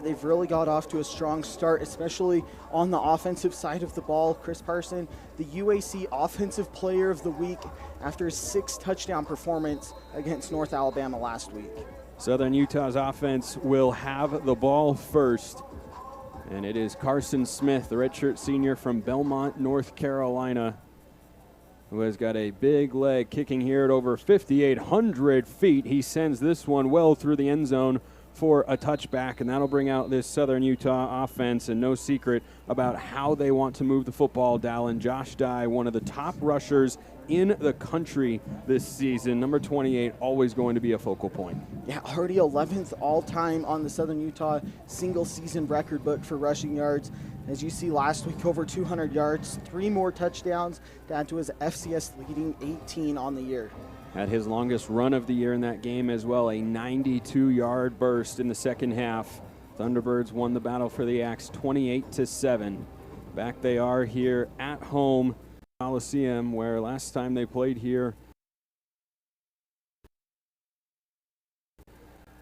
they've really got off to a strong start, especially on the offensive side of the ball. Chris Parson, the UAC Offensive Player of the Week after his 6-touchdown performance against North Alabama last week. Southern Utah's offense will have the ball first, and it is Carson Smith, the redshirt senior from Belmont, North Carolina, who has got a big leg kicking here at over 5,800 feet. He sends this one well through the end zone for a touchback, and that'll bring out this Southern Utah offense, and no secret about how they want to move the football, Dallin. Josh Dye, one of the top rushers in the country this season. Number 28, always going to be a focal point. Yeah, already 11th all-time on the Southern Utah single-season record book for rushing yards. As you see last week, over 200 yards, 3 more touchdowns, down to his FCS leading 18 on the year. Had his longest run of the year in that game as well, a 92-yard burst in the second half. Thunderbirds won the battle for the Axe 28-7. Back they are here at home, Coliseum, where last time they played here,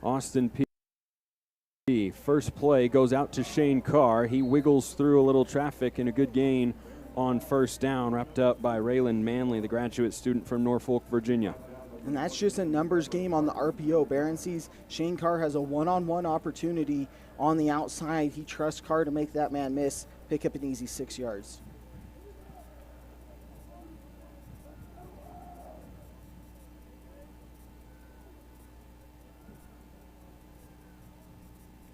Austin Peay. First play goes out to Shane Carr. He wiggles through a little traffic and a good gain on first down, wrapped up by Raylan Manley, the graduate student from Norfolk, Virginia. And that's just a numbers game on the RPO. Barron sees Shane Carr has a one-on-one opportunity on the outside. He trusts Carr to make that man miss, pick up an easy 6 yards.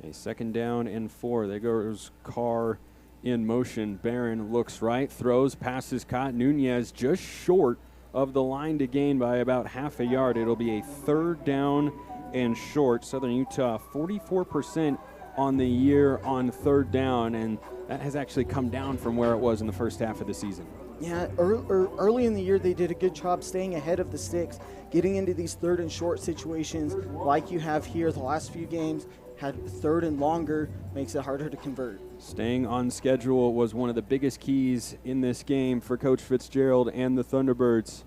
A 2nd down and 4. There goes Carr in motion. Barron looks right, throws, passes caught. Nunez just short of the line to gain by about half a yard. It'll be a 3rd down and short. Southern Utah 44% on the year on 3rd down, and that has actually come down from where it was in the first half of the season. Yeah, early in the year they did a good job staying ahead of the sticks, getting into these 3rd and short situations like you have here the last few games. Had 3rd and longer, makes it harder to convert. Staying on schedule was one of the biggest keys in this game for Coach Fitzgerald and the Thunderbirds.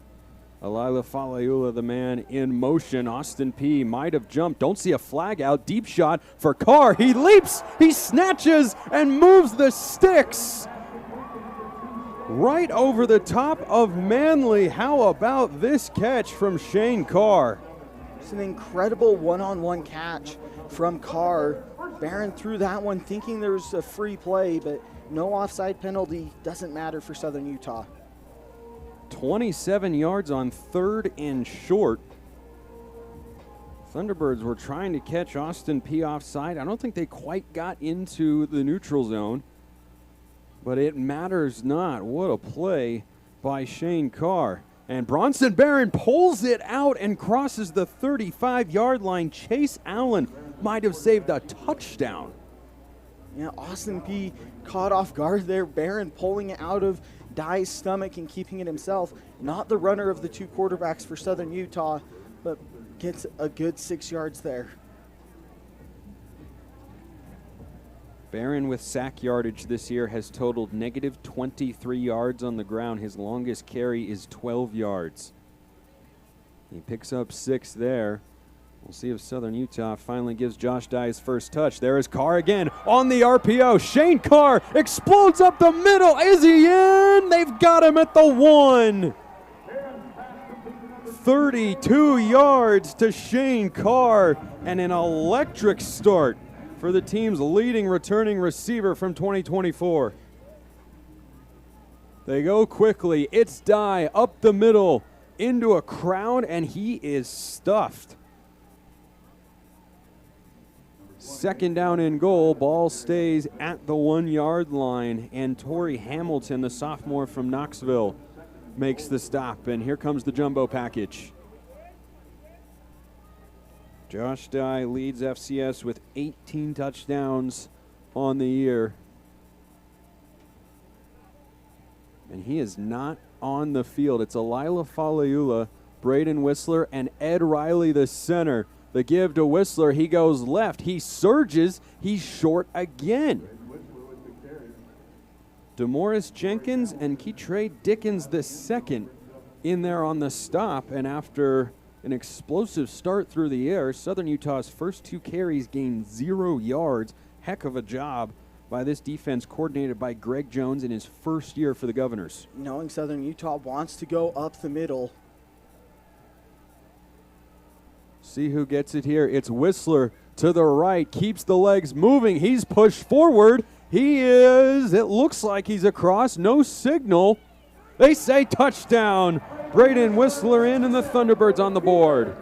Alila Falaula, the man in motion. Austin Peay might have jumped. Don't see a flag out. Deep shot for Carr. He leaps, he snatches, and moves the sticks right over the top of Manley. How about this catch from Shane Carr? It's an incredible one-on-one catch from Carr. Barron threw that one thinking there was a free play, but no offside penalty. Doesn't matter for Southern Utah. 27 yards on 3rd and short. Thunderbirds were trying to catch Austin Peay offside. I don't think they quite got into the neutral zone, but it matters not. What a play by Shane Carr. And Bronson Barron pulls it out and crosses the 35-yard line. Chase Allen might have saved a touchdown. Yeah, Austin Peay caught off guard there. Barron pulling it out of Dye's stomach and keeping it himself. Not the runner of the 2 quarterbacks for Southern Utah, but gets a good 6 yards there. Barron with sack yardage this year has totaled negative 23 yards on the ground. His longest carry is 12 yards. He picks up 6 there. We'll see if Southern Utah finally gives Josh Dye his first touch. There is Carr again on the RPO. Shane Carr explodes up the middle. Is he in? They've got him at the 1. 32 yards to Shane Carr, and an electric start for the team's leading returning receiver from 2024. They go quickly. It's Dye up the middle into a crowd, and he is stuffed. 2nd down and goal. Ball stays at the 1-yard line, and Torrey Hamilton, the sophomore from Knoxville, makes the stop, and here comes the jumbo package. Josh Dye leads FCS with 18 touchdowns on the year. And he is not on the field. It's Alila Falaula, Braden Whistler, and Ed Riley, the center. The give to Whistler. He goes left. He surges. He's short again. DeMorris Jenkins and Keetrey Dickens the second in there on the stop. And after an explosive start through the air, Southern Utah's first 2 carries gained 0 yards. heck of a job by this defense coordinated by Greg Jones in his first year for the Governors. Knowing Southern Utah wants to go up the middle. See who gets it here. It's Whistler to the right, keeps the legs moving. He's pushed forward. It looks like he's across. No signal. They say touchdown. Braden Whistler in, and the Thunderbirds on the board.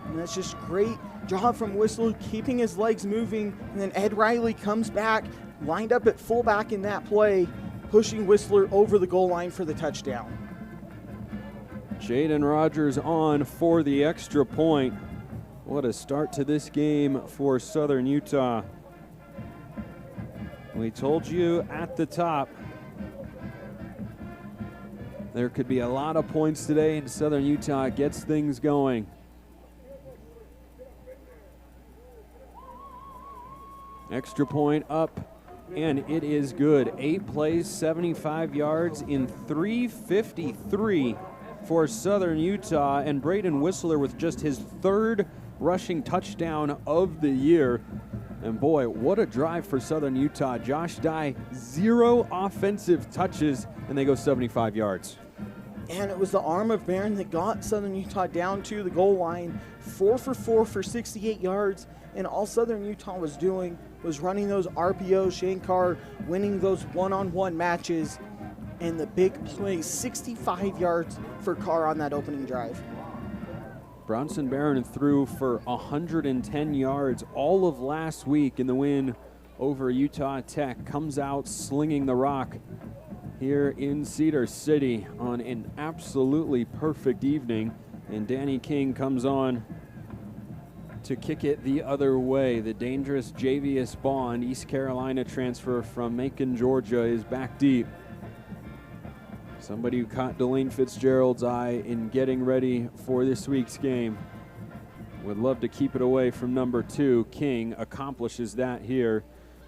And that's just great job from Whistler, keeping his legs moving. And then Ed Riley comes back, lined up at fullback in that play, pushing Whistler over the goal line for the touchdown. Jaden Rogers on for the extra point. What a start to this game for Southern Utah. We told you at the top there could be a lot of points today, and Southern Utah gets things going. Extra point up, and it is good. 8 plays, 75 yards in 3:53 for Southern Utah, and Braden Whistler with just his 3rd rushing touchdown of the year. And boy, what a drive for Southern Utah. Josh Dye, 0 offensive touches, and they go 75 yards. And it was the arm of Barron that got Southern Utah down to the goal line, 4 for 4 for 68 yards. And all Southern Utah was doing was running those RPOs, Shane Carr winning those one-on-one matches, and the big play, 65 yards for Carr on that opening drive. Bronson Barron threw for 110 yards all of last week in the win over Utah Tech. Comes out slinging the rock here in Cedar City on an absolutely perfect evening. And Danny King comes on to kick it the other way. The dangerous Javius Bond, East Carolina transfer from Macon, Georgia, is back deep. Somebody who caught Delane Fitzgerald's eye in getting ready for this week's game. Would love to keep it away from number 2. King accomplishes that here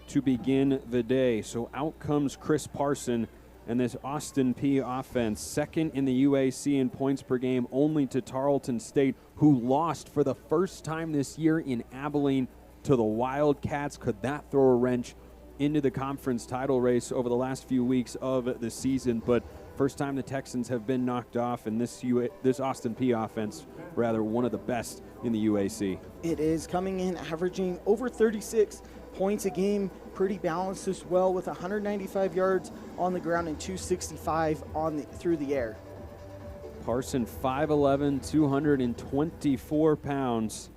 to begin the day. So out comes Chris Parson and this Austin Peay offense, 2nd in the UAC in points per game, only to Tarleton State, who lost for the first time this year in Abilene to the Wildcats. Could that throw a wrench into the conference title race over the last few weeks of the season? But first time the Texans have been knocked off, and this Austin Peay offense, rather one of the best in the UAC. It is coming in averaging over 36 points a game, pretty balanced as well, with 195 yards on the ground and 265 through the air. Parson, 5'11", 224 pounds.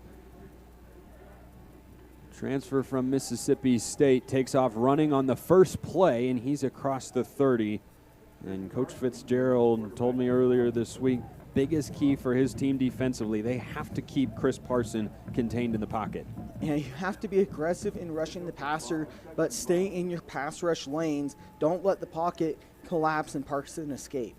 Transfer from Mississippi State, takes off running on the first play, and he's across the 30. And Coach Fitzgerald told me earlier this week, biggest key for his team defensively, they have to keep Chris Parson contained in the pocket. Yeah, you have to be aggressive in rushing the passer, but stay in your pass rush lanes. Don't let the pocket collapse and Parson escape.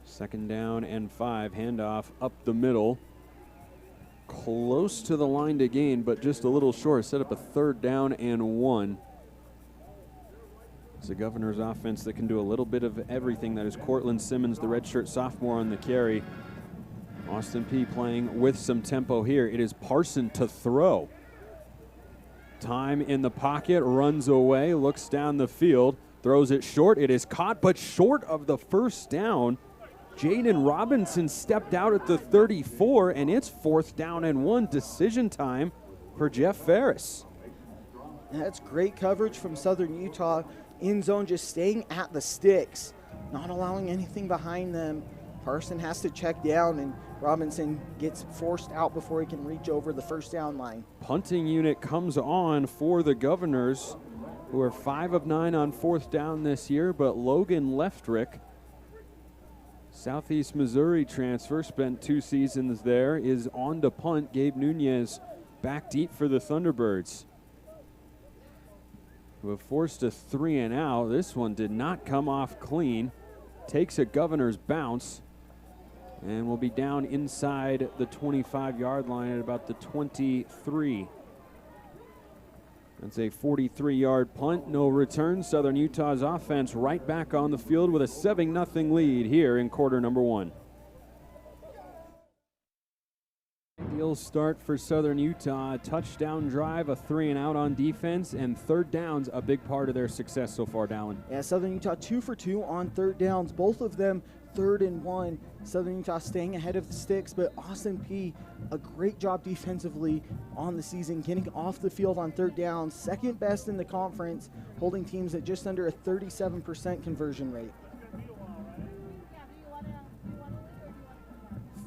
2nd down and 5, handoff up the middle. Close to the line to gain, but just a little short. Set up a 3rd down and 1. It's the Governor's offense that can do a little bit of everything. That is Cortland Simmons, the redshirt sophomore, on the carry. Austin Peay playing with some tempo here. It is Parson to throw. Time in the pocket, runs away, looks down the field, throws it short. It is caught, but short of the first down. Jaden Robinson stepped out at the 34, and it's 4th down and 1. Decision time for Jeff Ferris. That's great coverage from Southern Utah. In zone, just staying at the sticks, not allowing anything behind them. Parson has to check down, and Robinson gets forced out before he can reach over the 1st down line. Punting unit comes on for the Governors, who are 5 of 9 on 4th down this year, but Logan Leftrick, Southeast Missouri transfer, spent 2 seasons there, is on to punt. Gabe Nunez back deep for the Thunderbirds, who have forced a 3 and out. This one did not come off clean. Takes a Governor's bounce and will be down inside the 25-yard line at about the 23. That's a 43-yard punt, no return. Southern Utah's offense right back on the field with a 7-0 lead here in quarter number 1. Battle start for Southern Utah. Touchdown drive, a 3-and-out on defense, and third downs a big part of their success so far, Dallin. Yeah, Southern Utah 2 for 2 on third downs, both of them 3rd and 1. Southern Utah staying ahead of the sticks, but Austin Peay, a great job defensively on the season, getting off the field on third down, second best in the conference, holding teams at just under a 37% conversion rate.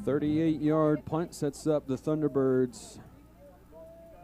38-yard punt sets up the Thunderbirds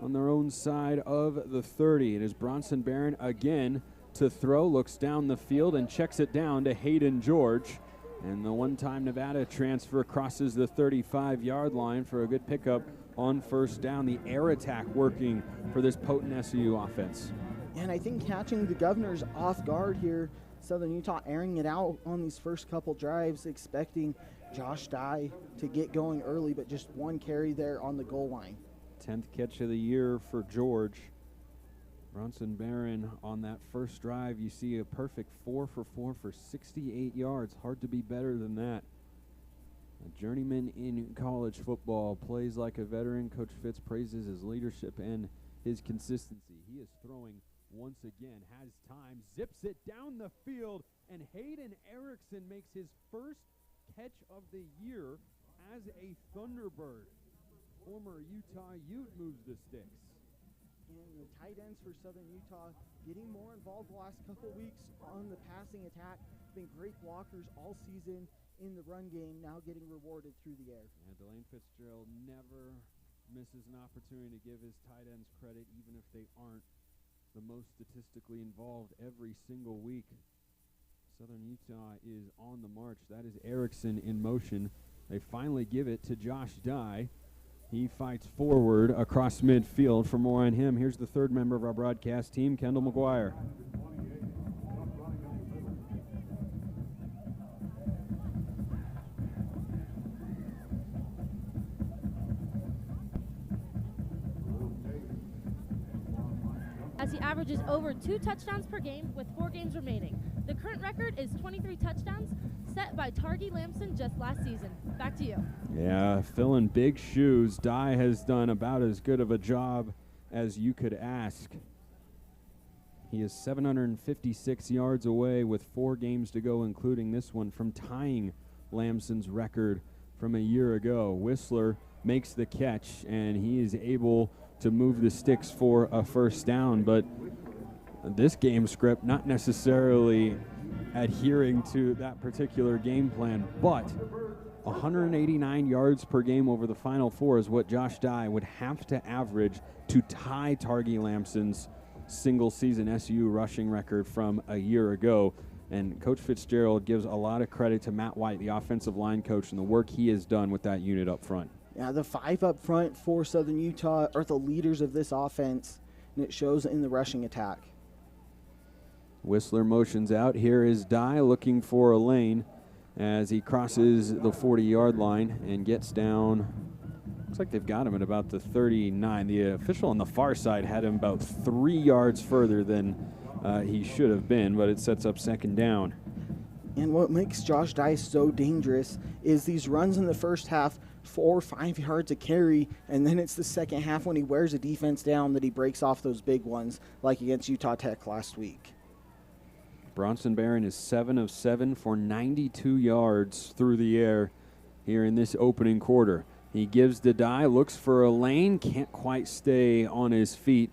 on their own side of the 30. It is Bronson Barron again to throw, looks down the field and checks it down to Hayden George. And the one-time Nevada transfer crosses the 35-yard line for a good pickup on first down. The air attack working for this potent SU offense. And I think catching the Governors off guard here, Southern Utah airing it out on these first couple drives, expecting Josh Dye to get going early, but just one carry there on the goal line. 10th catch of the year for George. Bronson Barron on that first drive, you see a perfect 4 for 4 for 68 yards. Hard to be better than that. A journeyman in college football, plays like a veteran. Coach Fitz praises his leadership and his consistency. He is throwing once again, has time, zips it down the field, and Hayden Erickson makes his first catch of the year as a Thunderbird. Former Utah Ute moves the sticks. And the tight ends for Southern Utah getting more involved the last couple weeks on the passing attack. Been great blockers all season in the run game, now getting rewarded through the air. And Delane Fitzgerald never misses an opportunity to give his tight ends credit, even if they aren't the most statistically involved every single week. Southern Utah is on the march. That is Erickson in motion. They finally give it to Josh Dye. He fights forward across midfield. For more on him, here's the third member of our broadcast team, Kendall McGuire. As he averages over 2 touchdowns per game with 4 games remaining. The current record is 23 touchdowns, set by Targi Lamson just last season. Back to you. Yeah, filling big shoes. Dye has done about as good of a job as you could ask. He is 756 yards away with 4 games to go, including this one, from tying Lamson's record from a year ago. Whistler makes the catch, and he is able to move the sticks for a first down, but this game script not necessarily adhering to that particular game plan, but 189 yards per game over the final 4 is what Josh Dye would have to average to tie Targi Lamson's single-season SU rushing record from a year ago. And Coach Fitzgerald gives a lot of credit to Matt White, the offensive line coach, and the work he has done with that unit up front. Yeah, the 5 up front for Southern Utah are the leaders of this offense, and it shows in the rushing attack. Whistler motions out. Here is Dye looking for a lane as he crosses the 40-yard line and gets down. Looks like they've got him at about the 39. The official on the far side had him about 3 yards further than he should have been, but it sets up second down. And what makes Josh Dye so dangerous is these runs in the first half, 4 or 5 yards a carry, and then it's the second half when he wears a defense down that he breaks off those big ones, like against Utah Tech last week. Bronson Barron is 7 of 7 for 92 yards through the air here in this opening quarter. He gives to Dye, looks for a lane, can't quite stay on his feet.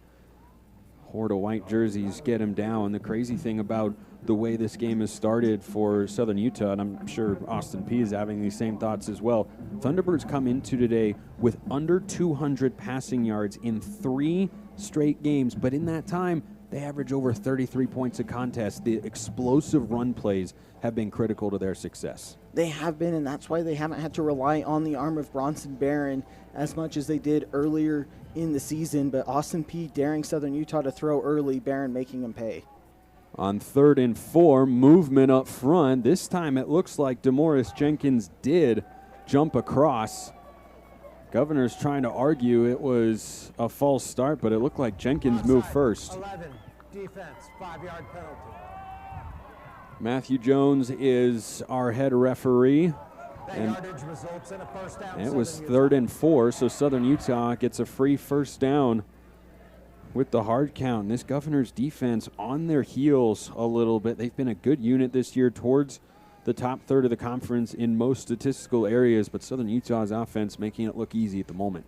Horde of white jerseys get him down. The crazy thing about the way this game has started for Southern Utah, and I'm sure Austin Peay is having these same thoughts as well, Thunderbirds come into today with under 200 passing yards in 3 straight games, but in that time, they average over 33 points a contest. The explosive run plays have been critical to their success. They have been, and that's why they haven't had to rely on the arm of Bronson Barron as much as they did earlier in the season. But Austin Peay daring Southern Utah to throw early, Barron making him pay. On 3rd and 4, movement up front. This time it looks like DeMaurice Jenkins did jump across. Governor's trying to argue it was a false start, but it looked like Jenkins moved first. 11, defense, 5-yard penalty. Matthew Jones is our head referee. That And yardage results in a first down. it was Southern 3rd and 4, so Southern Utah gets a free first down with the hard count. This Governor's defense on their heels a little bit. They've been a good unit this year towards the top third of the conference in most statistical areas, but Southern Utah's offense making it look easy at the moment.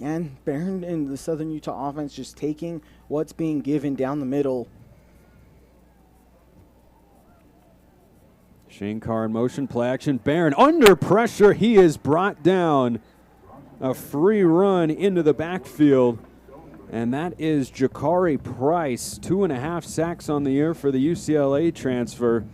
And Barron and the Southern Utah offense just taking what's being given down the middle. Shane Carr in motion, play action. Barron under pressure. He is brought down. A free run into the backfield. And that is Jakari Price. 2.5 sacks on the year for the UCLA transfer.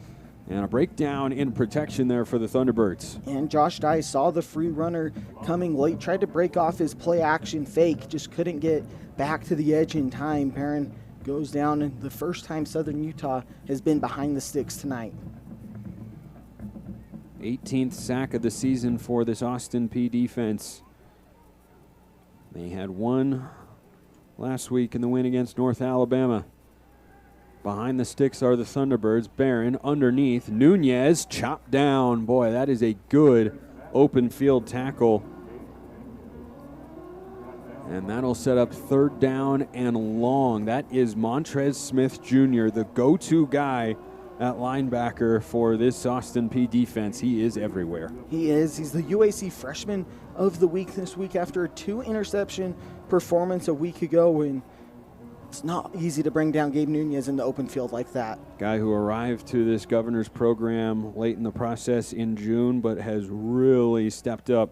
And a breakdown in protection there for the Thunderbirds. And Josh Dye saw the free runner coming late, tried to break off his play action fake, just couldn't get back to the edge in time. Barron goes down, and the first time Southern Utah has been behind the sticks tonight. 18th sack of the season for this Austin Peay defense. They had one last week in the win against North Alabama. Behind the sticks are the Thunderbirds. Barron underneath. Nunez chopped down. Boy, that is a good open field tackle. And that'll set up 3rd down and long. That is Montrez Smith Jr., the go-to guy at linebacker for this Austin Peay defense. He is everywhere. He is. He's the UAC Freshman of the Week this week after a 2-interception performance a week ago, and it's not easy to bring down Gabe Nunez in the open field like that. Guy who arrived to this Governor's program late in the process in June, but has really stepped up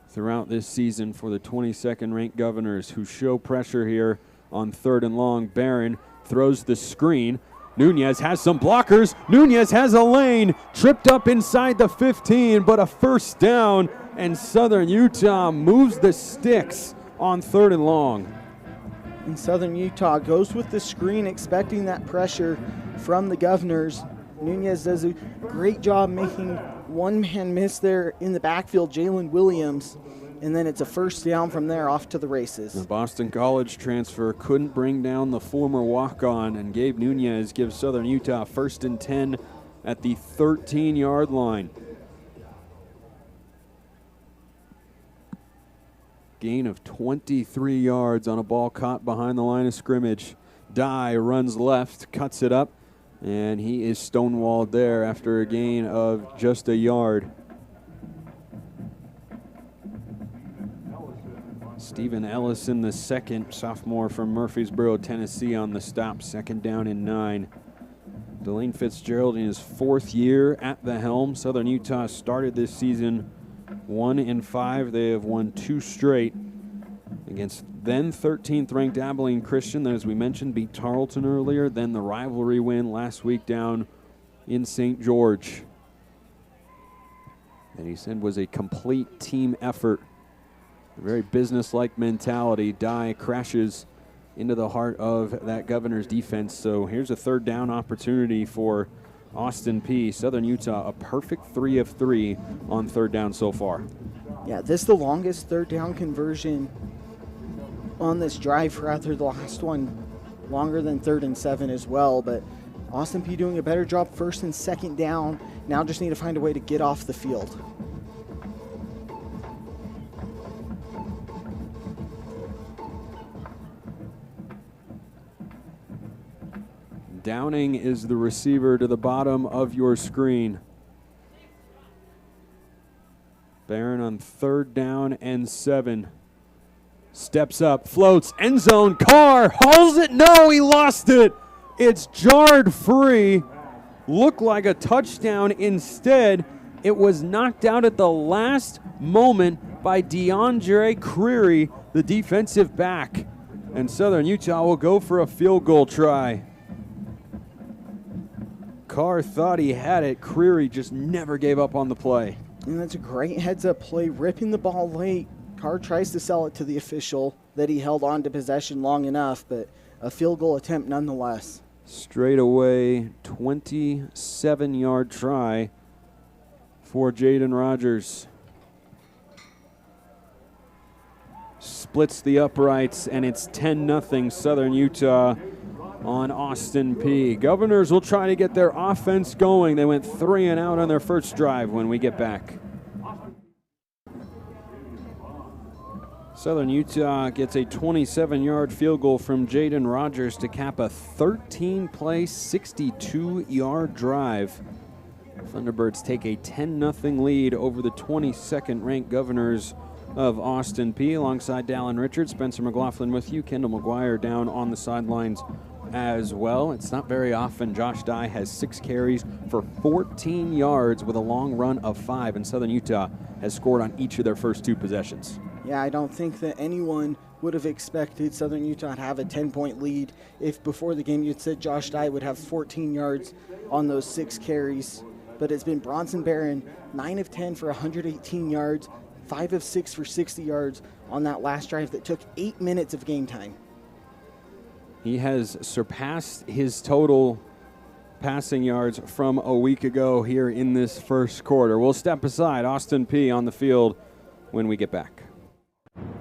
throughout this season for the 22nd ranked Governors, who show pressure here on 3rd and long. Barron throws the screen. Nunez has some blockers. Nunez has a lane, tripped up inside the 15, but a first down, and Southern Utah moves the sticks on 3rd and long. And Southern Utah goes with the screen, expecting that pressure from the Governors. Nunez does a great job making one man miss there in the backfield, Jalen Williams, and then it's a first down from there off to the races. The Boston College transfer couldn't bring down the former walk-on, and Gabe Nunez gives Southern Utah 1st and 10 at the 13-yard line. Gain of 23 yards on a ball caught behind the line of scrimmage. Dye runs left, cuts it up, and he is stonewalled there after a gain of just a yard. Stephen Ellison, the second sophomore from Murfreesboro, Tennessee, on the stop. 2nd down and 9. Delane Fitzgerald in his 4th year at the helm. Southern Utah started this season 1-5. They have won 2 straight against then 13th ranked Abilene Christian, that, as we mentioned, beat Tarleton earlier. Then the rivalry win last week down in St. George. That he said was a complete team effort. A very business-like mentality. Dye crashes into the heart of that Governor's defense. So here's a 3rd down opportunity for Austin Peay. Southern Utah, a perfect 3 of 3 on 3rd down so far. Yeah, this is the longest 3rd down conversion on this drive, rather the last one longer than 3rd and 7 as well. But Austin Peay doing a better job 1st and 2nd down. Now just need to find a way to get off the field. Downing is the receiver to the bottom of your screen. Barron on 3rd down and 7. Steps up, floats, end zone. Carr hauls it. No, he lost it. It's jarred free. Looked like a touchdown. Instead, it was knocked out at the last moment by DeAndre Creary, the defensive back. And Southern Utah will go for a field goal try. Carr thought he had it. Creary just never gave up on the play. And that's a great heads-up play, ripping the ball late. Carr tries to sell it to the official that he held on to possession long enough, but a field goal attempt nonetheless. Straight away, 27-yard try for Jaden Rogers. Splits the uprights, and it's 10-0 Southern Utah on Austin Peay. Governors will try to get their offense going. They went 3 and out on their first drive when we get back. Southern Utah gets a 27-yard field goal from Jaden Rogers to cap a 13-play, 62-yard drive. Thunderbirds take a 10-0 lead over the 22nd-ranked Governors of Austin Peay. Alongside Dallin Richards, Spencer McLaughlin with you. Kendall McGuire down on the sidelines as well. It's not very often Josh Dye has 6 carries for 14 yards with a long run of 5, and Southern Utah has scored on each of their first 2 possessions. Yeah, I don't think that anyone would have expected Southern Utah to have a 10-point lead if before the game you'd said Josh Dye would have 14 yards on those 6 carries. But it's been Bronson Barron, 9 of 10 for 118 yards, 5 of 6 for 60 yards on that last drive that took 8 minutes of game time. He has surpassed his total passing yards from a week ago here in this first quarter. We'll step aside. Austin Peay on the field when we get back.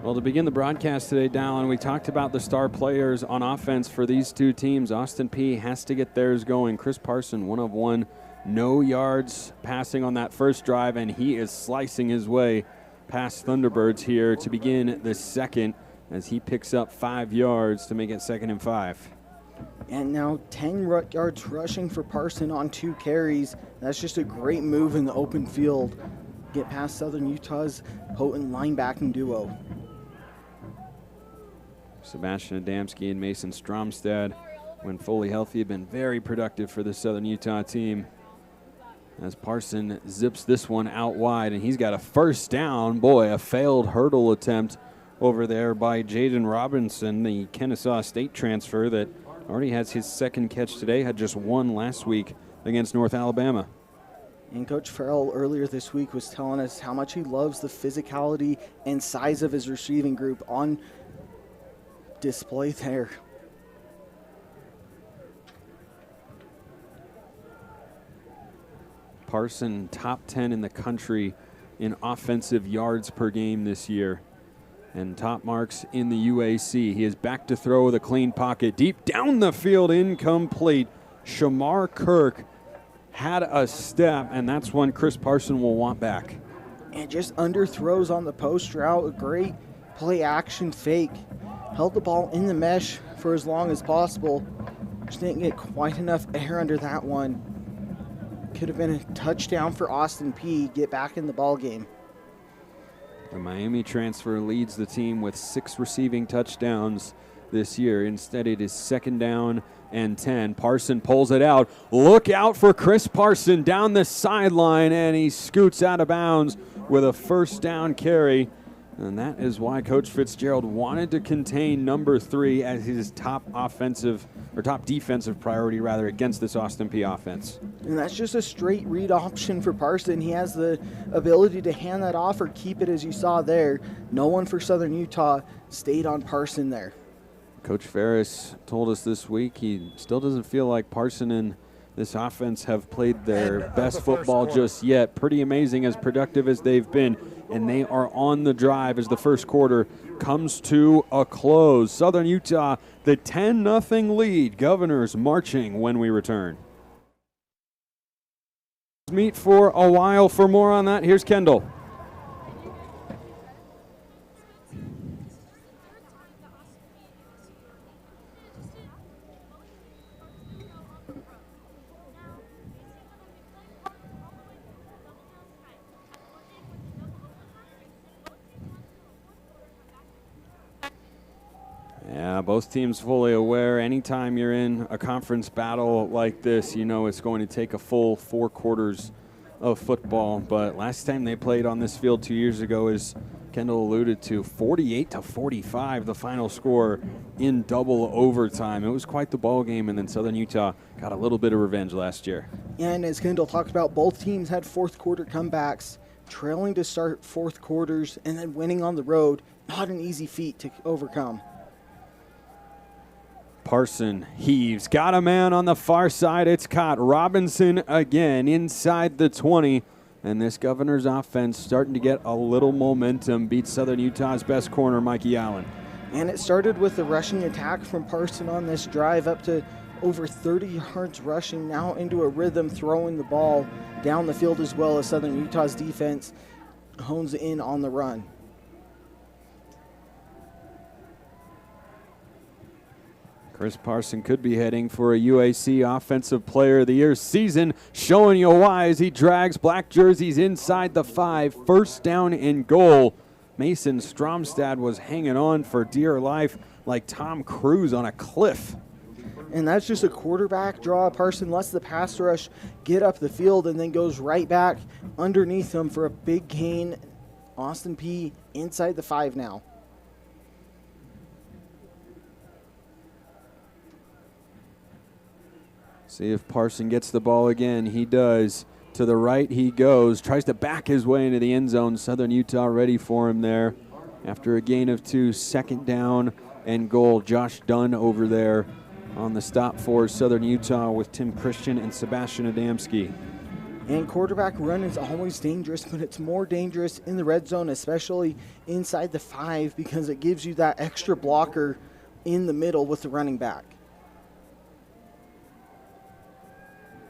Well, to begin the broadcast today, Dallin, we talked about the star players on offense for these 2 teams. Austin Peay has to get theirs going. Chris Parson, 1 of 1, no yards passing on that first drive, and he is slicing his way past Thunderbirds here to begin the second as he picks up 5 yards to make it 2nd and 5. And now 10 yards rushing for Parson on 2 carries. That's just a great move in the open field. Get past Southern Utah's potent linebacking duo. Sebastian Adamski and Mason Stromstad, when fully healthy, have been very productive for the Southern Utah team. As Parson zips this one out wide, and he's got a first down. Boy, a failed hurdle attempt over there by Jaden Robinson, the Kennesaw State transfer that already has his 2nd catch today, had just 1 last week against North Alabama. And Coach Farrell earlier this week was telling us how much he loves the physicality and size of his receiving group on display there. Parson, top 10 in the country in offensive yards per game this year, and top marks in the UAC. He is back to throw with a clean pocket. Deep down the field, incomplete. Shamar Kirk had a step, and that's one Chris Parson will want back. And just underthrows on the post route. A great play action fake. Held the ball in the mesh for as long as possible. Just didn't get quite enough air under that one. Could have been a touchdown for Austin Peay. Get back in the ball game. The Miami transfer leads the team with 6 receiving touchdowns this year. Instead, it is 2nd down and 10. Parson pulls it out. Look out for Chris Parson down the sideline, and he scoots out of bounds with a first down carry. And that is why Coach Fitzgerald wanted to contain number 3 as his top defensive priority against this Austin Peay offense. And that's just a straight read option for Parson. He has the ability to hand that off or keep it, as you saw there. No one for Southern Utah stayed on Parson there. Coach Ferris told us this week he still doesn't feel like Parson and this offense have played their best football just yet. Pretty amazing, as productive as they've been. And they are on the drive as the first quarter comes to a close. Southern Utah, the 10-0 lead. Governors marching when we return. Meet for a while. For more on that, here's Kendall. Yeah, both teams fully aware. Anytime you're in a conference battle like this, you know it's going to take a full 4 quarters of football. But last time they played on this field 2 years ago, as Kendall alluded to, 48-45, the final score in double overtime. It was quite the ball game, and then Southern Utah got a little bit of revenge last year. And as Kendall talked about, both teams had fourth quarter comebacks, trailing to start fourth quarters, and then winning on the road. Not an easy feat to overcome. Parson heaves, got a man on the far side. It's caught. Robinson again inside the 20. And this Governor's offense starting to get a little momentum. Beats Southern Utah's best corner, Mikey Allen. And it started with a rushing attack from Parson on this drive, up to over 30 yards rushing, now into a rhythm, throwing the ball down the field as well, as Southern Utah's defense hones in on the run. Chris Parson could be heading for a UAC Offensive Player of the Year season, showing you why as he drags black jerseys inside the 5, first down and goal. Mason Stromstad was hanging on for dear life like Tom Cruise on a cliff. And that's just a quarterback draw. Parson lets the pass rush get up the field and then goes right back underneath him for a big gain. Austin Peay inside the 5 now. See if Parson gets the ball again. He does. To the right he goes. Tries to back his way into the end zone. Southern Utah ready for him there. After a gain of 2, second down and goal. Josh Dunn over there on the stop for Southern Utah with Tim Christian and Sebastian Adamski. And quarterback run is always dangerous, but it's more dangerous in the red zone, especially inside the 5, because it gives you that extra blocker in the middle with the running back.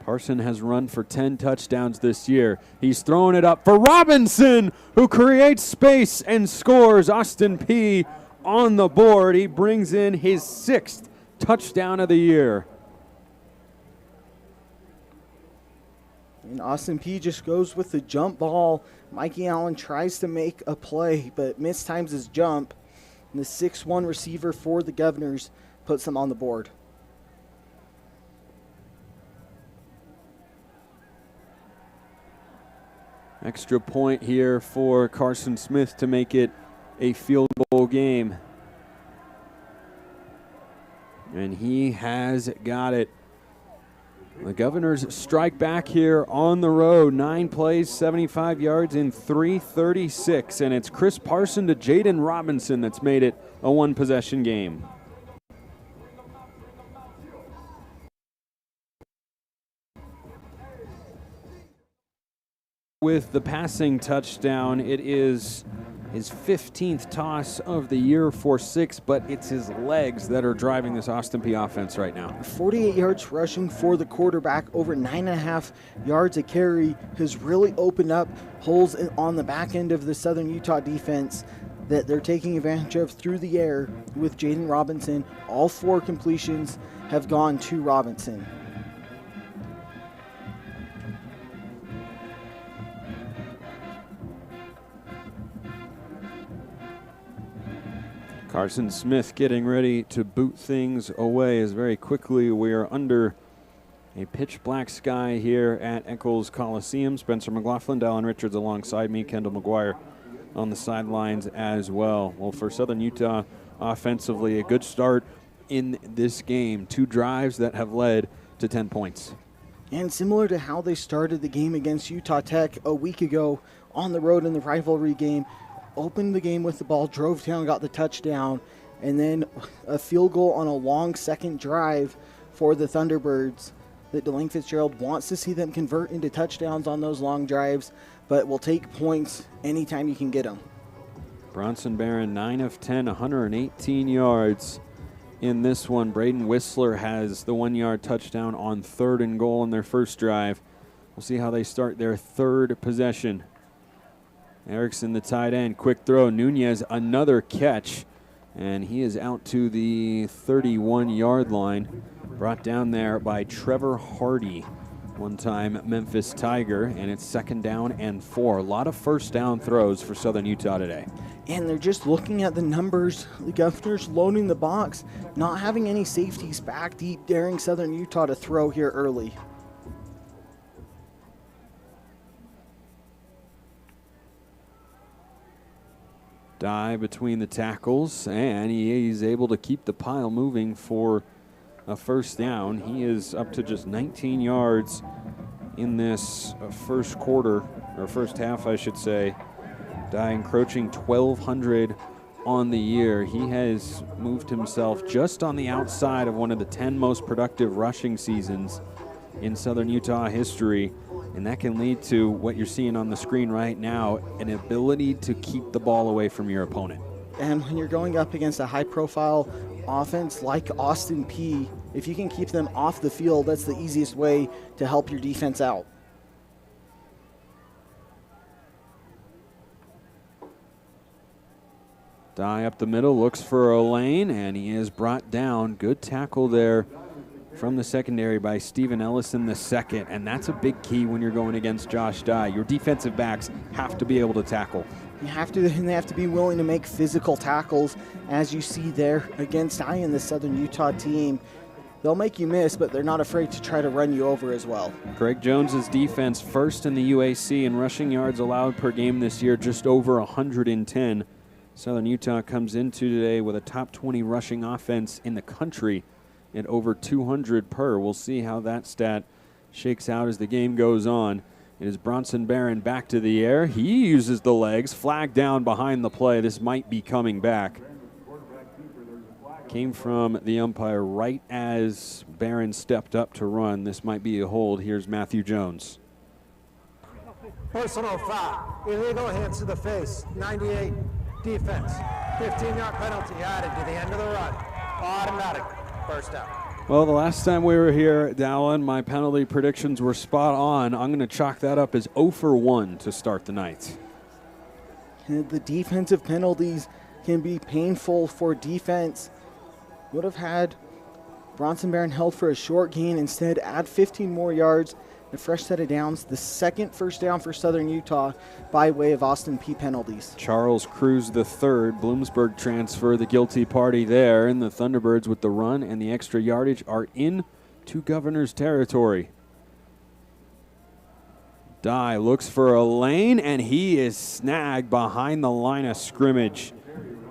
Parson has run for 10 touchdowns this year. He's throwing it up for Robinson, who creates space and scores. Austin Peay on the board. He brings in his 6th touchdown of the year. And Austin Peay just goes with the jump ball. Mikey Allen tries to make a play, but mistimes his jump. And the 6'1" receiver for the Governors puts them on the board. Extra point here for Carson Smith to make it a field goal game. And he has got it. The Governors strike back here on the road. 9 plays, 75 yards in 3:36. And it's Chris Parson to Jaden Robinson that's made it a 1-possession game. With the passing touchdown, it is his 15th toss of the year for 6, but it's his legs that are driving this Austin Peay offense right now. 48 yards rushing for the quarterback, over 9.5 yards a carry, has really opened up holes on the back end of the Southern Utah defense that they're taking advantage of through the air with Jaden Robinson. All 4 completions have gone to Robinson. Carson Smith getting ready to boot things away as very quickly we are under a pitch black sky here at Eccles Coliseum. Spencer McLaughlin, Dallin Richards alongside me, Kendall McGuire on the sidelines as well. Well, for Southern Utah offensively, a good start in this game. 2 drives that have led to 10 points. And similar to how they started the game against Utah Tech a week ago on the road in the rivalry game, opened the game with the ball, drove down, got the touchdown, and then a field goal on a long second drive for the Thunderbirds that Delane Fitzgerald wants to see them convert into touchdowns on those long drives, but will take points anytime you can get them. Bronson Barron, 9 of 10, 118 yards in this one. Braden Whistler has the 1-yard touchdown on 3rd and goal in their first drive. We'll see how they start their 3rd possession. Erickson, the tight end, quick throw. Nunez, another catch, and he is out to the 31-yard line. Brought down there by Trevor Hardy, one-time Memphis Tiger, and it's 2nd down and 4. A lot of first down throws for Southern Utah today. And they're just looking at the numbers. The Governors loading the box, not having any safeties back deep, daring Southern Utah to throw here early. Dive between the tackles, and he's able to keep the pile moving for a first down. He is up to just 19 yards in this first quarter, or first half, I should say. Dye encroaching 1,200 on the year. He has moved himself just on the outside of one of the 10 most productive rushing seasons in Southern Utah history. And that can lead to what you're seeing on the screen right now, an ability to keep the ball away from your opponent. And when you're going up against a high-profile offense like Austin Peay, if you can keep them off the field, that's the easiest way to help your defense out. Dye up the middle, looks for a lane, and he is brought down. Good tackle there from the secondary by Stephen Ellison II, and that's a big key when you're going against Josh Dye. Your defensive backs have to be able to tackle. You have to, and they have to be willing to make physical tackles, as you see there against Dye in the Southern Utah team. They'll make you miss, but they're not afraid to try to run you over as well. Greg Jones's defense first in the UAC in rushing yards allowed per game this year, just over 110. Southern Utah comes into today with a top 20 rushing offense in the country at over 200 per. We'll see how that stat shakes out as the game goes on. It is Bronson Barron back to the air. He uses the legs, flag down behind the play. This might be coming back. Came from the umpire right as Barron stepped up to run. This might be a hold. Here's Matthew Jones. Personal foul. Illegal, hands to the face. 98. Defense. 15-yard penalty added to the end of the run. Automatic. First down. Well, the last time we were here, Dallin, my penalty predictions were spot on. I'm going to chalk that up as 0 for 1 to start the night. And the defensive penalties can be painful for defense. Would have had Bronson Barron held for a short gain. Instead, add 15 more yards, a fresh set of downs. The second first down for Southern Utah by way of Austin Peay penalties. Charles Cruz III, Bloomsburg transfer, the guilty party there. And the Thunderbirds with the run and the extra yardage are in to Governor's territory. Dye looks for a lane, and he is snagged behind the line of scrimmage.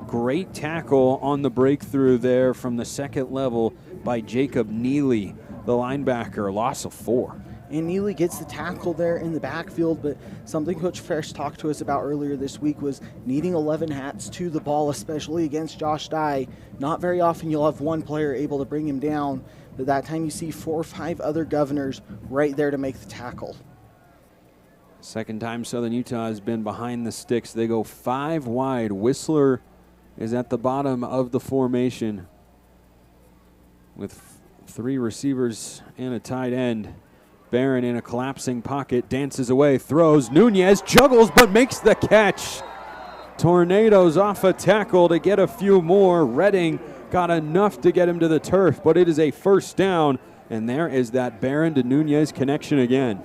Great tackle on the breakthrough there from the second level by Jacob Neely, the linebacker. Loss of 4. And Neely gets the tackle there in the backfield, but something Coach Fresh talked to us about earlier this week was needing 11 hats to the ball, especially against Josh Dye. Not very often you'll have one player able to bring him down, but that time you see 4 or 5 other Governors right there to make the tackle. Second time Southern Utah has been behind the sticks. They go 5 wide. Whistler is at the bottom of the formation with 3 receivers and a tight end. Barron in a collapsing pocket, dances away, throws. Nunez juggles but makes the catch. Tornadoes off a tackle to get a few more. Redding got enough to get him to the turf, but it is a first down, and there is that Barron to Nunez connection again.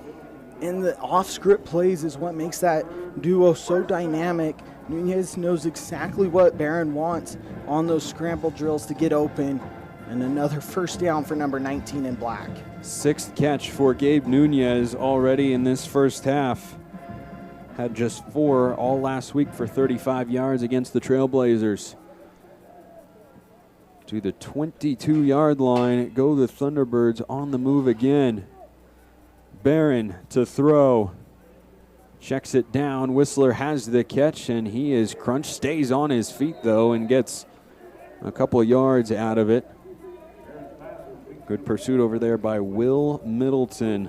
And the off-script plays is what makes that duo so dynamic. Nunez knows exactly what Barron wants on those scramble drills to get open. And another first down for number 19 in black. 6th catch for Gabe Nunez already in this first half. Had just 4 all last week for 35 yards against the Trailblazers. To the 22-yard line, go the Thunderbirds on the move again. Barron to throw. Checks it down. Whistler has the catch, and he is crunched. Stays on his feet, though, and gets a couple of yards out of it. Good pursuit over there by Will Middleton.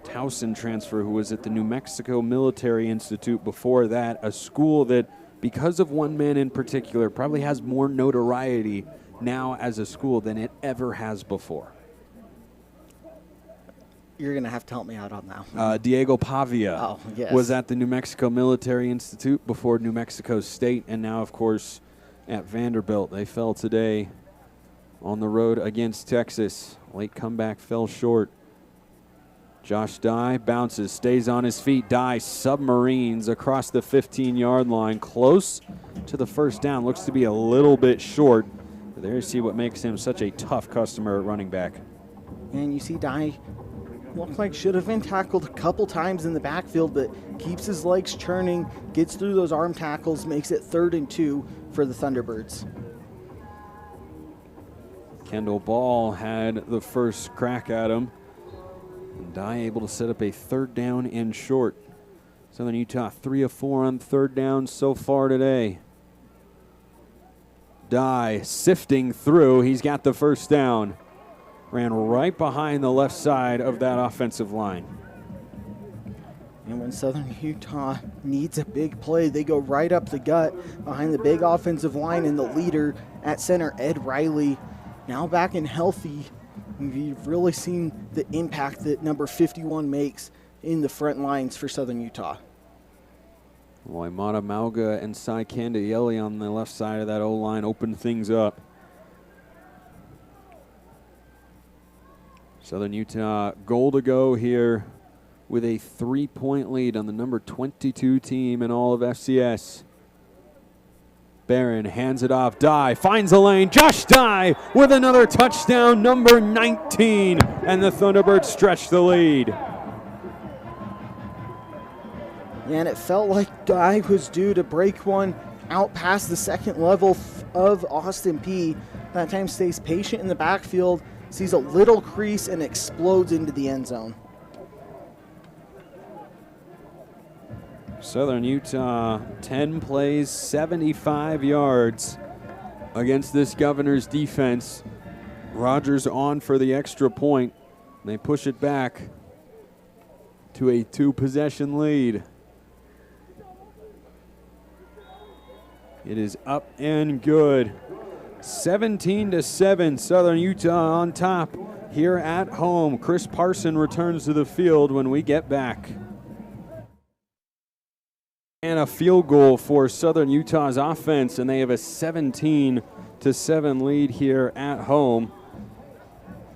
Towson transfer who was at the New Mexico Military Institute before that, a school that, because of one man in particular, probably has more notoriety now as a school than it ever has before. You're going to have to help me out on that one. Diego Pavia yes. was at the New Mexico Military Institute before New Mexico State, and now, of course, at Vanderbilt. They fell today on the road against Texas. Late comeback fell short. Josh Dye bounces, stays on his feet. Dye submarines across the 15-yard line, close to the first down. Looks to be a little bit short. But there you see what makes him such a tough customer at running back. And you see Dye looked like should have been tackled a couple times in the backfield, but keeps his legs churning, gets through those arm tackles, makes it 3rd and 2 for the Thunderbirds. Kendall Ball had the first crack at him. And Dye able to set up a 3rd down and short. Southern Utah 3 of 4 on 3rd down so far today. Dye sifting through. He's got the first down. Ran right behind the left side of that offensive line. And And when Southern Utah needs a big play, they go right up the gut behind the big offensive line and the leader at center, Ed Riley, now back and healthy. We've really seen the impact that number 51 makes in the front lines for Southern Utah. Waimata Mauga and Sai Candielli on the left side of that O-line open things up. Southern Utah goal to go here with a 3-point lead on the number 22 team in all of FCS. Barron hands it off. Dye finds a lane. Josh Dye with another touchdown, number 19. And the Thunderbirds stretch the lead. And it felt like Dye was due to break one out past the second level of Austin Peay. That time stays patient in the backfield, sees a little crease, and explodes into the end zone. Southern Utah, 10 plays, 75 yards against this Governor's defense. Rogers on for the extra point. They push it back to a 2-possession lead. It is up and good. 17-7, Southern Utah on top here at home. Chris Parson returns to the field when we get back. And a field goal for Southern Utah's offense, and they have a 17-7 lead here at home.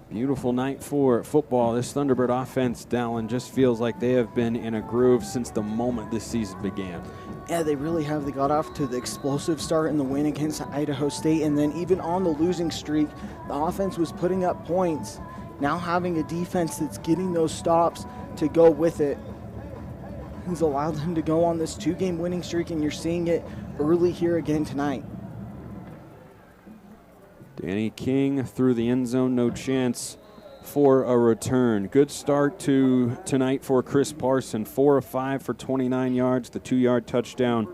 Beautiful night for football. This Thunderbird offense, Dallin, just feels like they have been in a groove since the moment this season began. Yeah, they really have. They got off to the explosive start in the win against Idaho State, and then even on the losing streak, the offense was putting up points. Now having a defense that's getting those stops to go with it has allowed them to go on this 2-game winning streak, and you're seeing it early here again tonight. Danny King through the end zone, no chance for a return. Good start to tonight for Chris Parson. 4 of 5 for 29 yards, the 2-yard touchdown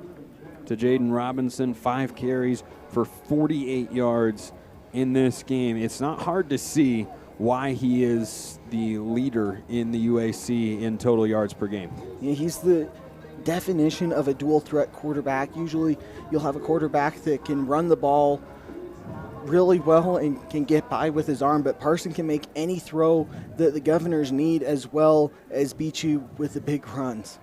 to Jaden Robinson. 5 carries for 48 yards in this game. It's not hard to see why he is the leader in the UAC in total yards per game. Yeah, he's the definition of a dual threat quarterback. Usually you'll have a quarterback that can run the ball really well and can get by with his arm, but Parson can make any throw that the Governors need, as well as beat you with the big runs.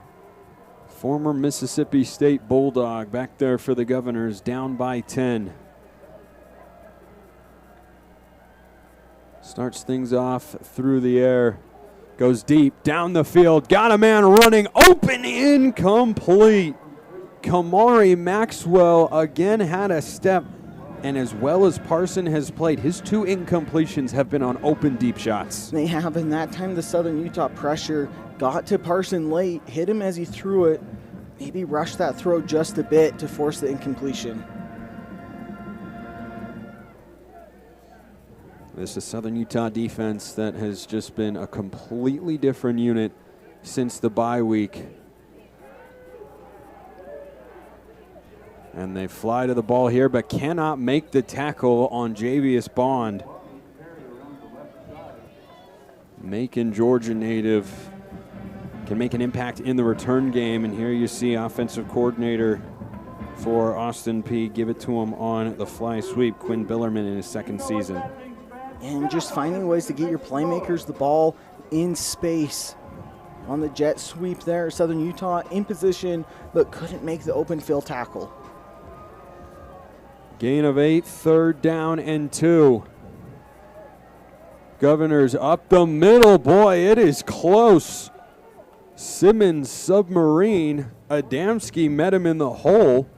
Former Mississippi State Bulldog back there for the Governors, down by 10. Starts things off through the air, goes deep down the field, got a man running open, incomplete. Kamari Maxwell again had a step, and as well as Parson has played, his 2 incompletions have been on open deep shots. They have, and that time the Southern Utah pressure got to Parson late, hit him as he threw it, maybe rushed that throw just a bit to force the incompletion. This is Southern Utah defense that has just been a completely different unit since the bye week. And they fly to the ball here, but cannot make the tackle on Javius Bond. Macon, Georgia native, can make an impact in the return game. And here you see offensive coordinator for Austin Peay give it to him on the fly sweep, Quinn Billerman, in his 2nd season. And just finding ways to get your playmakers the ball in space. On the jet sweep there, Southern Utah in position, but couldn't make the open field tackle. Gain of 8, 3rd down and 2. Governors up the middle. Boy, it is close. Simmons submarine. Adamski met him in the hole.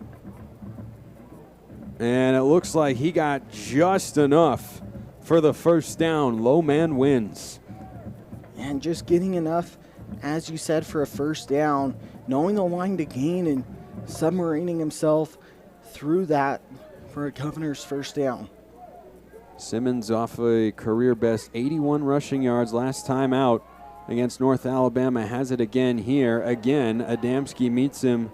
And it looks like he got just enough for the 1st down. Low man wins. And just getting enough, as you said, for a 1st down, knowing the line to gain and submarining himself through that for a Governor's 1st down. Simmons off a career best 81 rushing yards last time out against North Alabama. Has it again here. Again, Adamski meets him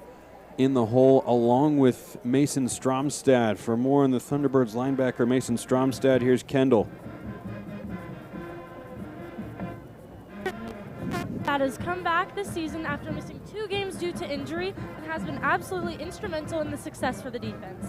in the hole along with Mason Stromstad. For more on the Thunderbirds linebacker Mason Stromstad, here's Kendall. That has come back this season after missing 2 games due to injury and has been absolutely instrumental in the success for the defense.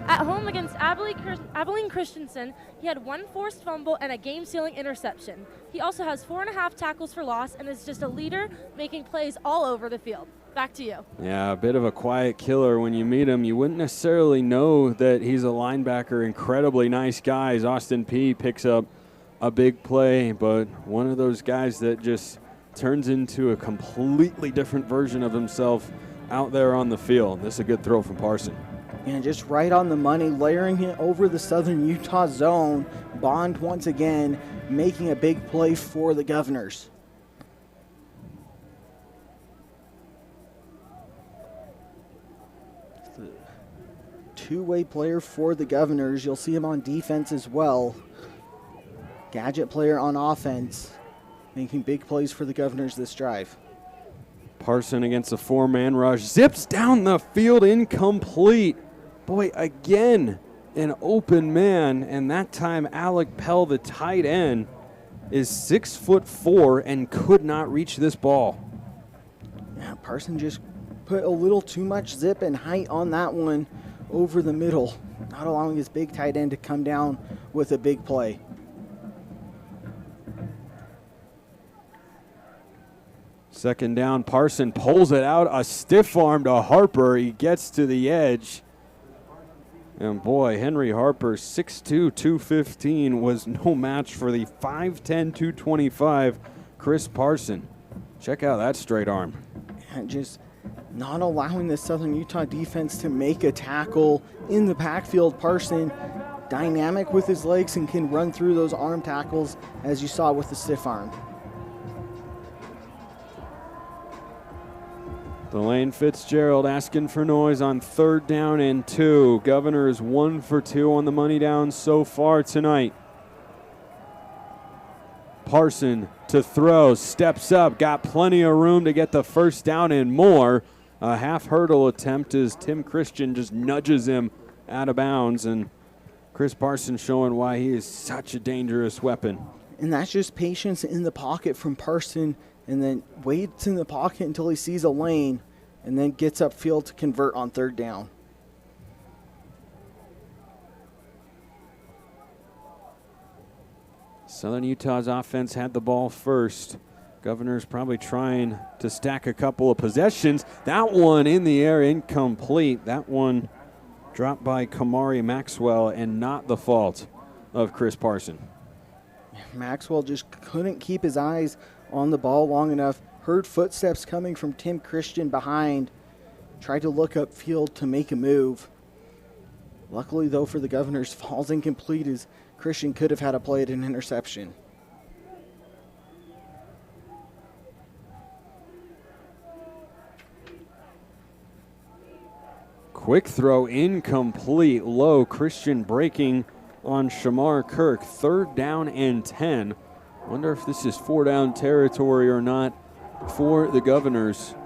At home against Abilene Christensen, he had 1 forced fumble and a game-sealing interception. He also has 4.5 tackles for loss and is just a leader, making plays all over the field. Back to you. Yeah, a bit of a quiet killer. When you meet him, you wouldn't necessarily know that he's a linebacker. Incredibly nice guy. Austin Peay picks up a big play, but one of those guys that just turns into a completely different version of himself out there on the field. This is a good throw from Parson. And just right on the money, layering it over the Southern Utah zone. Bond once again making a big play for the Governors. The two-way player for the Governors. You'll see him on defense as well. Gadget player on offense, making big plays for the Governors this drive. Parson against a 4-man rush. Zips down the field, incomplete. Boy, again, an open man, and that time Alec Pell, the tight end, is 6'4" and could not reach this ball. Yeah, Parson just put a little too much zip and height on that one over the middle, not allowing his big tight end to come down with a big play. Second down, Parson pulls it out, a stiff arm to Harper. He gets to the edge. And boy, Henry Harper, 6'2", 215, was no match for the 5'10", 225 Chris Parson. Check out that straight arm. And just not allowing the Southern Utah defense to make a tackle in the backfield. Parson, dynamic with his legs and can run through those arm tackles, as you saw with the stiff arm. Delane Fitzgerald asking for noise on 3rd down and 2. Governor is 1 for 2 on the money down so far tonight. Parson to throw, steps up, got plenty of room to get the first down and more. A half hurdle attempt as Tim Christian just nudges him out of bounds, and Chris Parson showing why he is such a dangerous weapon. And that's just patience in the pocket from Parson, and then waits in the pocket until he sees a lane, and then gets upfield to convert on 3rd down. Southern Utah's offense had the ball first. Governor's probably trying to stack a couple of possessions. That one in the air, incomplete. That one dropped by Kamari Maxwell, and not the fault of Chris Parson. Maxwell just couldn't keep his eyes on the ball long enough. Heard footsteps coming from Tim Christian behind. Tried to look upfield to make a move. Luckily, though, for the Governors, falls incomplete as Christian could have had a play at an interception. Quick throw, incomplete, low. Christian breaking on Shamar Kirk. 3rd down and 10. Wonder if this is 4-down territory or not for the Governors.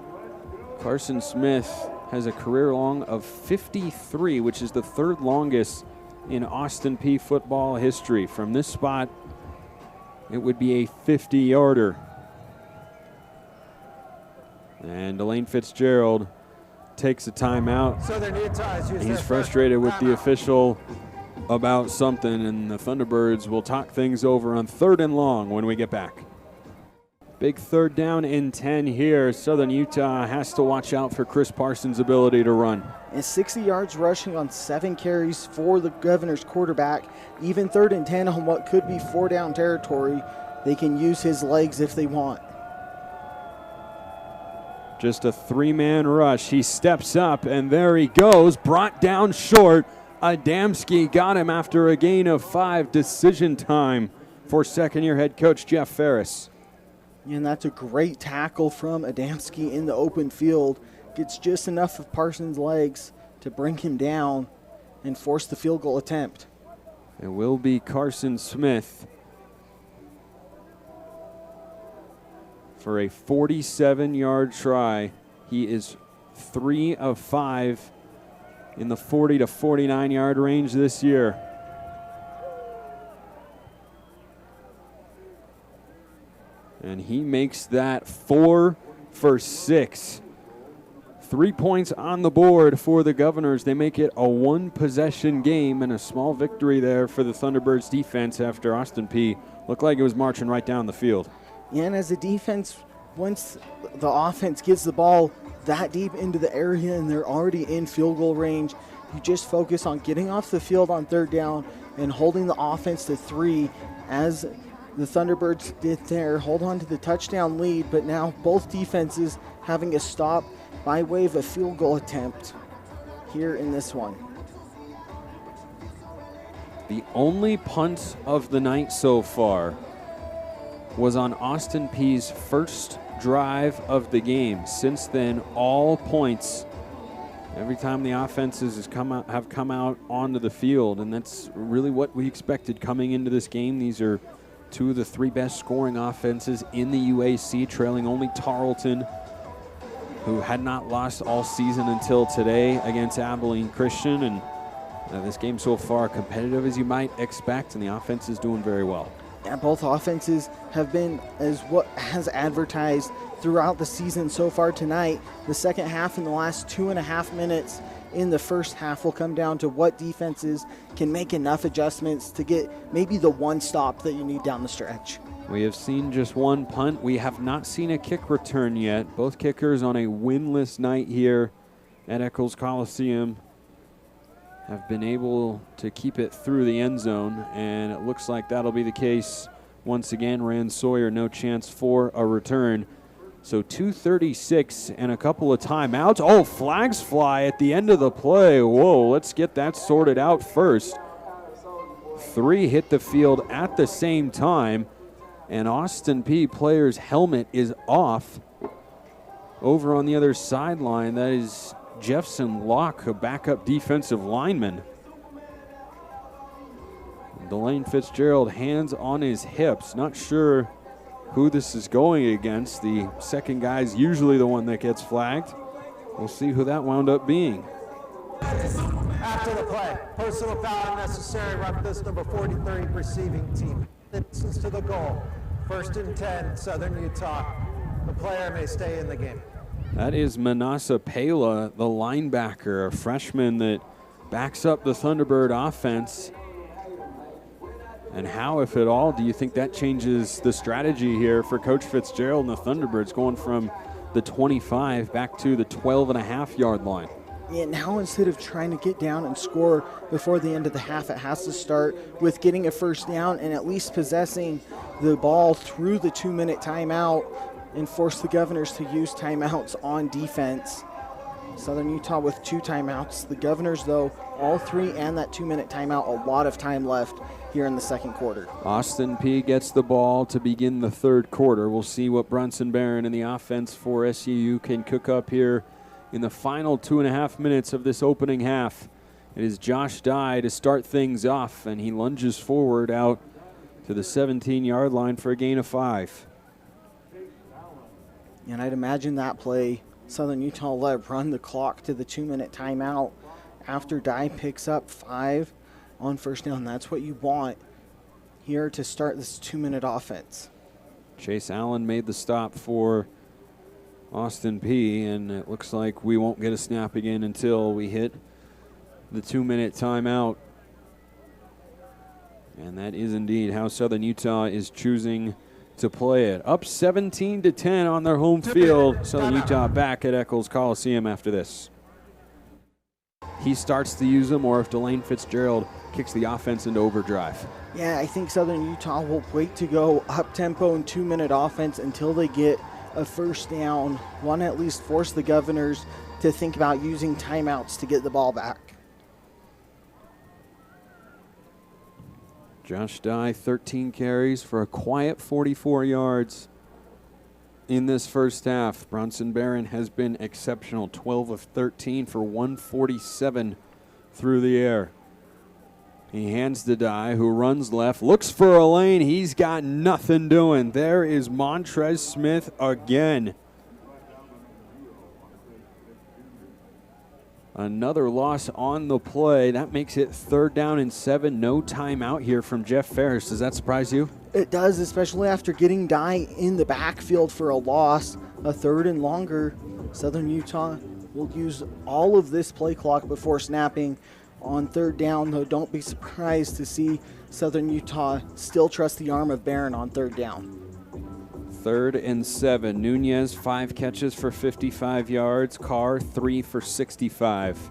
Carson Smith has a career long of 53, which is the 3rd longest in Austin Peay football history. From this spot, it would be a 50-yarder. And Delane Fitzgerald takes a timeout. Southern Utah has used He's their frustrated with the timeout. official about something, and the Thunderbirds will talk things over on 3rd and long when we get back. Big 3rd down and 10 here. Southern Utah has to watch out for Chris Parsons' ability to run. And 60 yards rushing on 7 carries for the Governors quarterback. Even 3rd and 10 on what could be 4-down territory. They can use his legs if they want. Just a 3-man rush. He steps up, and there he goes. Brought down short. Adamski got him after a gain of 5. Decision time for second-year head coach Jeff Ferris. And that's a great tackle from Adamski in the open field. Gets just enough of Parsons' legs to bring him down and force the field goal attempt. It will be Carson Smith for a 47-yard try. He is 3 of 5 in the 40 to 49-yard range this year. And he makes that 4 for 6. 3 points on the board for the Governors. They make it a one-possession game and a small victory there for the Thunderbirds defense after Austin Peay looked like it was marching right down the field. Yeah, and as a defense, once the offense gets the ball that deep into the area and they're already in field goal range, you just focus on getting off the field on third down and holding the offense to 3 as the Thunderbirds did there. Hold on to the touchdown lead, but now both defenses having a stop by way of a field goal attempt here in this one. The only punt of the night so far was on Austin Peay's first drive of the game. Since then, all points every time the offenses have come out onto the field, and that's really what we expected coming into this game. These are 2 of the 3 best scoring offenses in the UAC, trailing only Tarleton, who had not lost all season until today against Abilene Christian. And this game so far competitive as you might expect, and the offense is doing very well. Yeah, both offenses have been as what has advertised throughout the season so far tonight. The second half and the last 2.5 minutes in the first half will come down to what defenses can make enough adjustments to get maybe the one stop that you need down the stretch. We have seen just one punt. We have not seen a kick return yet. Both kickers on a winless night here at Eccles Coliseum have been able to keep it through the end zone, and it looks like that'll be the case once again. Rand Sawyer, no chance for a return. So 2:36 and a couple of timeouts. Oh, flags fly at the end of the play. Whoa, let's get that sorted out first. 3 hit the field at the same time. And Austin Peay player's helmet is off. Over on the other sideline, that is Jeffson Locke, a backup defensive lineman. Delane Fitzgerald, hands on his hips. Not sure who this is going against. The second guy's usually the one that gets flagged. We'll see who that wound up being. After the play, personal foul necessary, reference number 43, receiving team. Distance to the goal. 1st and 10, Southern Utah. The player may stay in the game. That is Manasa Pela, the linebacker, a freshman that backs up the Thunderbird offense. And how, if at all, do you think that changes the strategy here for Coach Fitzgerald and the Thunderbirds, going from the 25 back to the 12.5-yard line? Yeah, now instead of trying to get down and score before the end of the half, it has to start with getting a first down and at least possessing the ball through the 2-minute timeout and force the Governors to use timeouts on defense. Southern Utah with 2 timeouts. The Governors, though, all 3 and that 2-minute timeout, a lot of time left here in the second quarter. Austin Peay gets the ball to begin the third quarter. We'll see what Brunson Barron and the offense for SUU can cook up here in the final 2.5 minutes of this opening half. It is Josh Dye to start things off, and he lunges forward out to the 17-yard line for a gain of 5. And I'd imagine that play, Southern Utah let run the clock to the 2-minute timeout after Dye picks up 5 on first down. That's what you want here to start this 2-minute offense. Chase Allen made the stop for Austin Peay, and it looks like we won't get a snap again until we hit the 2-minute timeout. And that is indeed how Southern Utah is choosing to play it. Up 17-10 on their home field. Southern Utah back at Eccles Coliseum after this. He starts to use them, or if Delane Fitzgerald kicks the offense into overdrive. Yeah, I think Southern Utah will wait to go up-tempo and 2-minute offense until they get a first down. Want to at least force the Governors to think about using timeouts to get the ball back. Josh Dye, 13 carries for a quiet 44 yards in this first half. Bronson Barron has been exceptional, 12 of 13 for 147 through the air. He hands to Dye, who runs left, looks for a lane. He's got nothing doing. There is Montrez Smith again. Another loss on the play. That makes it 3rd down and 7. No timeout here from Jeff Ferris. Does that surprise you? It does, especially after getting Dye in the backfield for a loss. A 3rd and longer. Southern Utah will use all of this play clock before snapping on 3rd down, though don't be surprised to see Southern Utah still trust the arm of Barron on 3rd down. 3rd and 7. Nunez, 5 catches for 55 yards. Carr, 3 for 65.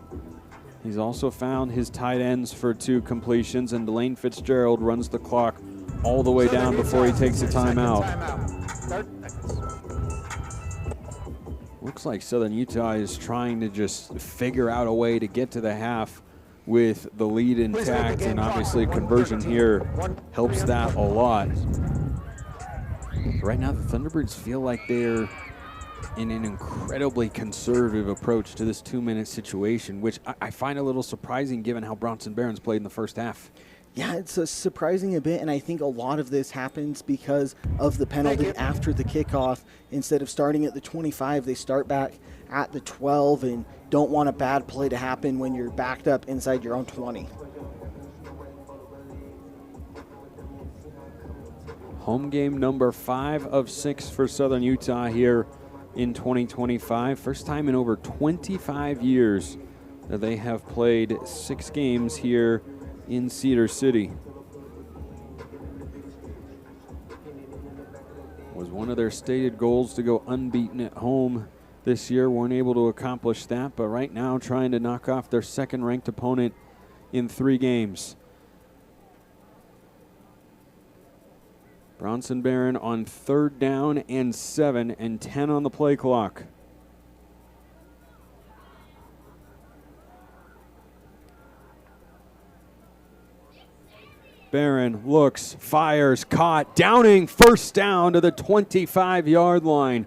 He's also found his tight ends for 2 completions, and Delane Fitzgerald runs the clock all the way down before he takes a timeout. Looks like Southern Utah is trying to just figure out a way to get to the half with the lead intact, and obviously conversion here helps that a lot. Right now, the Thunderbirds feel like they're in an incredibly conservative approach to this 2-minute situation, which I find a little surprising given how Bronson Barron's played in the first half. Yeah, it's surprising a bit, and I think a lot of this happens because of the penalty after the kickoff. Instead of starting at the 25, they start back at the 12 and don't want a bad play to happen when you're backed up inside your own 20. Home game number 5 of 6 for Southern Utah here in 2025. First time in over 25 years that they have played 6 games here in Cedar City. Was one of their stated goals to go unbeaten at home this year. Weren't able to accomplish that, but right now trying to knock off their 2nd-ranked opponent in 3 games. Bronson Barron on 3rd down and 7 and 10 on the play clock. Barron looks, fires, caught, Downing, 1st down to the 25-yard line.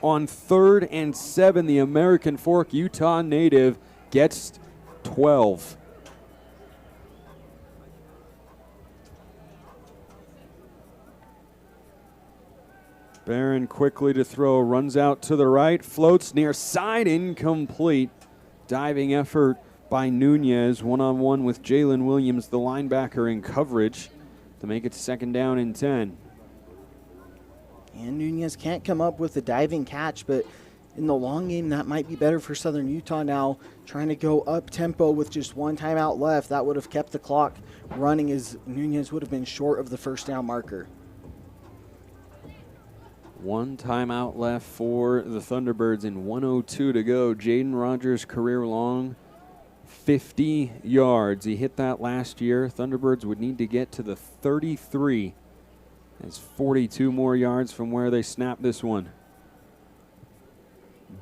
On 3rd and 7, the American Fork Utah native gets 12. Barron quickly to throw, runs out to the right, floats near side, incomplete. Diving effort by Nunez, one-on-one with Jalen Williams, the linebacker, in coverage to make it 2nd down and 10. And Nunez can't come up with a diving catch, but in the long game, that might be better for Southern Utah now. Trying to go up-tempo with just 1 timeout left, that would have kept the clock running as Nunez would have been short of the 1st down marker. 1 timeout left for the Thunderbirds and 1:02 to go. Jaden Rogers, career long, 50 yards. He hit that last year. Thunderbirds would need to get to the 33. It's 42 more yards from where they snapped this one.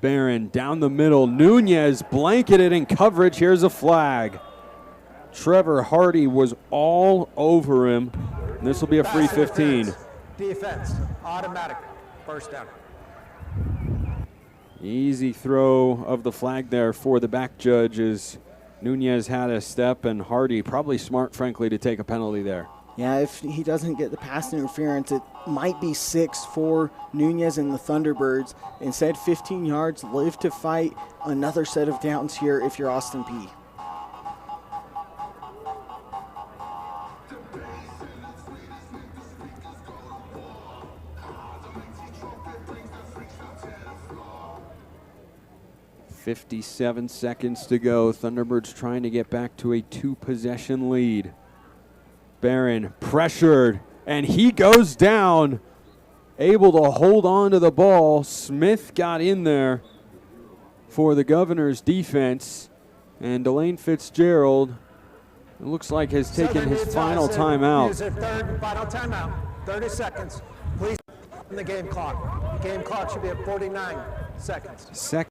Barron down the middle. Nunez blanketed in coverage. Here's a flag. Trevor Hardy was all over him. This will be a free 15. Defense, automatic. 1st down. Easy throw of the flag there for the back judge as Nunez had a step, and Hardy probably smart, frankly, to take a penalty there. Yeah, if he doesn't get the pass interference, it might be 6 for Nunez and the Thunderbirds. Instead, 15 yards, live to fight another set of downs here if you're Austin Peay. .57 seconds to go. Thunderbirds trying to get back to a 2-possession lead. Barron pressured, and he goes down, able to hold on to the ball. Smith got in there for the Governor's defense, and Delane Fitzgerald, it looks like, has taken his final timeout. Use a 3rd and final timeout. 30 seconds. Please on the game clock. The game clock should be at 49 seconds. Second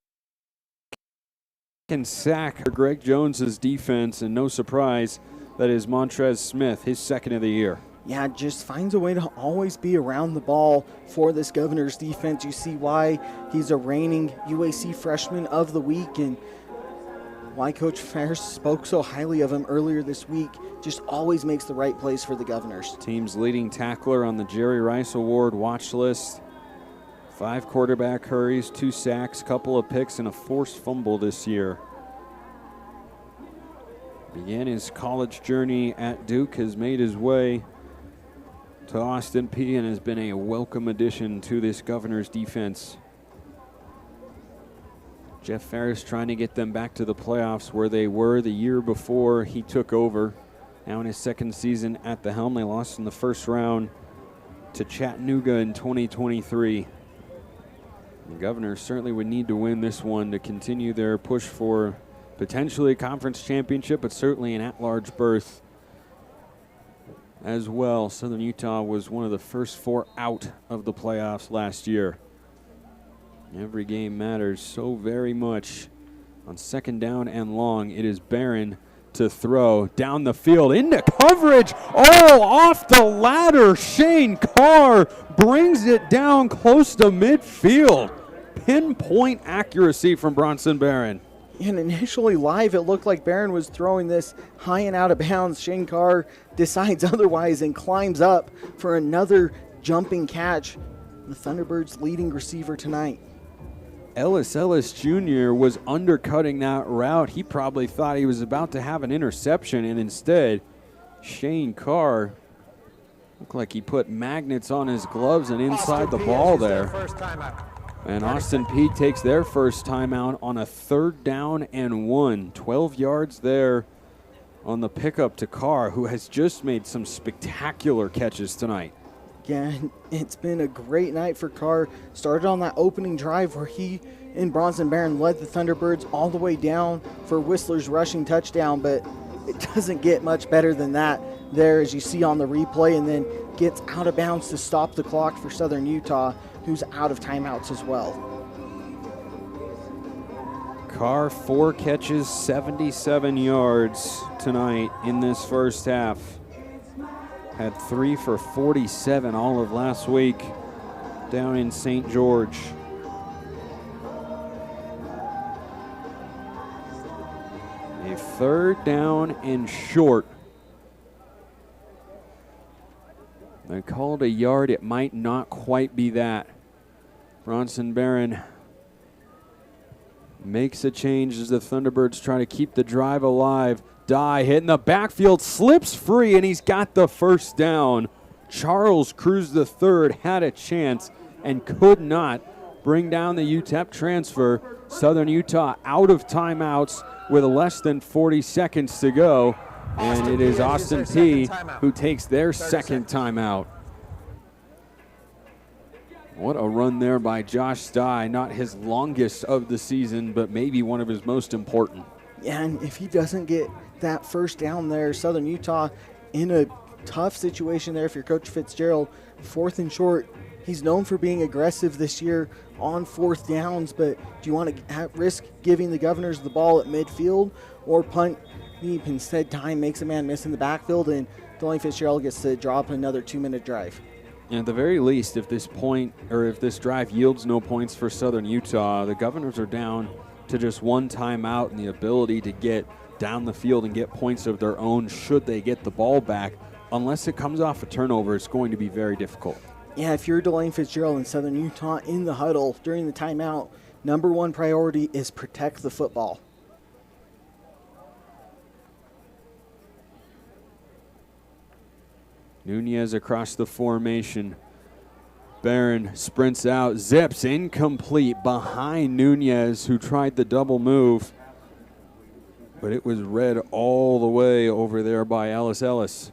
sack for Greg Jones's defense, and no surprise, that is Montrez Smith, his 2nd of the year. Yeah, just finds a way to always be around the ball for this Governor's defense. You see why he's a reigning UAC Freshman of the Week and why Coach Ferris spoke so highly of him earlier this week. Just always makes the right plays for the Governors. Team's leading tackler on the Jerry Rice Award watch list. 5 quarterback hurries, 2 sacks, couple of picks, and a forced fumble this year. Began his college journey at Duke, has made his way to Austin Peay and has been a welcome addition to this Governor's defense. Jeff Ferris trying to get them back to the playoffs where they were the year before he took over. Now in his second season at the helm, they lost in the first round to Chattanooga in 2023. The Governors certainly would need to win this one to continue their push for potentially a conference championship, but certainly an at-large berth as well. Southern Utah was one of the first 4 out of the playoffs last year. Every game matters so very much. On second down and long, it is Barron to throw down the field into coverage. Oh, off the ladder. Shane Carr brings it down close to midfield. Pinpoint accuracy from Bronson Barron. And initially live, it looked like Barron was throwing this high and out of bounds. Shane Carr decides otherwise and climbs up for another jumping catch. The Thunderbirds' leading receiver tonight. Ellis Jr. was undercutting that route. He probably thought he was about to have an interception, and instead, Shane Carr looked like he put magnets on his gloves and inside the ball there. And Austin Peay takes their first timeout on a 3rd down and 1. 12 yards there on the pickup to Carr, who has just made some spectacular catches tonight. Yeah, it's been a great night for Carr. Started on that opening drive where he and Bronson Barron led the Thunderbirds all the way down for Whistler's rushing touchdown, but it doesn't get much better than that there, as you see on the replay, and then gets out of bounds to stop the clock for Southern Utah, who's out of timeouts as well. Carr, 4 catches, 77 yards tonight in this first half. Had 3 for 47 all of last week down in St. George. A 3rd down and short. They called a yard. It might not quite be that. Bronson Barron makes a change as the Thunderbirds try to keep the drive alive. Dye hitting the backfield, slips free, and he's got the first down. Charles Cruz III had a chance and could not bring down the UTEP transfer. Southern Utah out of timeouts with less than 40 seconds to go. And it is Austin Peay who takes their second timeout. What a run there by Josh Dye. Not his longest of the season, but maybe one of his most important. Yeah, and if he doesn't get that first down there, Southern Utah in a tough situation there if you're Coach Fitzgerald. 4th and short. He's known for being aggressive this year on 4th downs, but do you want to risk giving the Governors the ball at midfield or punt deep? Instead, time makes a man miss in the backfield, and Delaney Fitzgerald gets to drop another 2-minute drive. And at the very least, if this drive yields no points for Southern Utah, the Governors are down to just 1 timeout and the ability to get down the field and get points of their own should they get the ball back. Unless it comes off a turnover, it's going to be very difficult. Yeah, if you're Delaney Fitzgerald and Southern Utah in the huddle during the timeout, number 1 priority is protect the football. Nunez across the formation. Barron sprints out, zips, incomplete behind Nunez, who tried the double move. But it was read all the way over there by Ellis.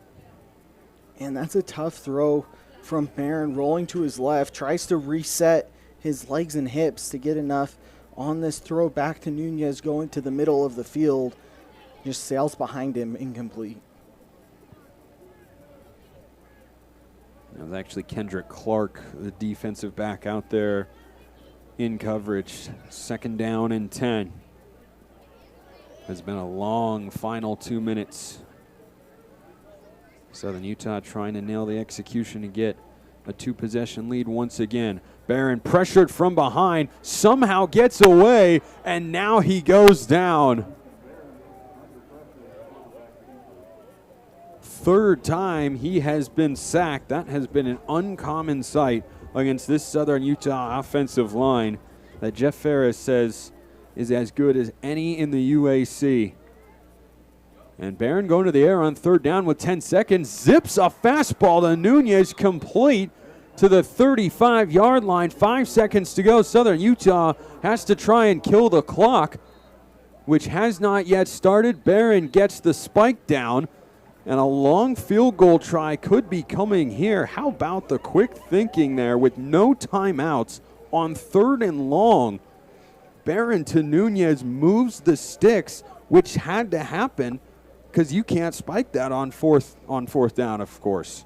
And that's a tough throw from Barron, rolling to his left, tries to reset his legs and hips to get enough on this throw back to Nunez, going to the middle of the field. Just sails behind him, incomplete. It was actually Kendrick Clark, the defensive back out there in coverage. 2nd down and 10. Has been a long final 2 minutes. Southern Utah trying to nail the execution to get a 2-possession lead once again. Barron pressured from behind, somehow gets away, and now he goes down. 3rd time he has been sacked. That has been an uncommon sight against this Southern Utah offensive line that Jeff Ferris says is as good as any in the UAC. And Barron going to the air on third down with 10 seconds. Zips a fastball to Nunez, complete to the 35-yard line. 5 seconds to go. Southern Utah has to try and kill the clock, which has not yet started. Barron gets the spike down, and a long field goal try could be coming here. How about the quick thinking there with no timeouts on third and long? Barron to Nunez moves the sticks, which had to happen because you can't spike that on fourth down, of course.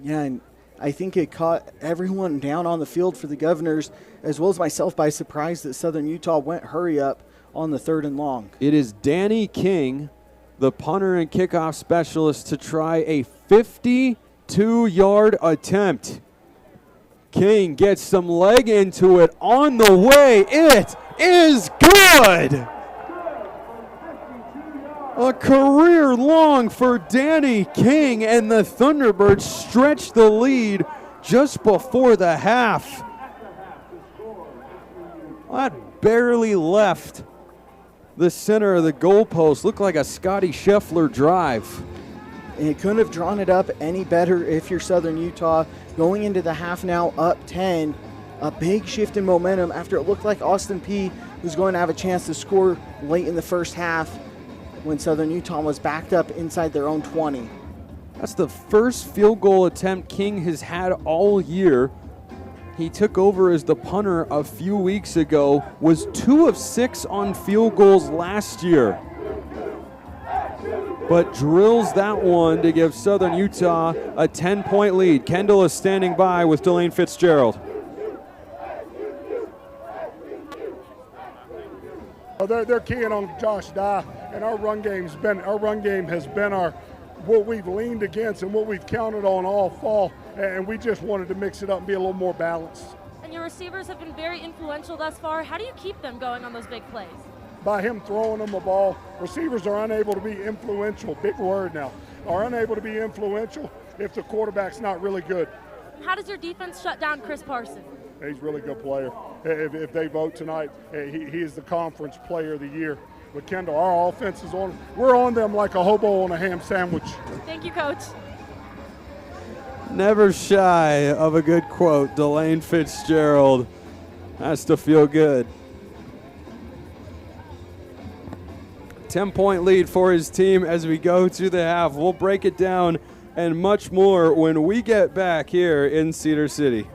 Yeah, and I think it caught everyone down on the field for the Governors, as well as myself, by surprise that Southern Utah went hurry up on the third and long. It is Danny King, the punter and kickoff specialist, to try a 52-yard attempt. King gets some leg into it on the way. It is good. A career long for Danny King, and the Thunderbirds stretch the lead just before the half. That barely left the center of the goalpost. Looked like a Scotty Scheffler drive. And it couldn't have drawn it up any better if you're Southern Utah. Going into the half now up 10. A big shift in momentum after it looked like Austin Peay was going to have a chance to score late in the first half when Southern Utah was backed up inside their own 20. That's the first field goal attempt King has had all year. He took over as the punter a few weeks ago, was 2 of 6 on field goals last year, but drills that one to give Southern Utah a 10-point lead. Kendall is standing by with Delane Fitzgerald. They're keying on Josh Dye, and our run game has been what we've leaned against and what we've counted on all fall, and we just wanted to mix it up and be a little more balanced. And your receivers have been very influential thus far. How do you keep them going on those big plays? By him throwing them the ball, receivers are unable to be influential, big word now, are unable to be influential if the quarterback's not really good. How does your defense shut down Chris Parson? He's a really good player. If they vote tonight, he is the conference player of the year. But Kendall, our offense is on. We're on them like a hobo on a ham sandwich. Thank you, Coach. Never shy of a good quote. Delane Fitzgerald has to feel good. 10-point lead for his team as we go to the half. We'll break it down and much more when we get back here in Cedar City.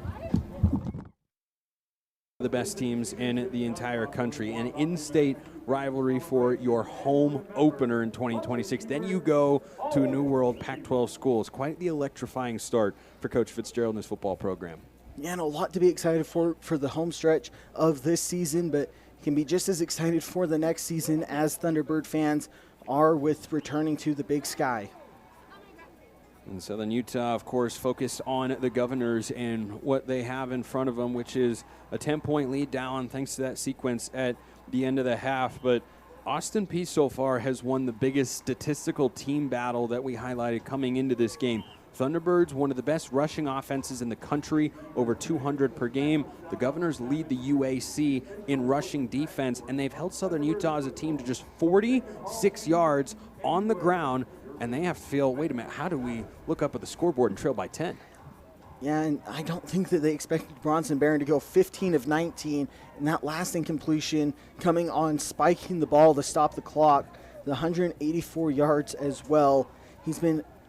The best teams in the entire country, an in-state rivalry for your home opener in 2026. Then you go to a New World Pac-12 schools. Quite the electrifying start for Coach Fitzgerald and his football program. Yeah, and a lot to be excited for the home stretch of this season, but can be just as excited for the next season as Thunderbird fans are with returning to the Big Sky. And Southern Utah, of course, focused on the Governors and what they have in front of them, which is a 10-point lead down thanks to that sequence at the end of the half. But Austin Peay so far has won the biggest statistical team battle that we highlighted coming into this game. Thunderbirds, one of the best rushing offenses in the country, over 200 per game. The Governors lead the UAC in rushing defense, and they've held Southern Utah as a team to just 46 yards on the ground. And they have to feel, wait a minute, how do we look up at the scoreboard and trail by 10? Yeah, and I don't think that they expected Bronson Barron to go 15 of 19, and that last incompletion coming on spiking the ball to stop the clock, the 184 yards as well.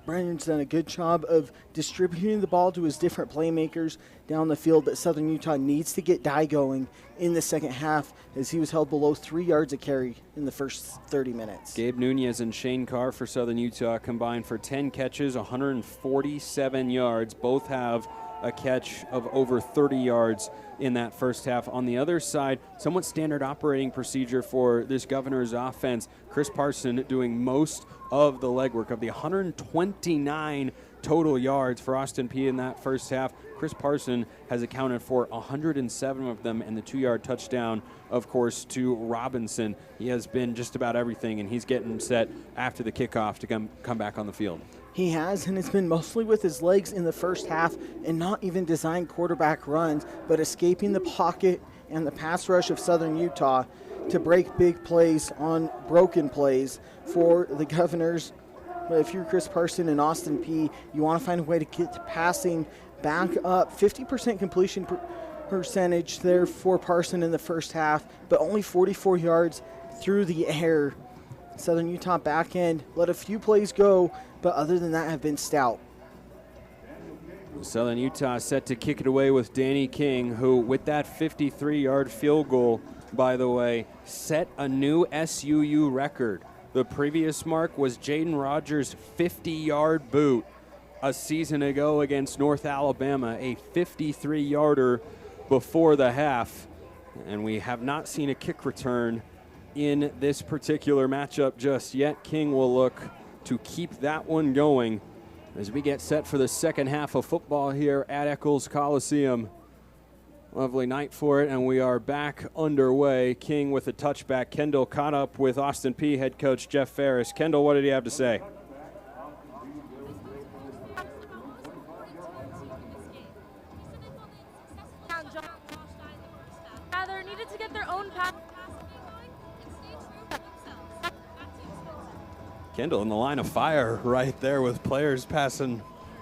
Brandon's done a good job of distributing the ball to his different playmakers down the field, but Southern Utah needs to get Dye going in the second half as he was held below 3 yards a carry in the first 30 minutes. Gabe Nunez and Shane Carr for Southern Utah combined for 10 catches, 147 yards. Both have a catch of over 30 yards in that first half. On the other side, somewhat standard operating procedure for this Governor's offense. Chris Parson doing most of the legwork. Of the 129 total yards for Austin Peay in that first half, Chris Parson has accounted for 107 of them, and the 2-yard touchdown, of course, to Robinson. He has been just about everything, and he's getting set after the kickoff to come back on the field. He has, and it's been mostly with his legs in the first half and not even designed quarterback runs, but escaping the pocket and the pass rush of Southern Utah. to break big plays on broken plays for the Governors. But if you're Chris Parson and Austin Peay, you want to find a way to get passing back up. 50% completion percentage there for Parson in the first half, but only 44 yards through the air. Southern Utah back end let a few plays go, but other than that have been stout. Southern Utah set to kick it away with Danny King, who with that 53-yard field goal, by the way, set a new SUU record. The previous mark was Jaden Rogers' 50-yard boot a season ago against North Alabama, a 53-yarder before the half. And we have not seen a kick return in this particular matchup just yet. King will look to keep that one going as we get set for the second half of football here at Eccles Coliseum. Lovely night for it, and we are back underway. King with a touchback. Kendall caught up with Austin Peay head coach Jeff Ferris. Kendall, what did he have to say? Rather needed to get their own pass going and stay true to themselves. Back to you, Spencer. Kendall in the line of fire right there with players passing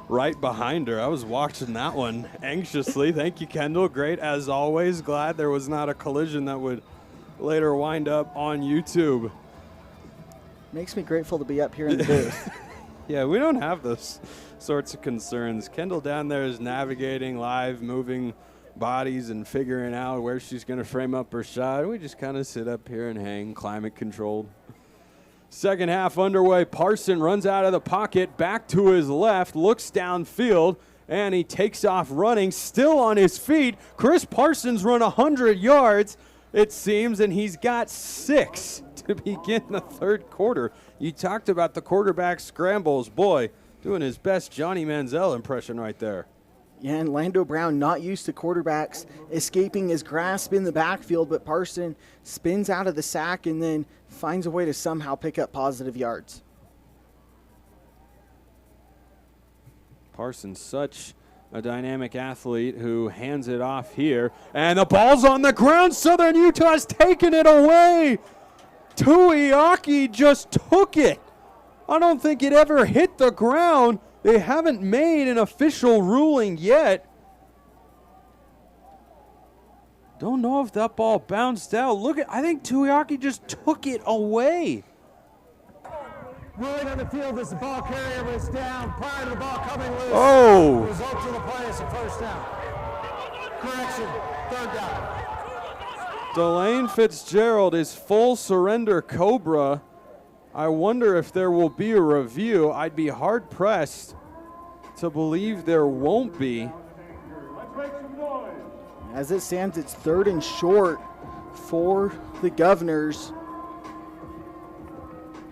right behind her. I was watching that one anxiously. Thank you, Kendall. Great as always. Glad there was not a collision that would later wind up on YouTube. Makes me grateful to be up here in the booth. Yeah, we don't have those sorts of concerns. Kendall down there is navigating live, moving bodies and figuring out where she's going to frame up her shot. We just kind of sit up here and hang, climate controlled. Second half underway. Parson runs out of the pocket, back to his left, looks downfield, and he takes off running, still on his feet. Chris Parsons run 100 yards, it seems, and he's got 6 to begin the third quarter. You talked about the quarterback scrambles. Boy, doing his best Johnny Manziel impression right there. Yeah, and Lando Brown not used to quarterbacks escaping his grasp in the backfield, but Parson spins out of the sack and then finds a way to somehow pick up positive yards. Parsons, such a dynamic athlete who hands it off here. And the ball's on the ground. Southern Utah's taking it away. Tuiaki just took it. I don't think it ever hit the ground. They haven't made an official ruling yet. Don't know if that ball bounced out. I think Tuiaki just took it away. Ruling on the field as the ball carrier was down prior to the ball coming loose. Oh. The result of the play is a first down. Correction, third down. Delane Fitzgerald is full surrender Cobra. I wonder if there will be a review. I'd be hard-pressed to believe there won't be. As it stands, it's 3rd and short for the Governors.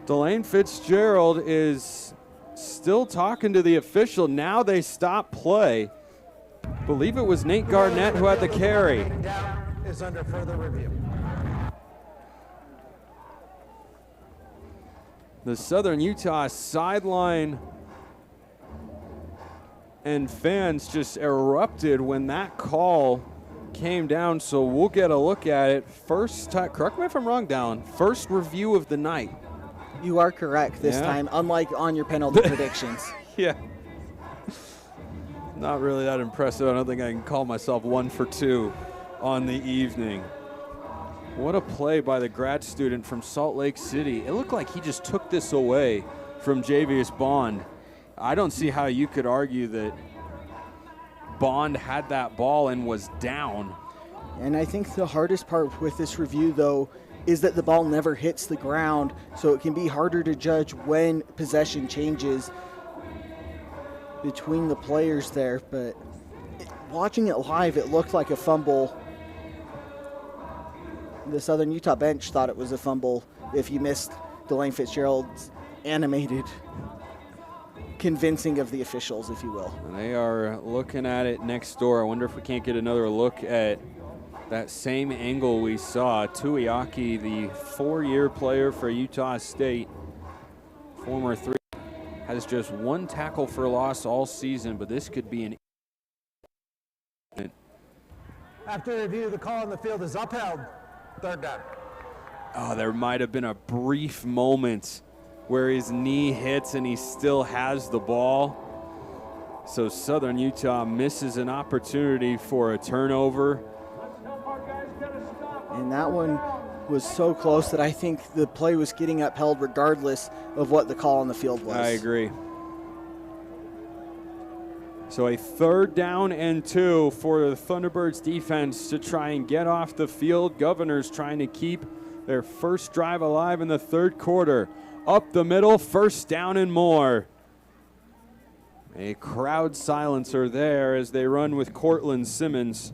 Delane Fitzgerald is still talking to the official. Now they stop play. Believe it was Nate Garnett who had the carry. Down is under further review. The Southern Utah sideline and fans just erupted when that call came down, so we'll get a look at it. First time, correct me if I'm wrong, Dallin, first review of the night. You are correct this time, unlike on your penalty predictions. Yeah. Not really that impressive. I don't think I can call myself 1 for 2 on the evening. What a play by the grad student from Salt Lake City. It looked like he just took this away from Javius Bond. I don't see how you could argue that Bond had that ball and was down. And I think the hardest part with this review, though, is that the ball never hits the ground, so it can be harder to judge when possession changes between the players there. But watching it live, it looked like a fumble. The Southern Utah bench thought it was a fumble if you missed Delane Fitzgerald's animated convincing of the officials, if you will. And they are looking at it next door. I wonder if we can't get another look at that same angle we saw. Tuiaki, the 4-year player for Utah State, former 3, has just 1 tackle for loss all season, but this could be an... After review, the call on the field is upheld. Third down. Oh, there might have been a brief moment where his knee hits and he still has the ball. So Southern Utah misses an opportunity for a turnover. And that one was so close that I think the play was getting upheld regardless of what the call on the field was. I agree. So a 3rd down and 2 for the Thunderbirds defense to try and get off the field. Governors trying to keep their first drive alive in the 3rd quarter. Up the middle, 1st down and more. A crowd silencer there as they run with Cortland Simmons.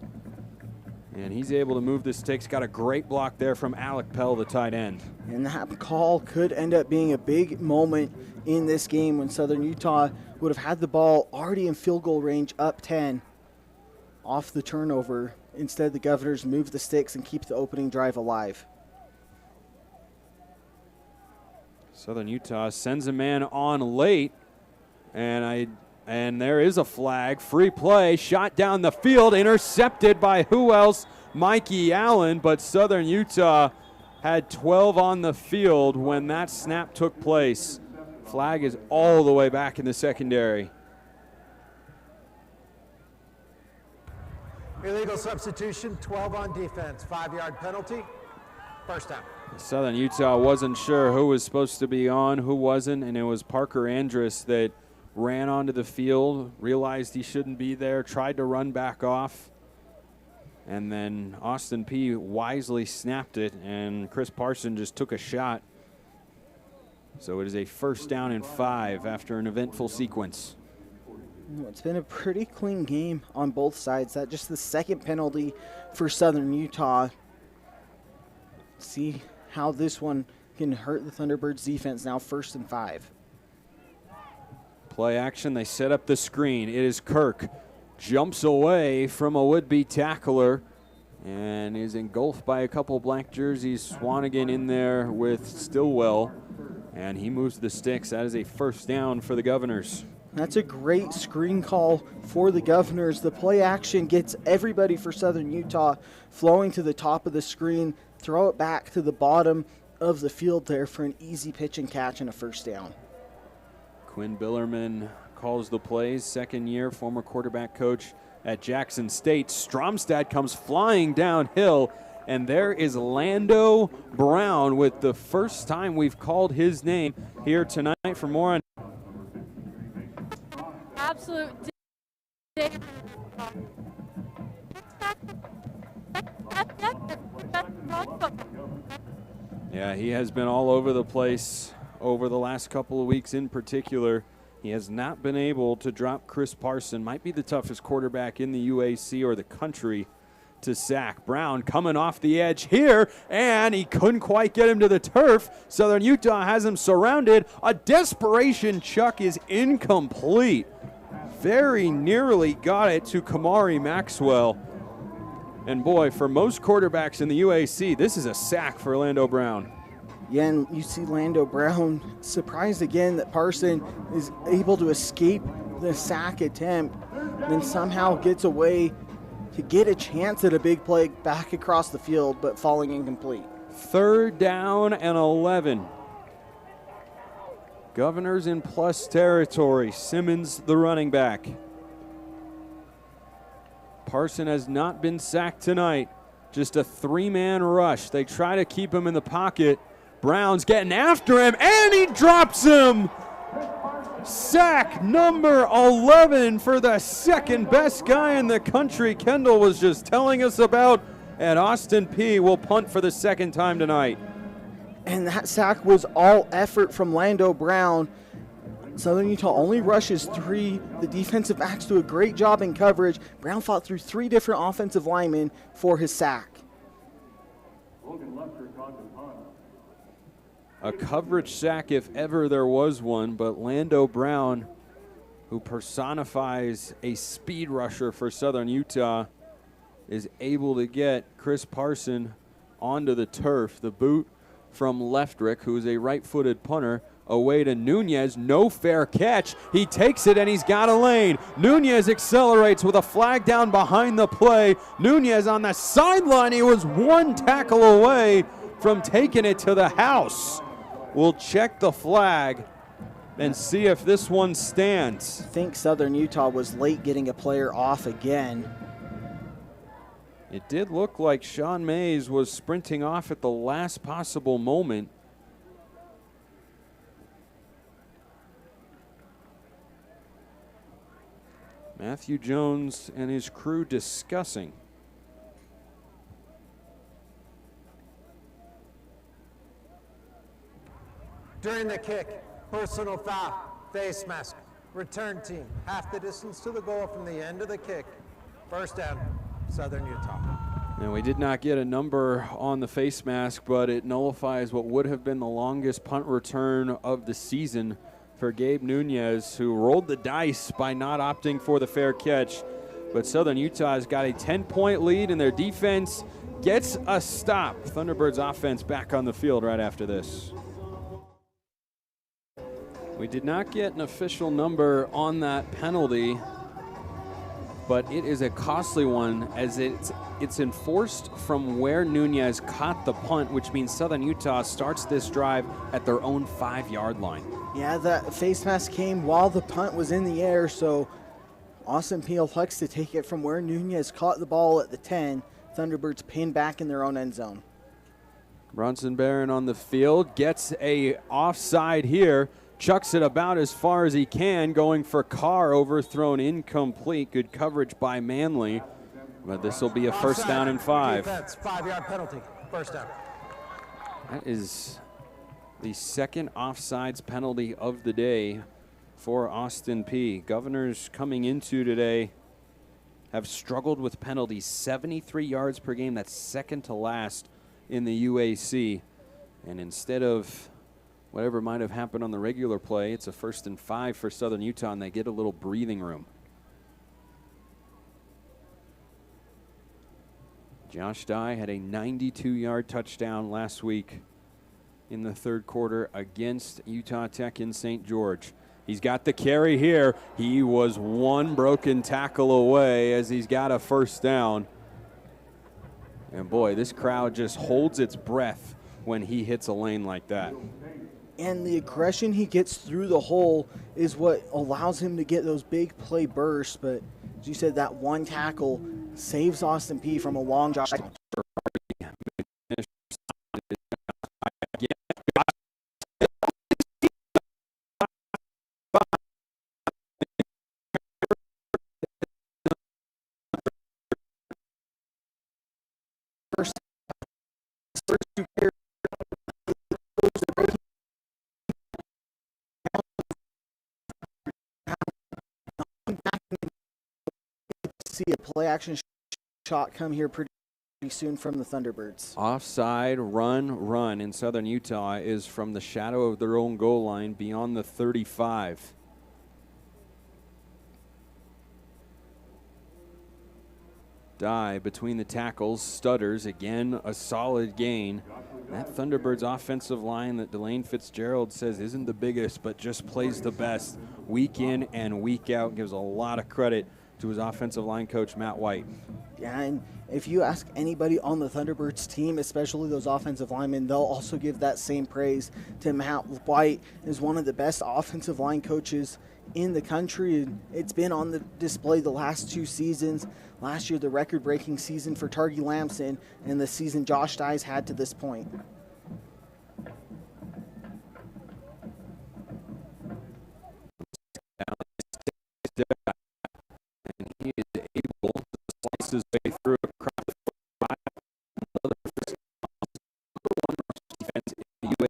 And he's able to move the sticks. Got a great block there from Alec Pell, the tight end. And that call could end up being a big moment in this game when Southern Utah would have had the ball already in field goal range, up 10 off the turnover. Instead, the Governors move the sticks and keep the opening drive alive. Southern Utah sends a man on late, and there is a flag. Free play, shot down the field, intercepted by who else? Mikey Allen, but Southern Utah had 12 on the field when that snap took place. Flag is all the way back in the secondary. Illegal substitution, 12 on defense, 5-yard penalty, 1st down. Southern Utah wasn't sure who was supposed to be on, who wasn't, and it was Parker Andrus that ran onto the field, realized he shouldn't be there, tried to run back off, and then Austin Peay wisely snapped it, and Chris Parson just took a shot. So it is a 1st down and 5 after an eventful sequence. It's been a pretty clean game on both sides. That just the 2nd penalty for Southern Utah. See how this one can hurt the Thunderbirds defense now, 1st and 5. Play action, they set up the screen. It is Kirk. Jumps away from a would-be tackler and is engulfed by a couple black jerseys. Swanigan in there with Stillwell, and he moves the sticks. That is a 1st down for the Governors. That's a great screen call for the Governors. The play action gets everybody for Southern Utah flowing to the top of the screen, throw it back to the bottom of the field there for an easy pitch and catch and a 1st down. Quinn Billerman calls the plays, 2nd year, former quarterback coach at Jackson State. Stromstad comes flying downhill, and there is Lando Brown with the first time we've called his name here tonight. For more on Absolute. Yeah, he has been all over the place over the last couple of weeks in particular. He has not been able to drop Chris Parson. Might be the toughest quarterback in the UAC or the country to sack. Brown coming off the edge here, and he couldn't quite get him to the turf. Southern Utah has him surrounded. A desperation chuck is incomplete. Very nearly got it to Kamari Maxwell. And boy, for most quarterbacks in the UAC, this is a sack for Lando Brown. Yeah, and you see Lando Brown surprised again that Parson is able to escape the sack attempt, then somehow gets away to get a chance at a big play back across the field, but falling incomplete. 3rd down and 11. Governors in plus territory. Simmons, the running back. Parson has not been sacked tonight. Just a 3-man rush. They try to keep him in the pocket. Brown's getting after him, and he drops him. Sack number 11 for the 2nd best guy in the country Kendall was just telling us about. And Austin Peay will punt for the 2nd time tonight. And that sack was all effort from Lando Brown. Southern Utah only rushes 3. The defensive backs do a great job in coverage. Brown fought through 3 different offensive linemen for his sack. A coverage sack if ever there was one, but Lando Brown, who personifies a speed rusher for Southern Utah, is able to get Chris Parson onto the turf. The boot from Leftrick, who's a right-footed punter, away to Nunez. No fair catch. He takes it, and he's got a lane. Nunez accelerates with a flag down behind the play. Nunez on the sideline. He was 1 tackle away from taking it to the house. We'll check the flag and see if this one stands. I think Southern Utah was late getting a player off again. It did look like Sean Mays was sprinting off at the last possible moment. Matthew Jones and his crew discussing. During the kick, personal foul, face mask, return team, half the distance to the goal from the end of the kick. First down, Southern Utah. And we did not get a number on the face mask, but it nullifies what would have been the longest punt return of the season for Gabe Nunez, who rolled the dice by not opting for the fair catch. But Southern Utah has got a 10-point lead, and their defense gets a stop. Thunderbirds offense back on the field right after this. We did not get an official number on that penalty, but it is a costly one as it's enforced from where Nunez caught the punt, which means Southern Utah starts this drive at their own 5-yard line. Yeah, that face mask came while the punt was in the air, so Austin Peay elects to take it from where Nunez caught the ball at the 10. Thunderbirds pinned back in their own end zone. Bronson Barron on the field, gets a offside here, chucks it about as far as he can, going for Carr, overthrown incomplete. Good coverage by Manley, but this will be a first down and 5. Defense, 5-yard penalty, first down. That is the second offsides penalty of the day for Austin Peay. Governors coming into today have struggled with penalties, 73 yards per game. That's second to last in the UAC. And instead of whatever might have happened on the regular play, it's a 1st and 5 for Southern Utah, and they get a little breathing room. Josh Dye had a 92-yard touchdown last week in the third quarter against Utah Tech in St. George. He's got the carry here. He was one broken tackle away as he's got a first down. And boy, this crowd just holds its breath when he hits a lane like that. And the aggression he gets through the hole is what allows him to get those big play bursts. But as you said, that one tackle saves Austin Peay from a long drive. See a play action shot come here pretty soon from the Thunderbirds. Offside run in Southern Utah is from the shadow of their own goal line beyond the 35. Dye between the tackles, stutters, again a solid gain. That Thunderbirds offensive line that Delane Fitzgerald says isn't the biggest but just plays the best week in and week out, gives a lot of credit to his offensive line coach, Matt White. Yeah, and if you ask anybody on the Thunderbirds team, especially those offensive linemen, they'll also give that same praise to Matt White as one of the best offensive line coaches in the country. And it's been on the display the last 2 seasons. Last year, the record-breaking season for Targy Lamson, and the season Josh Dye's had to this point. And he is able to slice his way through across the 5. Another number 1 defense in the UAC.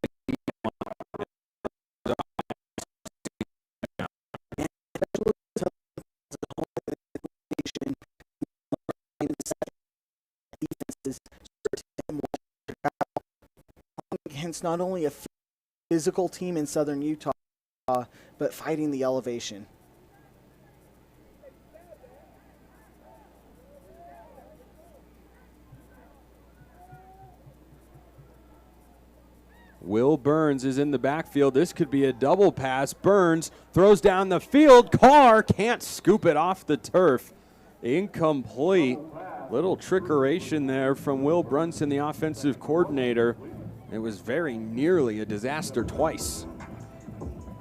Against not only a physical team in Southern Utah, but fighting the elevation. Will Burns is in the backfield. This could be a double pass. Burns throws down the field. Carr can't scoop it off the turf. Incomplete. Little trickeration there from Will Brunson, the offensive coordinator. It was very nearly a disaster twice.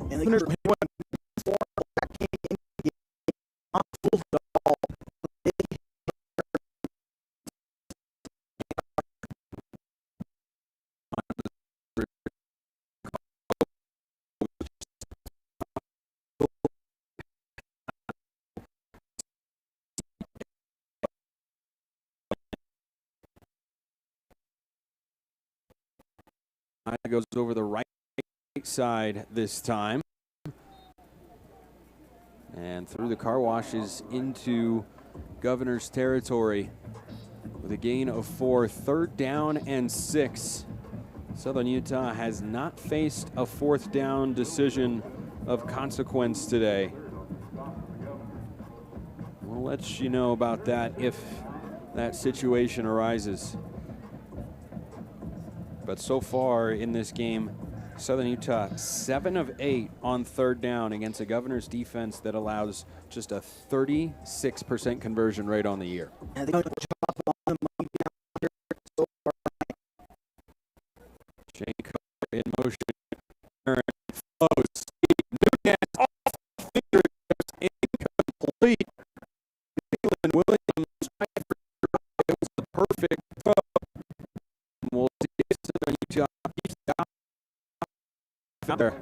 And the Gunners won before that came in the game, not full the ball. It goes over the right side this time. And through the car washes into Governor's territory with a gain of 4, 3rd down and 6. Southern Utah has not faced a 4th down decision of consequence today. We'll let you know about that if that situation arises. But so far in this game, Southern Utah 7 of 8 on 3rd down against a Governor's defense that allows just a 36% conversion rate on the year. Shane Carter in motion. Aaron flows. Nunez off the finger. Incomplete. Jalen Williams. It was the perfect throw. We'll see Southern Utah there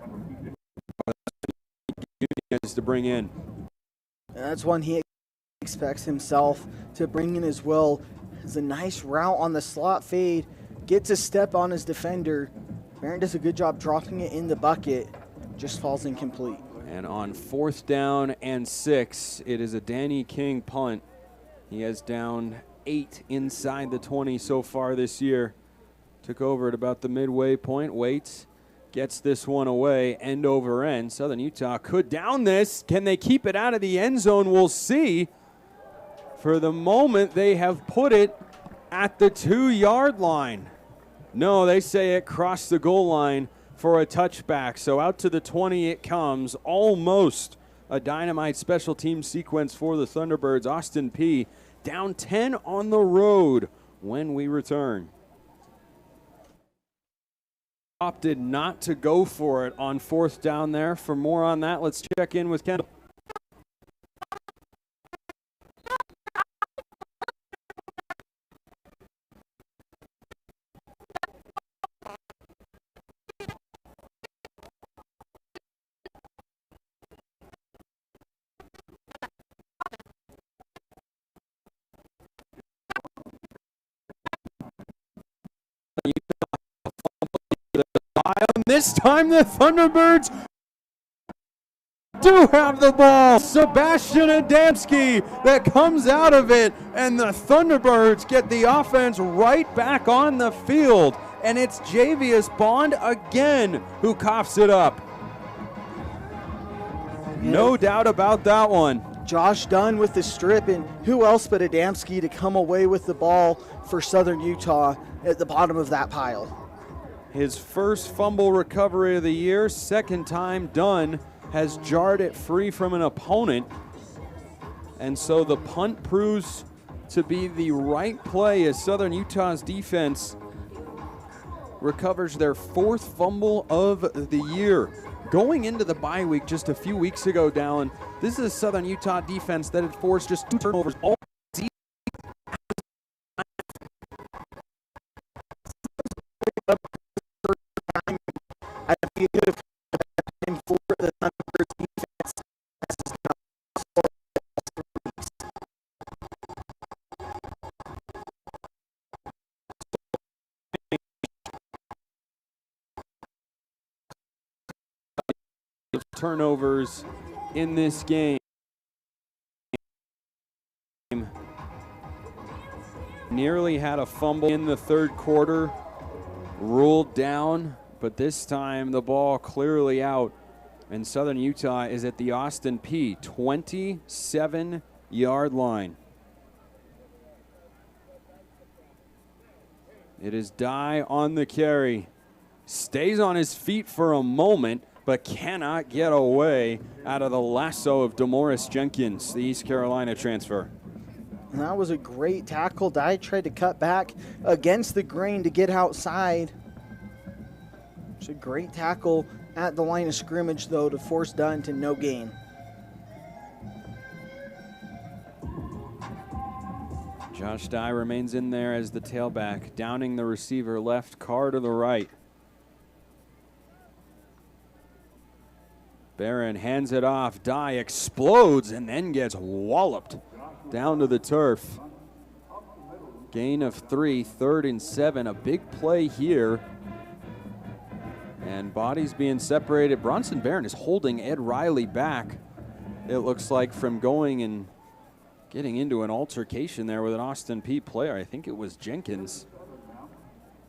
to bring in. And that's one he expects himself to bring in as well. It's a nice route on the slot fade. Gets a step on his defender. Barron does a good job dropping it in the bucket. Just falls incomplete. And on 4th down and 6, it is a Danny King punt. He has down 8 inside the 20 so far this year. Took over at about the midway point. Waits. Gets this one away, end over end. Southern Utah could down this. Can they keep it out of the end zone? We'll see. For the moment, they have put it at the 2-yard line. No, they say it crossed the goal line for a touchback. So out to the 20 it comes. Almost a dynamite special team sequence for the Thunderbirds. Austin Peay down 10 on the road when we return. Opted not to go for it on 4th down there. For more on that, let's check in with Kendall. This time the Thunderbirds do have the ball. Sebastian Adamski that comes out of it, and the Thunderbirds get the offense right back on the field. And it's Javius Bond again who coughs it up. No doubt about that one. Josh Dunn with the strip, and who else but Adamski to come away with the ball for Southern Utah at the bottom of that pile. His first fumble recovery of the year, 2nd time Dunn has jarred it free from an opponent. And so the punt proves to be the right play as Southern Utah's defense recovers their 4th fumble of the year. Going into the bye week just a few weeks ago, Dallin, this is a Southern Utah defense that had forced just 2 turnovers all season. I think it could have been for the Thunderbirds defense. Turnovers in this game. Nearly had a fumble in the 3rd quarter, ruled down, but this time the ball clearly out, and Southern Utah is at the Austin Peay 27-yard line. It is Dye on the carry. Stays on his feet for a moment, but cannot get away out of the lasso of DeMaurice Jenkins, the East Carolina transfer. And that was a great tackle. Dye tried to cut back against the grain to get outside. a great tackle at the line of scrimmage, though, to force Dunn to no gain. Josh Dye remains in there as the tailback, downing the receiver left, Carr to the right. Barron hands it off. Dye explodes and then gets walloped down to the turf. Gain of 3, 3rd and 7. A big play here. And bodies being separated. Bronson Barron is holding Ed Riley back, it looks like, from going and getting into an altercation there with an Austin Peay player. I think it was Jenkins.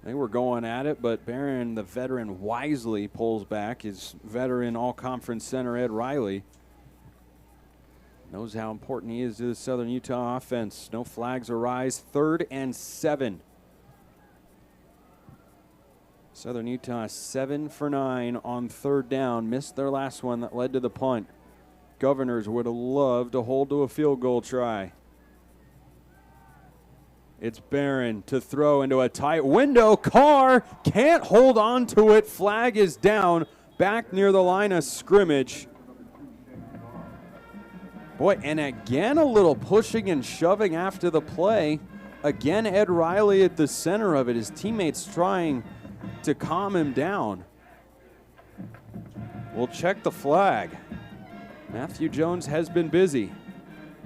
They were going at it, but Barron, the veteran, wisely pulls back. His veteran all-conference center, Ed Riley, knows how important he is to the Southern Utah offense. No flags arise. 3rd and 7. Southern Utah 7 for 9 on 3rd down. Missed their last one that led to the punt. Governors would have loved to hold to a field goal try. It's Barron to throw into a tight window. Carr can't hold on to it. Flag is down back near the line of scrimmage. Boy, and again a little pushing and shoving after the play. Again, Ed Riley at the center of it. His teammates trying to calm him down. We'll check the flag. Matthew Jones has been busy,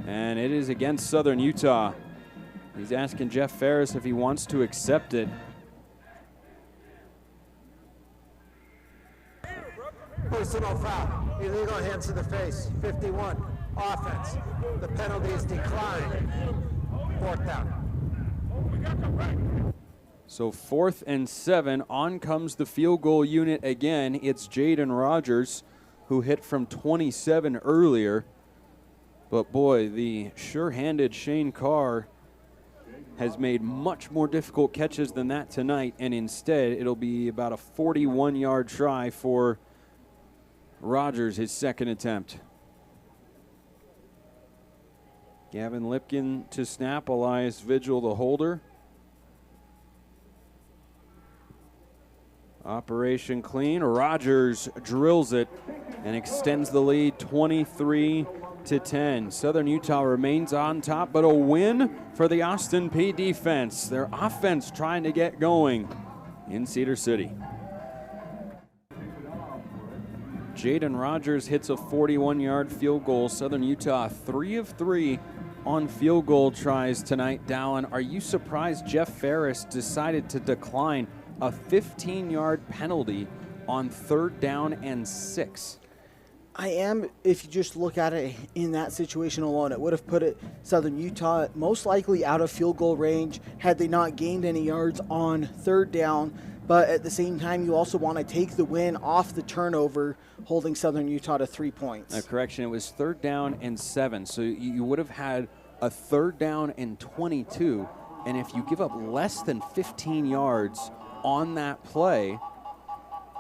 and it is against Southern Utah. He's asking Jeff Ferris if he wants to accept it. Personal foul. Illegal hands to the face. 51. Offense. The penalty is declined. 4th down. So 4th and 7. On comes the field goal unit again. It's Jaden Rogers, who hit from 27 earlier. But boy, the sure-handed Shane Carr has made much more difficult catches than that tonight, and instead it'll be about a 41-yard try for Rogers, his 2nd attempt. Gavin Lipkin to snap, Elias Vigil the holder. Operation clean. Rogers drills it and extends the lead 23-10. Southern Utah remains on top, but a win for the Austin Peay defense. Their offense trying to get going in Cedar City. Jaden Rogers hits a 41-yard field goal. Southern Utah 3 of 3 on field goal tries tonight. Dallin, are you surprised Jeff Ferris decided to decline a 15-yard penalty on 3rd down and 6? I am. If you just look at it in that situation alone, it would have put it Southern Utah most likely out of field goal range had they not gained any yards on 3rd down. But at the same time, you also want to take the win off the turnover, holding Southern Utah to 3 points. A correction, it was 3rd down and 7. So you would have had a 3rd down and 22. And if you give up less than 15 yards on that play,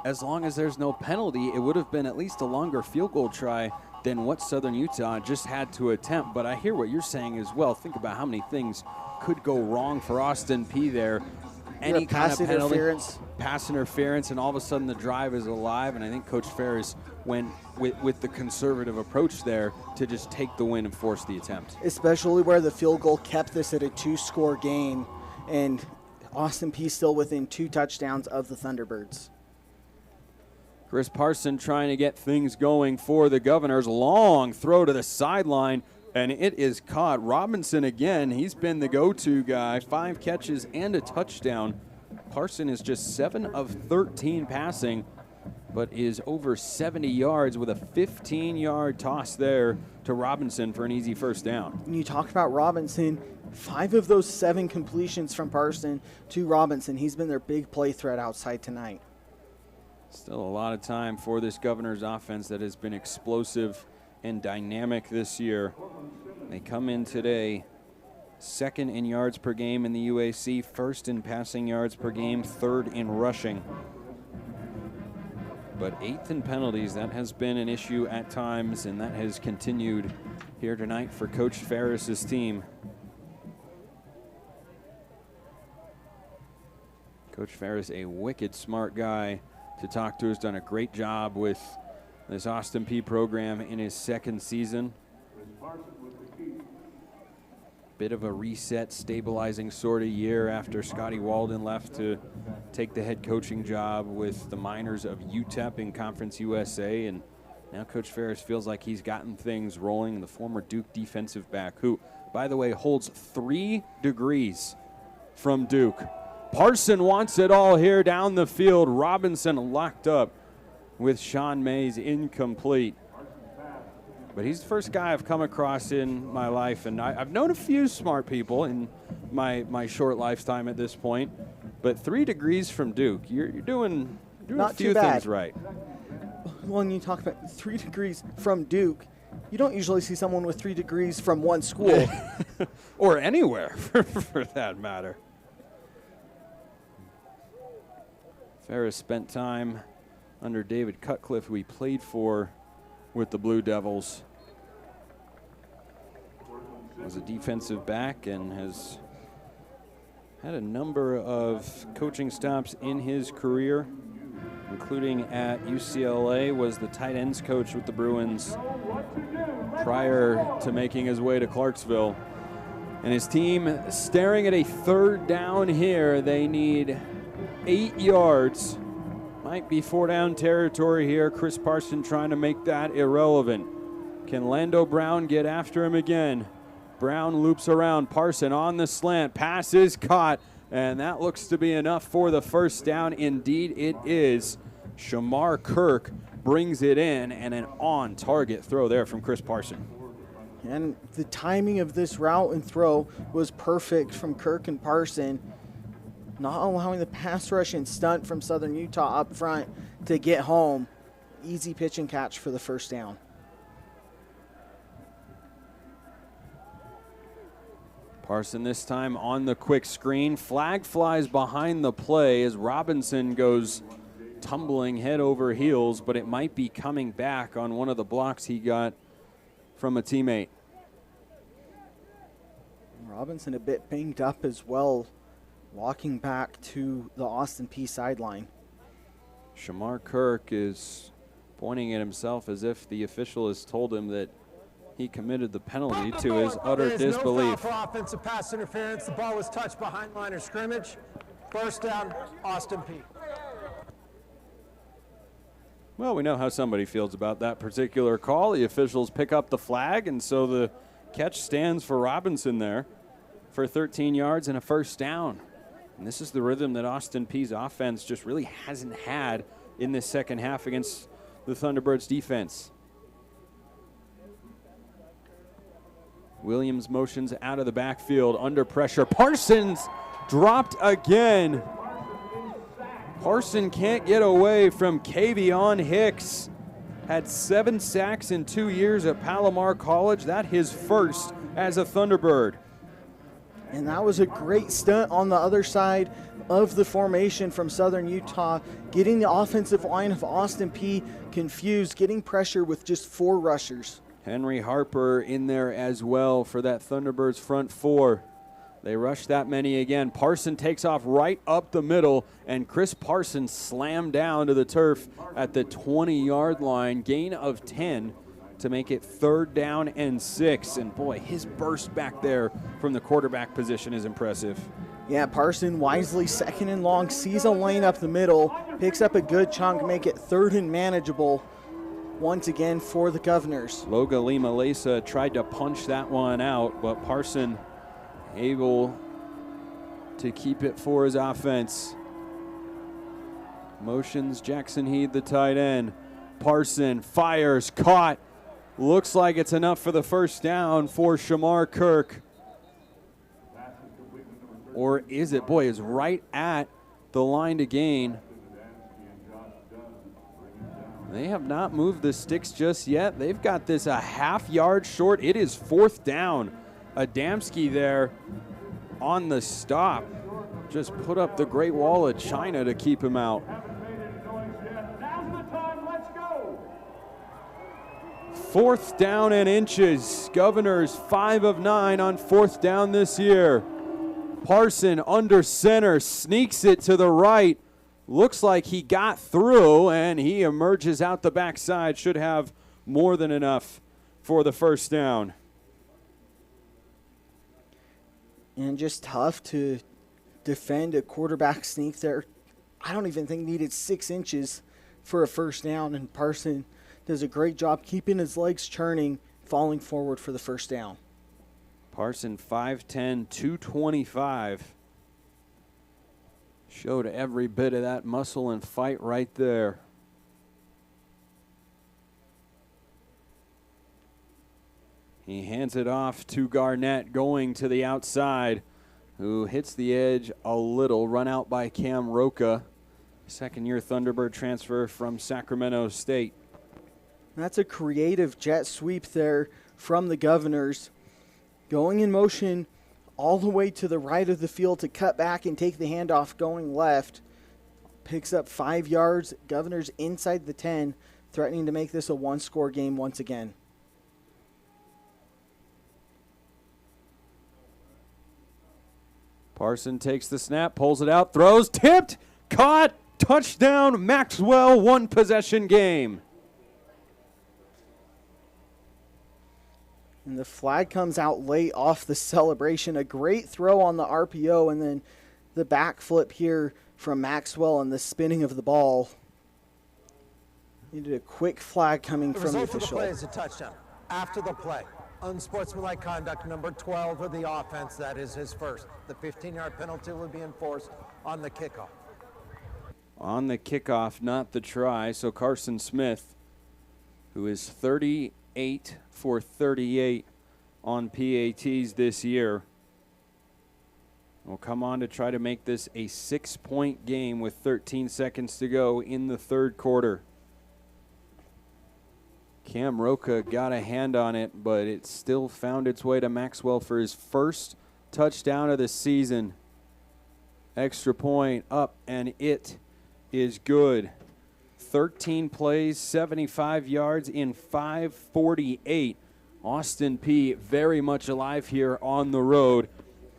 as long as there's no penalty, it would have been at least a longer field goal try than what Southern Utah just had to attempt. But I hear what you're saying as well. Think about how many things could go wrong for Austin Peay there. Any kind of penalty, pass interference, and all of a sudden the drive is alive. And I think Coach Ferris went with the conservative approach there to just take the win and force the attempt. Especially where the field goal kept this at a 2-score game, and Austin Peay still within 2 touchdowns of the Thunderbirds. Chris Parson trying to get things going for the Governors. Long throw to the sideline, and it is caught. Robinson again, he's been the go-to guy. 5 catches and a touchdown. Parson is just 7 of 13 passing, but is over 70 yards with a 15-yard toss there to Robinson for an easy 1st down. When you talk about Robinson, 5 of those 7 completions from Parson to Robinson. He's been their big play threat outside tonight. Still a lot of time for this Governors offense that has been explosive and dynamic this year. They come in today 2nd in yards per game in the UAC, 1st in passing yards per game, 3rd in rushing. But 8th in penalties, that has been an issue at times, and that has continued here tonight for Coach Ferris's team. Coach Ferris, a wicked smart guy, to talk to. Has done a great job with this Austin Peay program in his second season. Bit of a reset, stabilizing sort of year after Scotty Walden left to take the head coaching job with the Miners of UTEP in Conference USA. And now Coach Ferris feels like he's gotten things rolling. The former Duke defensive back, who, by the way, holds 3 degrees from Duke. Parson wants it all here down the field. Robinson locked up with Sean Mays, incomplete. But he's the first guy I've come across in my life, and I've known a few smart people in my short lifetime at this point. But 3 degrees from Duke, you're doing Not a few too bad. things right. When you talk about 3 degrees from Duke, you don't usually see someone with 3 degrees from one school. Or anywhere, for that matter. Ferris spent time under David Cutcliffe, who he played for with the Blue Devils. Was a defensive back and has had a number of coaching stops in his career, including at UCLA, was the tight ends coach with the Bruins prior to making his way to Clarksville. And his team staring at a 3rd down here. They need 8 yards. Might be 4-down territory here. Chris Parson trying to make that irrelevant. Can Lando Brown get after him again? Brown loops around. Parson on the slant. Pass is caught, and that looks to be enough for the 1st down. Indeed, it is. Shamar Kirk brings it in, and an on-target throw there from Chris Parson. And the timing of this route and throw was perfect from Kirk and Parson, not allowing the pass rush and stunt from Southern Utah up front to get home. Easy pitch and catch for the 1st down. Parson this time on the quick screen. Flag flies behind the play as Robinson goes tumbling head over heels, but it might be coming back on one of the blocks he got from a teammate. Robinson a bit banged up as well, walking back to the Austin Peay sideline. Shamar Kirk is pointing at himself as if the official has told him that he committed the penalty to his utter disbelief. No foul for offensive pass interference. The ball was touched behind line of scrimmage. 1st down, Austin Peay. Well, we know how somebody feels about that particular call. The officials pick up the flag, and so the catch stands for Robinson there for 13 yards and a 1st down. And this is the rhythm that Austin Peay's offense just really hasn't had in this second half against the Thunderbirds defense. Williams motions out of the backfield under pressure. Parsons dropped again. Parson can't get away from Kavion Hicks. Had 7 sacks in 2 years at Palomar College. That his 1st as a Thunderbird. And that was a great stunt on the other side of the formation from Southern Utah, getting the offensive line of Austin Peay confused, getting pressure with just 4 rushers. Henry Harper in there as well for that Thunderbirds front 4. They rush that many again. Parson takes off right up the middle, and Chris Parson slammed down to the turf at the 20-yard line. Gain of 10 to make it 3rd down and 6. And boy, his burst back there from the quarterback position is impressive. Yeah, Parson wisely 2nd and long, sees a lane up the middle, picks up a good chunk, make it 3rd and manageable once again for the Governors. Loga Lima Lesa tried to punch that one out, but Parson able to keep it for his offense. Motions Jackson Heed, the tight end. Parson fires, caught. Looks like it's enough for the 1st down for Shamar Kirk. Or is it? Boy, is right at the line to gain. They have not moved the sticks just yet. They've got this a half yard short. It is 4th down. Adamski there on the stop. Just put up the Great Wall of China to keep him out. 4th down and inches. Governors 5 of 9 on 4th down this year. Parson under center, sneaks it to the right, Looks like he got through, and he emerges out the backside. Should have more than enough for the first down. And just tough to defend a quarterback sneak there. I don't even think needed 6 inches for a first down, and Parson does a great job keeping his legs churning, falling forward for the first down. Parson 5'10", 225. Showed every bit of that muscle and fight right there. He hands it off to Garnett, going to the outside, who hits the edge a little. Run out by Cam Roca, second-year Thunderbird transfer from Sacramento State. That's a creative jet sweep there from the Governors. Going in motion all the way to the right of the field to cut back and take the handoff going left. Picks up 5 yards. Governors inside the 10, threatening to make this a one-score game once again. Parson takes the snap, pulls it out, throws, tipped, caught, touchdown, Maxwell, one-possession game. And the flag comes out late off the celebration. A great throw on the RPO, and then the backflip here from Maxwell and the spinning of the ball. Needed a quick flag coming from the official. The result of the play is a touchdown. After the play, unsportsmanlike conduct, number 12 of the offense, that is his first. The 15-yard penalty will be enforced on the kickoff. On the kickoff, not the try. So Carson Smith, who is 38 for 38 on PATs this year, will come on to try to make this a 6-point game with 13 seconds to go in the third quarter. Cam Roca got a hand on it, but it still found its way to Maxwell for his first touchdown of the season. Extra point up, and it is good. 13 plays, 75 yards in 5:48. Austin Peay very much alive here on the road.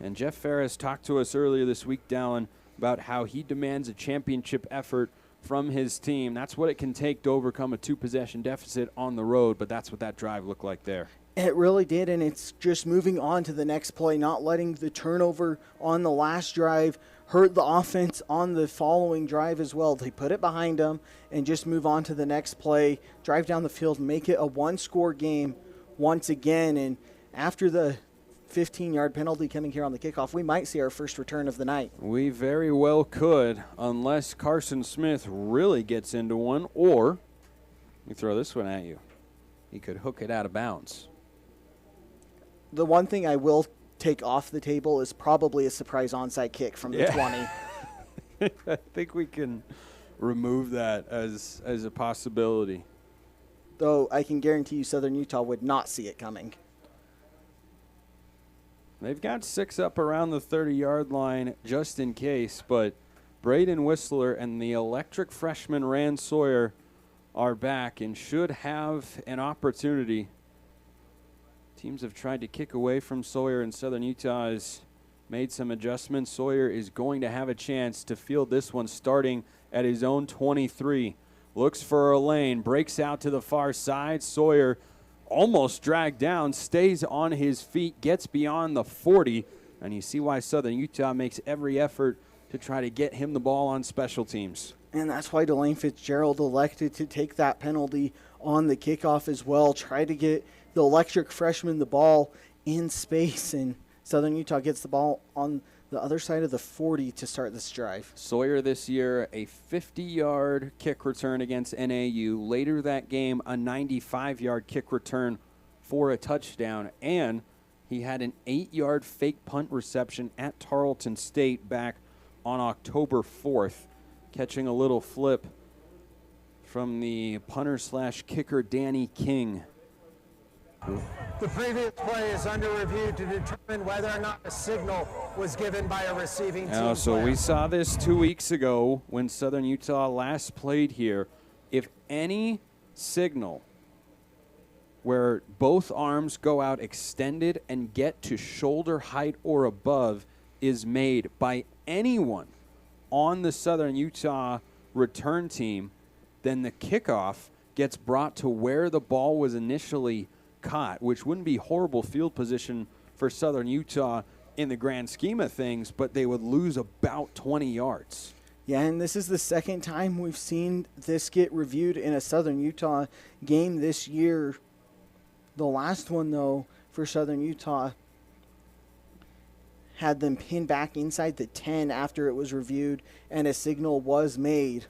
And Jeff Ferris talked to us earlier this week, Dallin, about how he demands a championship effort from his team. That's what it can take to overcome a 2-possession deficit on the road, but that's what that drive looked like there. It really did, and it's just moving on to the next play, not letting the turnover on the last drive hurt the offense on the following drive as well. They put it behind them and just move on to the next play, drive down the field, make it a one-score game once again. And after the 15-yard penalty coming here on the kickoff, we might see our first return of the night. We very well could, unless Carson Smith really gets into one, or let me throw this one at you. He could hook it out of bounds. The one thing I will take off the table is probably a surprise onside kick from the 20. I think we can remove that as a possibility. Though I can guarantee you Southern Utah would not see it coming. They've got 6 up around the 30-yard line just in case, but Braden Whistler and the electric freshman Rand Sawyer are back and should have an opportunity. Teams have tried to kick away from Sawyer, and Southern Utah has made some adjustments. Sawyer is going to have a chance to field this one starting at his own 23. Looks for a lane, breaks out to the far side. Sawyer almost dragged down, stays on his feet, gets beyond the 40, and you see why Southern Utah makes every effort to try to get him the ball on special teams. And that's why Delane Fitzgerald elected to take that penalty on the kickoff as well, try to get the electric freshman the ball in space, and Southern Utah gets the ball on the other side of the 40 to start this drive. Sawyer this year, a 50-yard kick return against NAU. Later that game, a 95-yard kick return for a touchdown. And he had an 8-yard fake punt reception at Tarleton State back on October 4th, catching a little flip from the punter/kicker Danny King. The previous play is under review to determine whether or not a signal was given by a receiving team So player. we saw this 2 weeks ago when Southern Utah last played here. If any signal where both arms go out extended and get to shoulder height or above is made by anyone on the Southern Utah return team, then the kickoff gets brought to where the ball was initially caught, which wouldn't be horrible field position for Southern Utah in the grand scheme of things, but they would lose about 20 yards. Yeah, and this is the second time we've seen this get reviewed in a Southern Utah game this year. The last one, though, for Southern Utah had them pinned back inside the 10 after it was reviewed and a signal was made.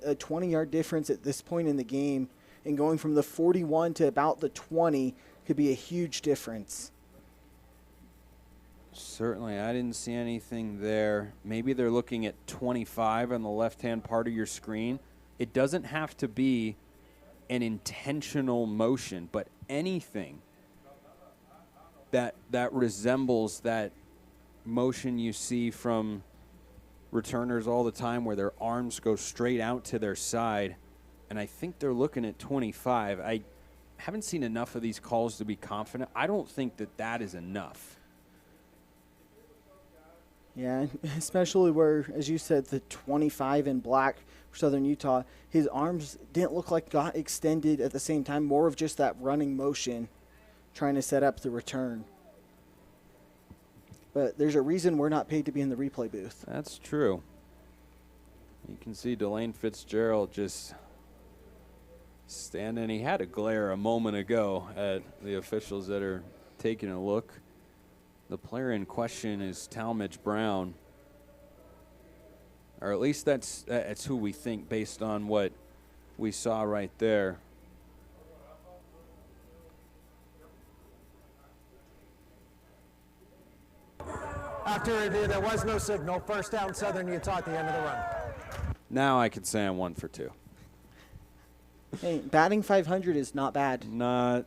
A 20-yard difference at this point in the game, and going from the 41 to about the 20 could be a huge difference. Certainly, I didn't see anything there. Maybe they're looking at 25 on the left-hand part of your screen. It doesn't have to be an intentional motion, but anything that resembles that motion you see from returners all the time where their arms go straight out to their side, and I think they're looking at 25. I haven't seen enough of these calls to be confident. I don't think that is enough. Yeah, especially where, as you said, the 25 in black for Southern Utah, his arms didn't look like got extended at the same time, more of just that running motion trying to set up the return. But there's a reason we're not paid to be in the replay booth. That's true. You can see Delane Fitzgerald just standing. He had a glare a moment ago at the officials that are taking a look. The player in question is Talmadge Brown. Or at least that's who we think based on what we saw right there. After review, there was no signal. First down, Southern Utah at the end of the run. Now I can say I'm 1 for 2. Hey, batting 500 is not bad. Not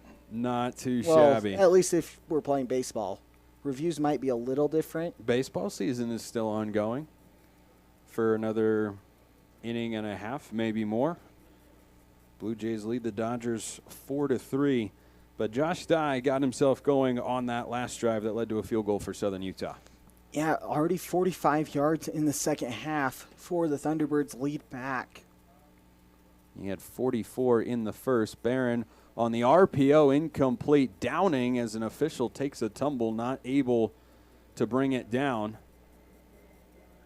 too Well, shabby. at least if we're playing baseball. Reviews might be a little different. Baseball season is still ongoing for another inning and a half, maybe more. Blue Jays lead the Dodgers 4-3, but Josh Dye got himself going on that last drive that led to a field goal for Southern Utah. Yeah, already 45 yards in the second half for the Thunderbirds lead back. He had 44 in the first. Barron on the RPO, incomplete. Downing as an official takes a tumble, not able to bring it down.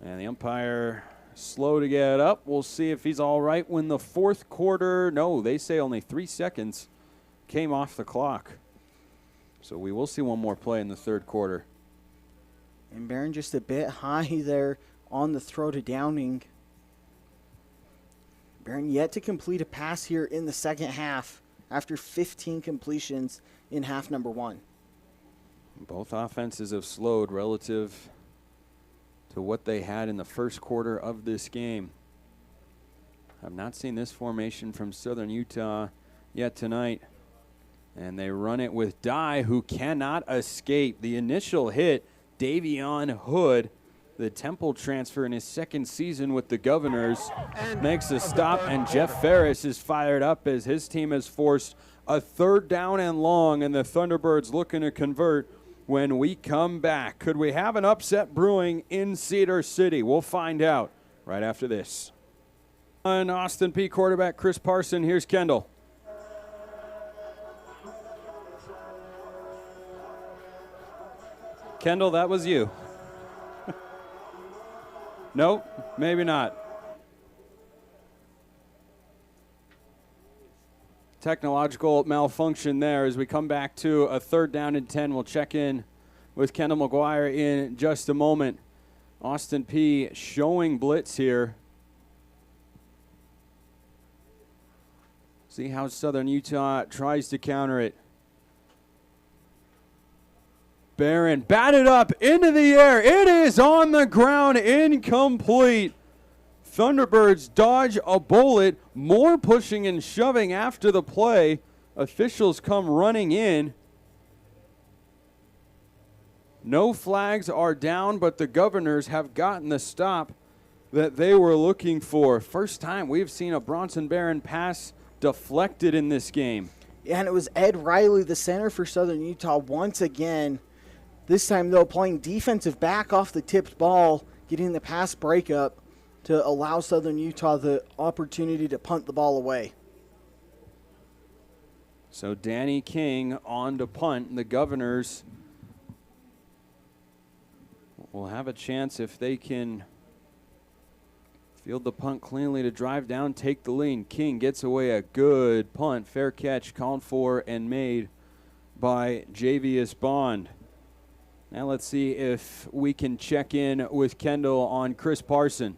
And the umpire slow to get up. We'll see if he's all right when the fourth quarter, no, they say only 3 seconds came off the clock. So we will see one more play in the third quarter. And Barron just a bit high there on the throw to Downing. Barron yet to complete a pass here in the second half after 15 completions in half number 1. Both offenses have slowed relative to what they had in the first quarter of this game. I've not seen this formation from Southern Utah yet tonight. And they run it with Dye, who cannot escape. The initial hit, Davion Hood, the Temple transfer in his second season with the Governors, makes a stop, and Jeff Ferris is fired up as his team has forced a third down and long, and the Thunderbirds looking to convert when we come back. Could we have an upset brewing in Cedar City? We'll find out right after this. On Austin Peay quarterback Chris Parson, here's Kendall. Kendall, that was you. Nope, maybe not. Technological malfunction there as we come back to a third down and 10. We'll check in with Kendall McGuire in just a moment. Austin Peay showing blitz here. See how Southern Utah tries to counter it. Barron batted up into the air. It is on the ground, incomplete. Thunderbirds dodge a bullet. More pushing and shoving after the play. Officials come running in. No flags are down, but the Governors have gotten the stop that they were looking for. First time we've seen a Bronson Barron pass deflected in this game. Yeah, and it was Ed Riley, the center for Southern Utah, once again. This time, though, playing defensive back off the tipped ball, getting the pass breakup to allow Southern Utah the opportunity to punt the ball away. So Danny King on to punt. The Governors will have a chance if they can field the punt cleanly to drive down, take the lead. King gets away a good punt. Fair catch called for and made by Javius Bond. Now let's see if we can check in with Kendall on Chris Parson.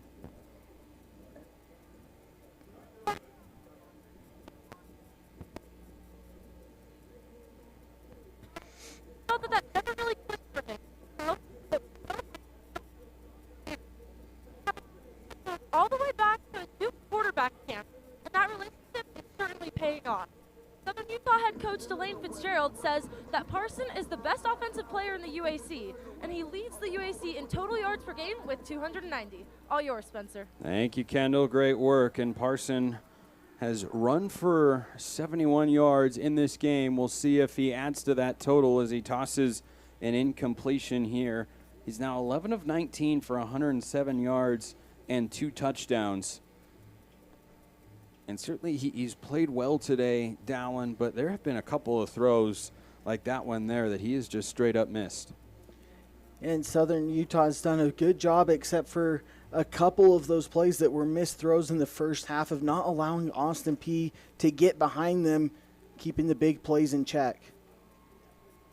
That never really clicked for him. All the way back to his new quarterback camp, and that relationship is certainly paying off. Southern Utah head coach Delane Fitzgerald says that Parson is the best offensive player in the UAC, and he leads the UAC in total yards per game with 290. All yours, Spencer. Thank you, Kendall. Great work. And Parson has run for 71 yards in this game. We'll see if he adds to that total as he tosses an incompletion here. He's now 11 of 19 for 107 yards and 2 touchdowns. And certainly he's played well today, Dallin, but there have been a couple of throws like that one there that he has just straight up missed. And Southern Utah has done a good job, except for a couple of those plays that were missed throws in the first half, of not allowing Austin Peay to get behind them, keeping the big plays in check.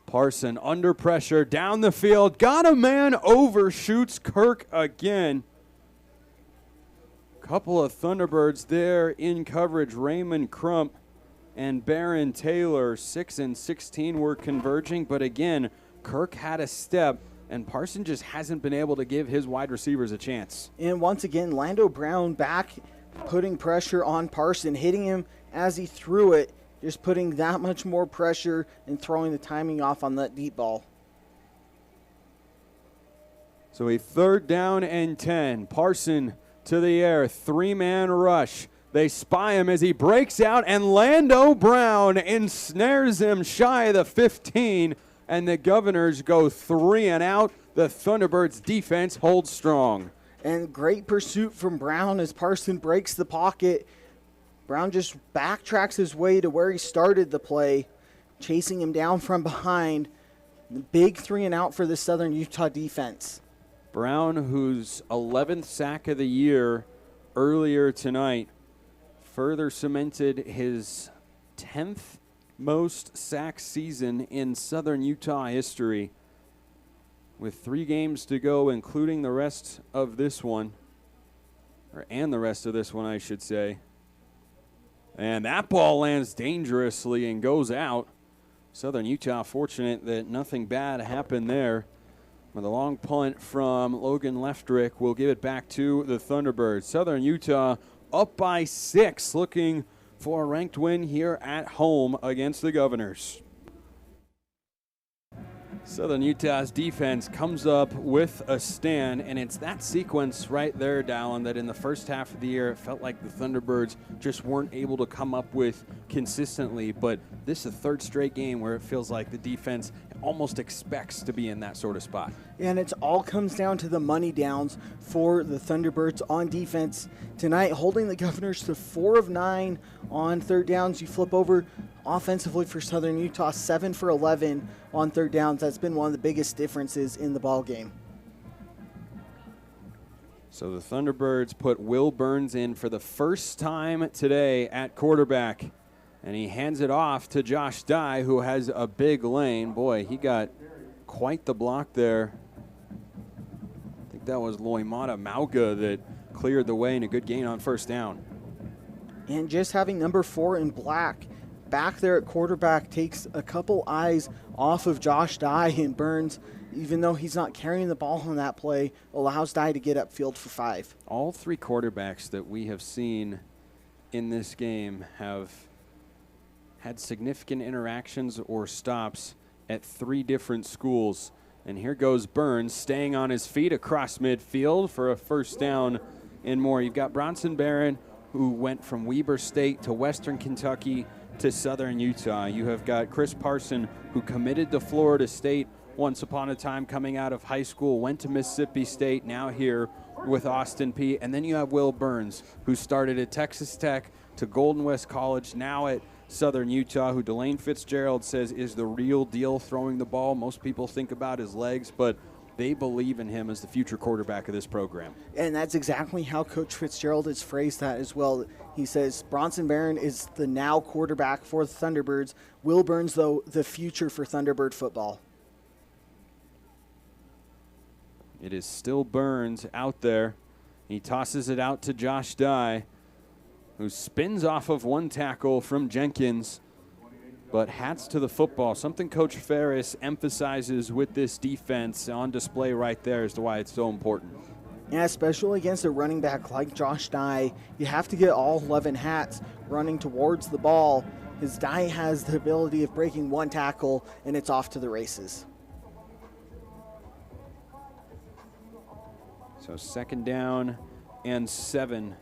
Parson under pressure, down the field, got a man, overshoots Kirk again. Couple of Thunderbirds there in coverage. Raymond Crump and Barron Taylor, 6 and 16 were converging, but again, Kirk had a step, and Parson just hasn't been able to give his wide receivers a chance. And once again, Lando Brown back, putting pressure on Parson, hitting him as he threw it, just putting that much more pressure and throwing the timing off on that deep ball. So a 3rd down and 10. Parson to the air, 3-man rush. They spy him as he breaks out, and Lando Brown ensnares him shy of the 15, and the Governors go 3 and out. The Thunderbirds defense holds strong. And great pursuit from Brown as Parson breaks the pocket. Brown just backtracks his way to where he started the play, chasing him down from behind. The big 3 and out for the Southern Utah defense. Brown, whose 11th sack of the year earlier tonight, further cemented his 10th most sack season in Southern Utah history. With 3 games to go, including the rest of this one, and the rest of this one, I should say. And that ball lands dangerously and goes out. Southern Utah fortunate that nothing bad happened there. With a long punt from Logan Leftrick, will give it back to the Thunderbirds. Southern Utah up by 6, looking for a ranked win here at home against the Governors. Southern Utah's defense comes up with a stand, and it's that sequence right there, Dallin, that in the first half of the year it felt like the Thunderbirds just weren't able to come up with consistently, but this is the 3rd straight game where it feels like the defense almost expects to be in that sort of spot. And it all comes down to the money downs for the Thunderbirds on defense tonight, holding the Governors to 4 of 9 on 3rd downs. You flip over offensively for Southern Utah, 7 for 11 on 3rd downs. That's been one of the biggest differences in the ball game. So the Thunderbirds put Will Burns in for the first time today at quarterback. And he hands it off to Josh Dye, who has a big lane. Boy, he got quite the block there. I think that was Loimata Mauga that cleared the way, and a good gain on 1st down. And just having number 4 in black back there at quarterback takes a couple eyes off of Josh Dye, and Burns, even though he's not carrying the ball on that play, allows Dye to get upfield for 5. All 3 quarterbacks that we have seen in this game have had significant interactions or stops at 3 different schools. And here goes Burns, staying on his feet across midfield for a 1st down and more. You've got Bronson Barron, who went from Weber State to Western Kentucky to Southern Utah. You have got Chris Parson, who committed to Florida State once upon a time coming out of high school, went to Mississippi State, now here with Austin Peay. And then you have Will Burns, who started at Texas Tech to Golden West College, now at Southern Utah, who Delane Fitzgerald says is the real deal throwing the ball. Most people think about his legs, but they believe in him as the future quarterback of this program. And that's exactly how Coach Fitzgerald has phrased that as well. He says Bronson Barron is the now quarterback for the Thunderbirds. Will Burns, though, the future for Thunderbird football. It is still Burns out there. He tosses it out to Josh Dye, who spins off of one tackle from Jenkins. But hats to the football, something Coach Ferris emphasizes with this defense on display right there as to why it's so important. Yeah, especially against a running back like Josh Dye, you have to get all 11 hats running towards the ball. His Dye has the ability of breaking one tackle, and it's off to the races. So 2nd down and 7.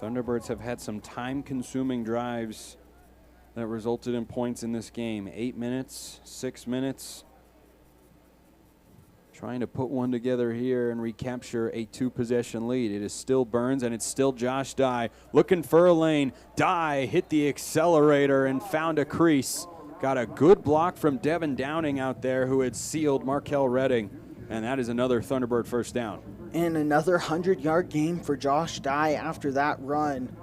Thunderbirds have had some time-consuming drives that resulted in points in this game. 8 minutes, 6 minutes. Trying to put one together here and recapture a 2-possession lead. It is still Burns, and it's still Josh Dye looking for a lane. Dye hit the accelerator and found a crease. Got a good block from Devin Downing out there, who had sealed Markel Redding, and that is another Thunderbird first down. And another 100-yard game for Josh Dye after that run.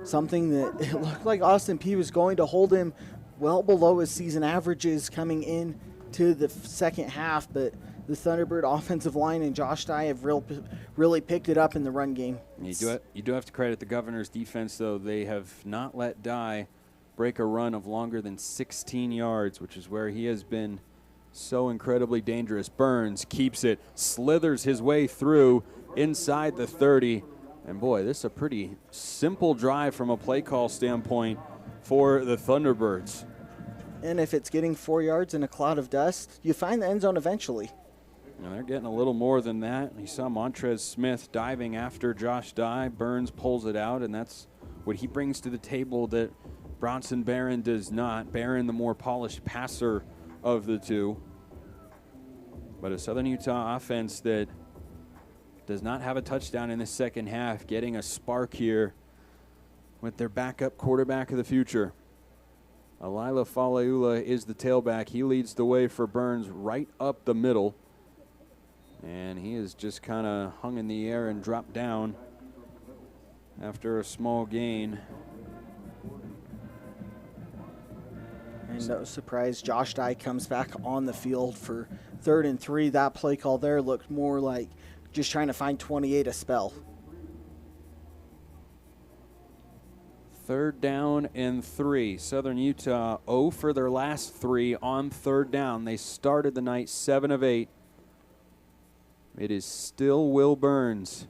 Something that it looked like Austin Peay was going to hold him well below his season averages coming in to the second half, but the Thunderbird offensive line and Josh Dye have really picked it up in the run game. You do have to credit the Governor's defense, though. They have not let Dye break a run of longer than 16 yards, which is where he has been so incredibly dangerous. Burns keeps it, slithers his way through inside the 30. And boy, this is a pretty simple drive from a play call standpoint for the Thunderbirds. And if it's getting 4 yards in a cloud of dust, you find the end zone eventually. And they're getting a little more than that. You saw Montrez Smith diving after Josh Dye. Burns pulls it out, and that's what he brings to the table that Bronson Barron does not. Barron, the more polished passer of the two. But a Southern Utah offense that does not have a touchdown in the second half, getting a spark here with their backup quarterback of the future. Alila Faleula is the tailback. He leads the way for Burns right up the middle. And he is just kind of hung in the air and dropped down after a small gain. And no surprise, Josh Dye comes back on the field for 3rd and 3. That play call there looked more like just trying to find 28 a spell. 3rd down and 3. Southern Utah 0 for their last 3 on 3rd down. They started the night 7 of 8. It is still Will Burns.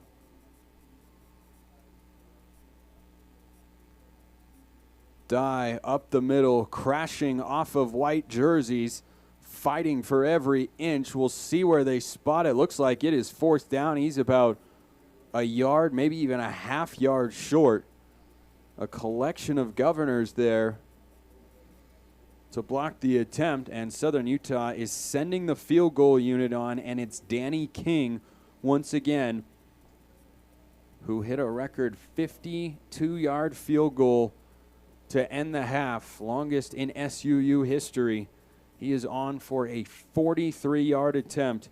Dye up the middle, crashing off of white jerseys, fighting for every inch. We'll see where they spot it. Looks like it is 4th down. He's about a yard, maybe even a half yard short. A collection of Governors there to block the attempt, and Southern Utah is sending the field goal unit on, and it's Danny King once again, who hit a record 52-yard field goal to end the half, longest in SUU history. He is on for a 43-yard attempt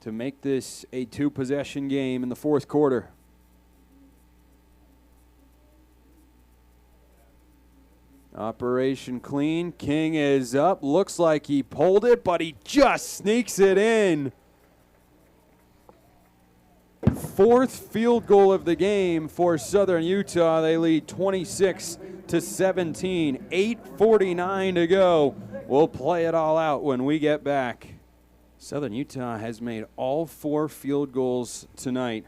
to make this a 2-possession game in the 4th quarter. Operation clean. King is up. Looks like he pulled it, but he just sneaks it in. 4th field goal of the game for Southern Utah. They lead 26-17. 8:49 to go. We'll play it all out when we get back. Southern Utah has made all 4 field goals tonight.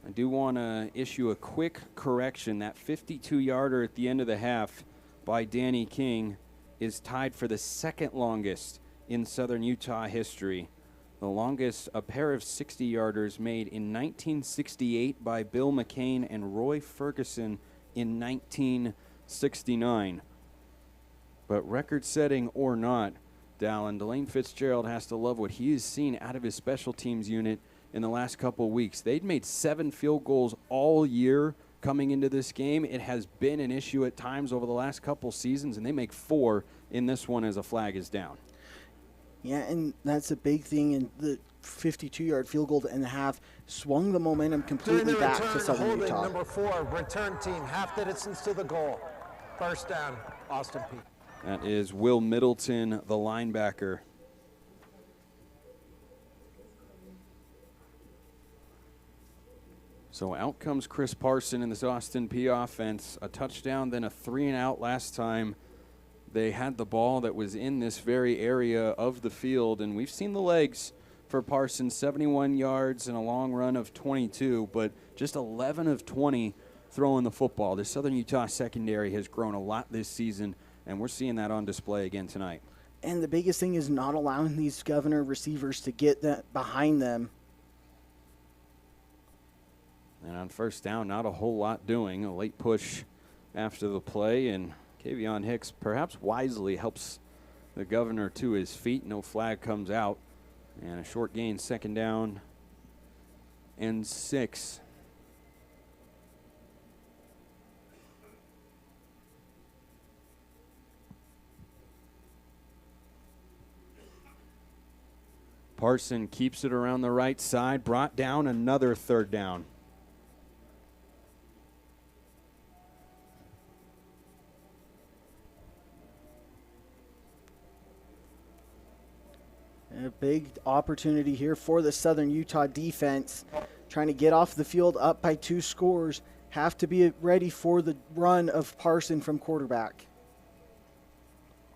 I do want to issue a quick correction. That 52-yarder at the end of the half by Danny King is tied for the 2nd longest in Southern Utah history. The longest, a pair of 60-yarders made in 1968 by Bill McCain and Roy Ferguson in 1969. But record-setting or not, Dallin. Delane Fitzgerald has to love what he has seen out of his special teams unit in the last couple of weeks. They'd made 7 field goals all year coming into this game. It has been an issue at times over the last couple seasons, and they make 4 in this one as a flag is down. Yeah, and that's a big thing. In the 52-yard field goal to end the half swung the momentum completely back to Southern Utah. Number 4, return team, half the distance to the goal. First down, Austin Peay. That is Will Middleton, the linebacker. So out comes Chris Parson in this Austin Peay offense. A touchdown, then a 3-and-out last time they had the ball that was in this very area of the field. And we've seen the legs for Parson, 71 yards and a long run of 22, but just 11 of 20 throwing the football. The Southern Utah secondary has grown a lot this season, and we're seeing that on display again tonight. And the biggest thing is not allowing these Governor receivers to get that behind them. And on first down, not a whole lot doing. A late push after the play, and Kavion Hicks perhaps wisely helps the Governor to his feet. No flag comes out. And a short gain, second down and 6. Parson keeps it around the right side, brought down another third down. A big opportunity here for the Southern Utah defense, trying to get off the field up by 2 scores. Have to be ready for the run of Parson from quarterback.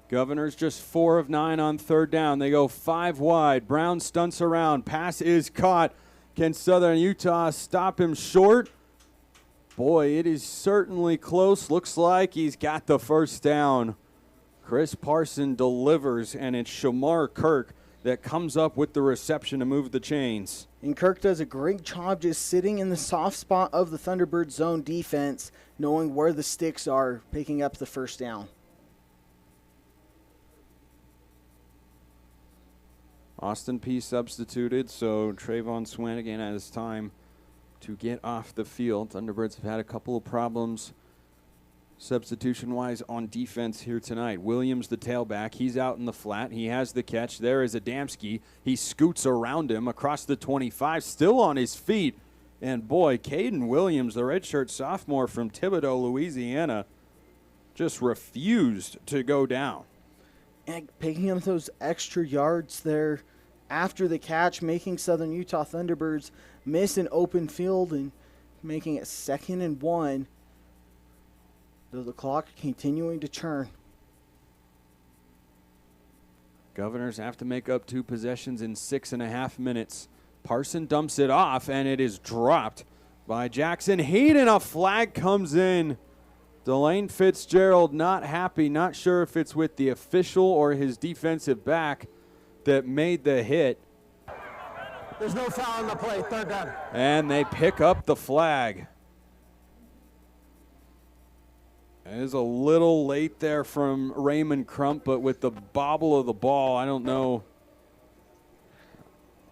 Governor's just 4 of 9 on third down. They go 5 wide. Brown stunts around. Pass is caught. Can Southern Utah stop him short? Boy, it is certainly close. Looks like he's got the first down. Chris Parson delivers, and it's Shamar Kirk that comes up with the reception to move the chains. And Kirk does a great job just sitting in the soft spot of the Thunderbird zone defense, knowing where the sticks are, picking up the first down. Austin Peay substituted, so Trayvon Swanigan has time to get off the field. Thunderbirds have had a couple of problems substitution-wise on defense here tonight. Williams, the tailback, he's out in the flat. He has the catch. There is Adamski. He scoots around him across the 25, still on his feet. And boy, Caden Williams, the redshirt sophomore from Thibodaux, Louisiana, just refused to go down. And picking up those extra yards there after the catch, making Southern Utah Thunderbirds miss an open field and making it 2nd and 1. Though the clock continuing to churn. Governors have to make up 2 possessions in 6.5 minutes. Parson dumps it off, and it is dropped by Jackson Hayden. A flag comes in. Delane Fitzgerald not happy, not sure if it's with the official or his defensive back that made the hit. There's no foul on the play, third down. And they pick up the flag. It is a little late there from Raymond Crump, but with the bobble of the ball, I don't know.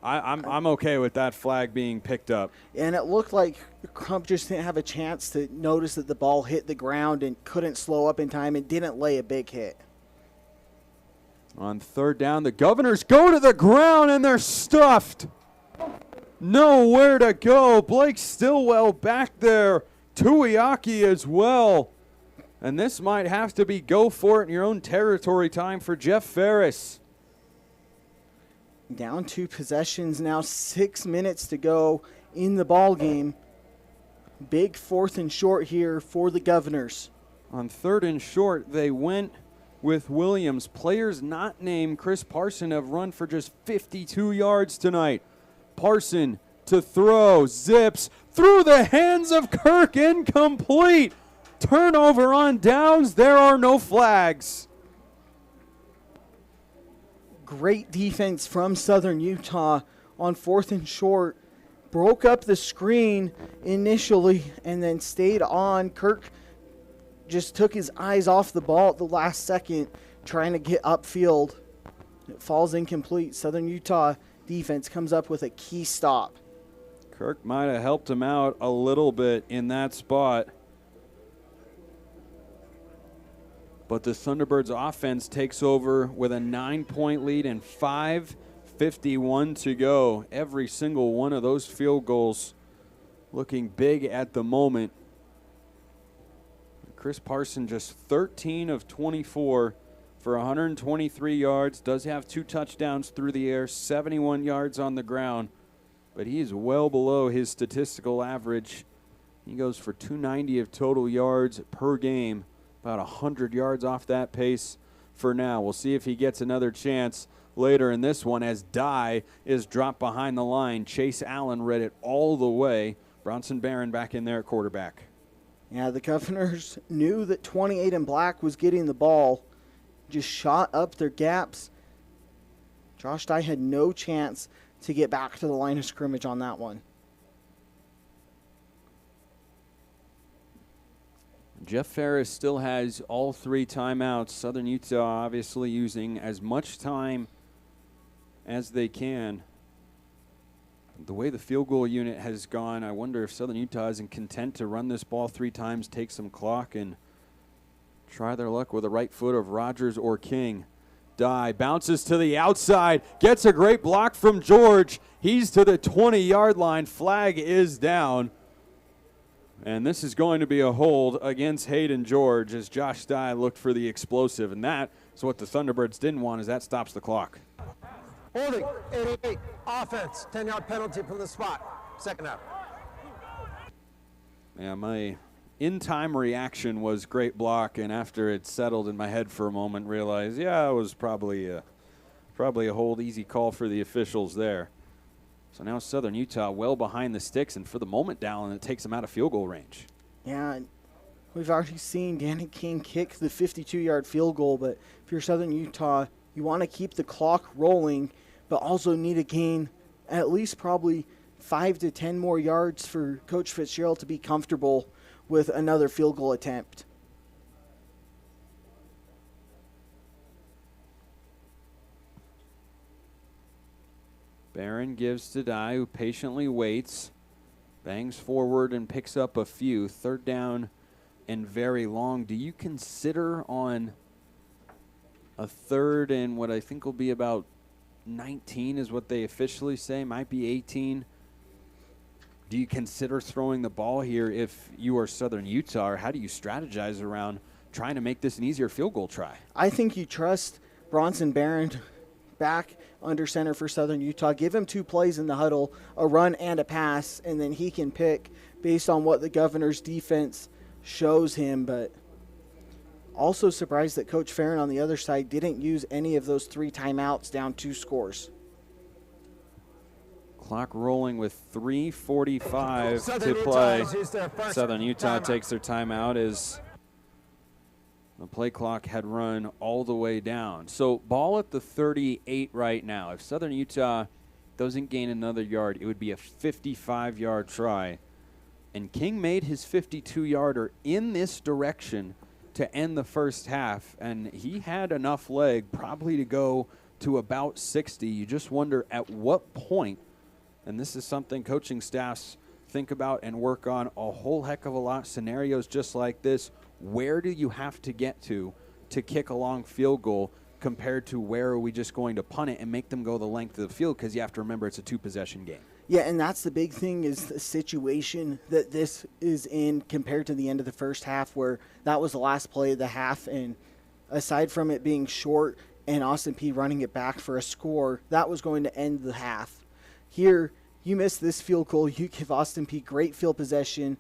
I'm okay with that flag being picked up. And it looked like Crump just didn't have a chance to notice that the ball hit the ground and couldn't slow up in time and didn't lay a big hit. On third down, the Governors go to the ground and they're stuffed. Nowhere to go. Blake Stillwell back there. Tuiaki as well. And this might have to be go for it in your own territory time for Jeff Ferris. Down 2 possessions now, 6 minutes to go in the ball game. Big 4th and short here for the Governors. On 3rd and short, they went with Williams. Players not named Chris Parson have run for just 52 yards tonight. Parson to throw, zips through the hands of Kirk, incomplete. Turnover on downs. There are no flags. Great defense from Southern Utah on 4th and short. Broke up the screen initially and then stayed on. Kirk just took his eyes off the ball at the last second, trying to get upfield It falls incomplete. Southern Utah defense comes up with a key stop. Kirk might have helped him out a little bit in that spot. But the Thunderbirds offense takes over with a 9-point lead and 5:51 to go. Every single one of those field goals looking big at the moment. Chris Parson just 13 of 24 for 123 yards. Does have 2 touchdowns through the air, 71 yards on the ground. But he is well below his statistical average. He goes for 290 of total yards per game. About 100 yards off that pace for now. We'll see if he gets another chance later in this one as Dye is dropped behind the line. Chase Allen read it all the way. Bronson Barron back in there at quarterback. Yeah, the Governors knew that 28 in black was getting the ball. Just shot up their gaps. Josh Dye had no chance to get back to the line of scrimmage on that one. Jeff Ferris still has all 3 timeouts. Southern Utah obviously using as much time as they can. The way the field goal unit has gone, I wonder if Southern Utah isn't content to run this ball 3 times, take some clock, and try their luck with the right foot of Rogers or King. Dye bounces to the outside, gets a great block from George. He's to the 20-yard line. Flag is down. And this is going to be a hold against Hayden George as Josh Dye looked for the explosive. And that is what the Thunderbirds didn't want, as that stops the clock. Holding, 88, offense, 10-yard penalty from the spot. Second out. Yeah, my in-time reaction was great block, and after it settled in my head for a moment, realized, yeah, it was probably a hold, easy call for the officials there. So now Southern Utah well behind the sticks, and for the moment, Dallin, it takes them out of field goal range. Yeah, we've already seen Danny King kick the 52-yard field goal, but if you're Southern Utah, you want to keep the clock rolling, but also need to gain at least probably 5 to 10 more yards for Coach Fitzgerald to be comfortable with another field goal attempt. Barron gives to Dye, who patiently waits, bangs forward and picks up a few. 3rd down and very long. Do you consider on a 3rd and what I think will be about 19 is what they officially say, might be 18? Do you consider throwing the ball here if you are Southern Utah, or how do you strategize around trying to make this an easier field goal try? I think you trust Bronson Barron back under center for Southern Utah. Give him 2 plays in the huddle, a run and a pass, and then he can pick based on what the Governor's defense shows him. But also surprised that Coach Farron on the other side didn't use any of those 3 timeouts down 2 scores. Clock rolling with 3:45 to play. Southern Utah takes their timeout as the play clock had run all the way down. So ball at the 38 right now. If Southern Utah doesn't gain another yard, it would be a 55-yard try. And King made his 52-yarder in this direction to end the first half, and he had enough leg probably to go to about 60. You just wonder at what point, and this is something coaching staffs think about and work on a whole heck of a lot, scenarios just like this, where do you have to get to kick a long field goal compared to where are we just going to punt it and make them go the length of the field, because you have to remember it's a 2-possession game. Yeah, and that's the big thing is the situation that this is in compared to the end of the first half, where that was the last play of the half, and aside from it being short and Austin Peay running it back for a score, that was going to end the half. Here, you miss this field goal, you give Austin Peay great field possession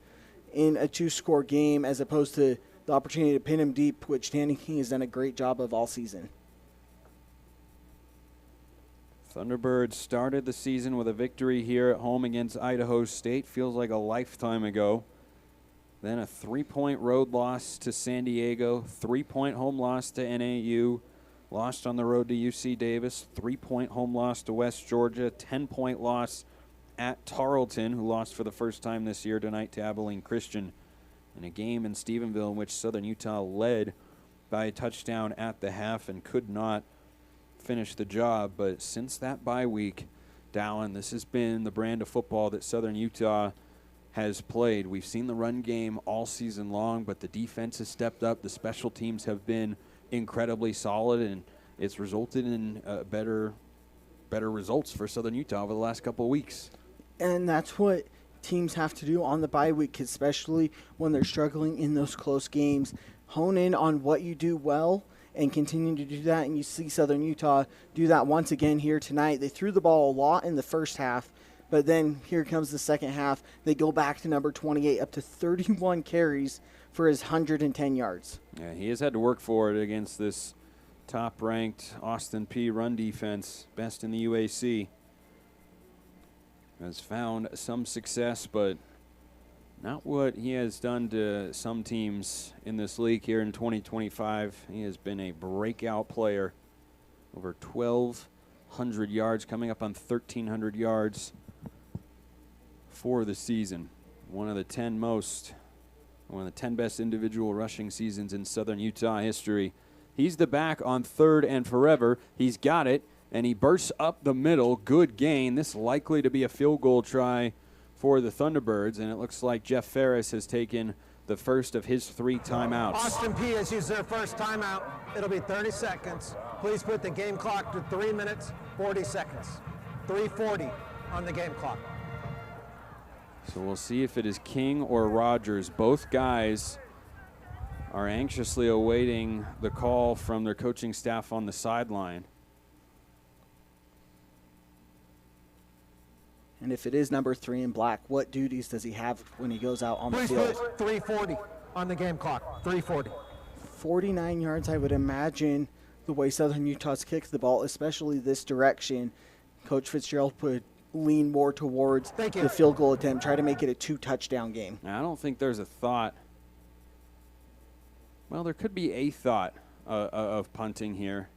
in a 2-score game as opposed to the opportunity to pin him deep, which Danny King has done a great job of all season. Thunderbirds started the season with a victory here at home against Idaho State. Feels like a lifetime ago. Then a 3-point road loss to San Diego, 3-point home loss to NAU, lost on the road to UC Davis, 3-point home loss to West Georgia, 10-point loss at Tarleton, who lost for the first time this year tonight to Abilene Christian, in a game in Stephenville in which Southern Utah led by a touchdown at the half and could not finish the job. But since that bye week, Dallin, this has been the brand of football that Southern Utah has played. We've seen the run game all season long, but the defense has stepped up. The special teams have been incredibly solid, and it's resulted in better results for Southern Utah over the last couple of weeks. And that's what teams have to do on the bye week, especially when they're struggling in those close games. Hone in on what you do well and continue to do that, and you see Southern Utah do that once again here tonight. They threw the ball a lot in the first half, but then here comes the second half. They go back to number 28, up to 31 carries for his 110 yards. Yeah, he has had to work for it against this top-ranked Austin Peay run defense, best in the UAC. Has found some success, but not what he has done to some teams in this league here in 2025. He has been a breakout player. Over 1,200 yards, coming up on 1,300 yards for the season. One of the 10 best individual rushing seasons in Southern Utah history. He's the back on 3rd and forever. He's got it, and he bursts up the middle. Good gain. This likely to be a field goal try for the Thunderbirds, and it looks like Jeff Ferris has taken the first of his 3 timeouts. Austin Peay has used their first timeout. It'll be 30 seconds. Please put the game clock to 3 minutes, 40 seconds. 3:40 on the game clock. So we'll see if it is King or Rogers. Both guys are anxiously awaiting the call from their coaching staff on the sideline. And if it is number 3 in black, what duties does he have when he goes out on the field? Please put 3:40 on the game clock. 3:40. 49 yards, I would imagine, the way Southern Utah's kicked the ball, especially this direction. Coach Fitzgerald would lean more towards the field goal attempt, try to make it a 2-touchdown game. Now, I don't think there's a thought. Well, there could be a thought of punting here.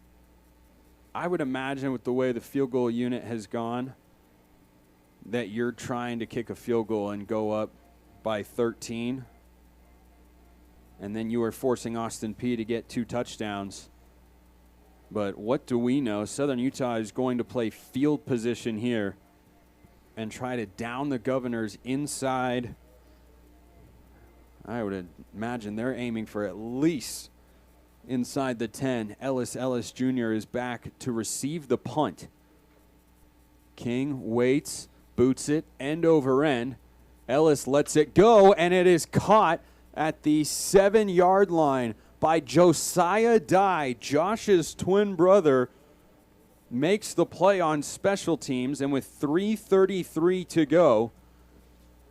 I would imagine with the way the field goal unit has gone that you're trying to kick a field goal and go up by 13, and then you are forcing Austin Peay to get 2 touchdowns. But what do we know? Southern Utah is going to play field position here and try to down the Governors inside. I would imagine they're aiming for at least inside the 10. Ellis Jr. is back to receive the punt. King waits, boots it, end over end. Ellis lets it go, and it is caught at the 7-yard line by Josiah Dye. Josh's twin brother makes the play on special teams, and with 3:33 to go,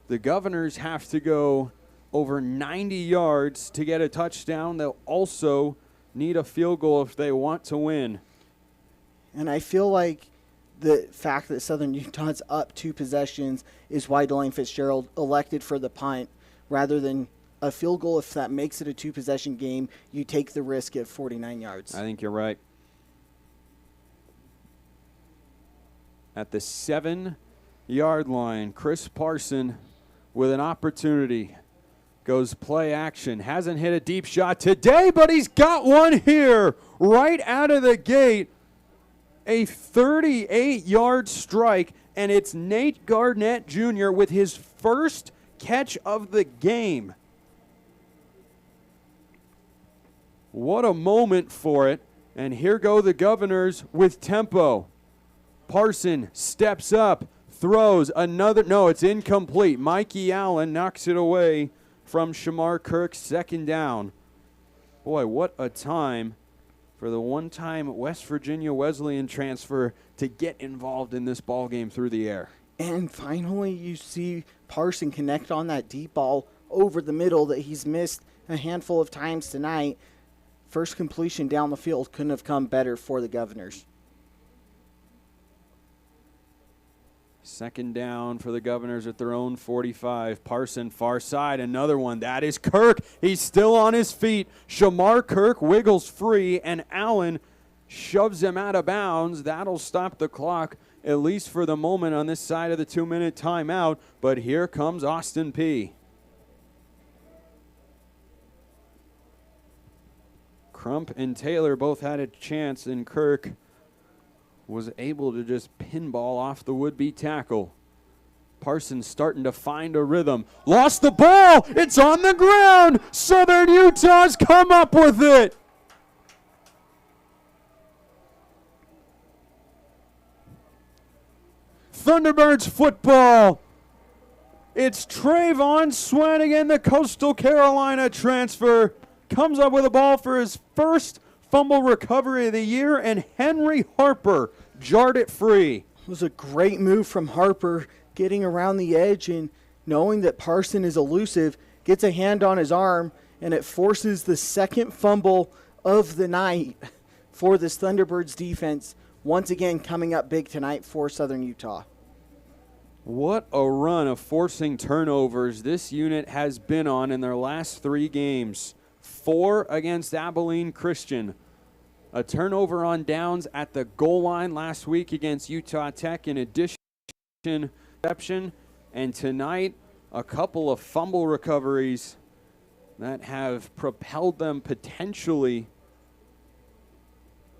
the Governors have to go over 90 yards to get a touchdown. They'll also need a field goal if they want to win. And I feel like the fact that Southern Utah's up 2 possessions is why Delane Fitzgerald elected for the punt rather than a field goal. If that makes it a 2-possession game, you take the risk at 49 yards. I think you're right. At the 7-yard line, Chris Parson with an opportunity. Goes play action. Hasn't hit a deep shot today, but he's got one here right out of the gate. A 38-yard strike, and it's Nate Garnett Jr. with his first catch of the game. What a moment for it. And here go the Governors with tempo. Parson steps up, throws another. No, it's incomplete. Mikey Allen knocks it away from Shamar Kirk, 2nd down. Boy, what a time for the one-time West Virginia Wesleyan transfer to get involved in this ball game through the air. And finally, you see Parson connect on that deep ball over the middle that he's missed a handful of times tonight. First completion down the field couldn't have come better for the Governors. 2nd down for the Governors at their own 45. Parson, far side, another one. That is Kirk. He's still on his feet. Shamar Kirk wiggles free, and Allen shoves him out of bounds. That'll stop the clock, at least for the moment, on this side of the 2-minute timeout. But here comes Austin Peay. Crump and Taylor both had a chance, and Kirk was able to just pinball off the would-be tackle. Parsons starting to find a rhythm. Lost the ball. It's on the ground. Southern Utah's come up with it. Thunderbirds football. It's Trayvon Swanigan, the Coastal Carolina transfer, comes up with a ball for his first fumble recovery of the year, and Henry Harper jarred it free. It was a great move from Harper, getting around the edge and knowing that Parson is elusive, gets a hand on his arm, and it forces the second fumble of the night for this Thunderbirds defense, once again coming up big tonight for Southern Utah. What a run of forcing turnovers this unit has been on in their last 3 games. 4 against Abilene Christian. A turnover on downs at the goal line last week against Utah Tech in addition to reception. And tonight, a couple of fumble recoveries that have propelled them potentially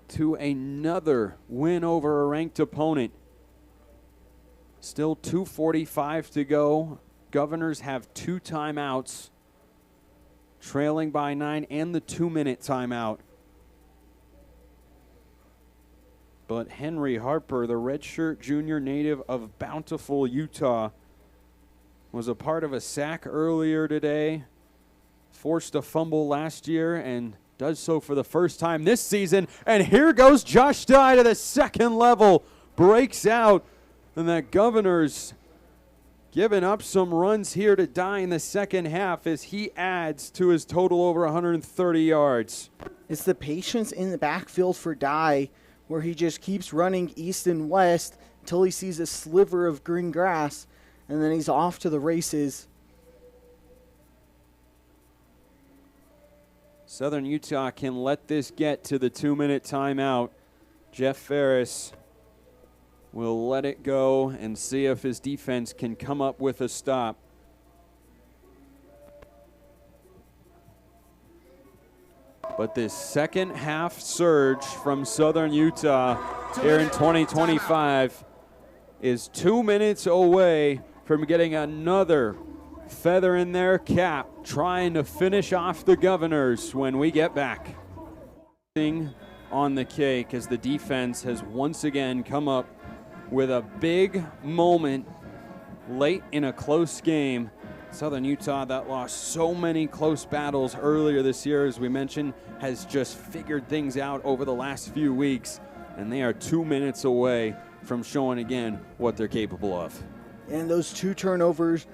to another win over a ranked opponent. Still 2:45 to go. Governors have 2 timeouts, trailing by 9, and the 2-minute timeout. But Henry Harper, the redshirt junior native of Bountiful, Utah, was a part of a sack earlier today, forced a fumble last year, and does so for the first time this season. And here goes Josh Dye to the second level, breaks out. And that Governor's giving up some runs here to Dye in the second half as he adds to his total over 130 yards. It's the patience in the backfield for Dye, where he just keeps running east and west until he sees a sliver of green grass, and then he's off to the races. Southern Utah can let this get to the 2-minute timeout. Jeff Ferris will let it go and see if his defense can come up with a stop. But this second half surge from Southern Utah here in 2025 is 2 minutes away from getting another feather in their cap, trying to finish off the Governors when we get back. On the cake as the defense has once again come up with a big moment late in a close game. Southern Utah, that lost so many close battles earlier this year, as we mentioned, has just figured things out over the last few weeks, and they are 2 minutes away from showing again what they're capable of. And those 2 turnovers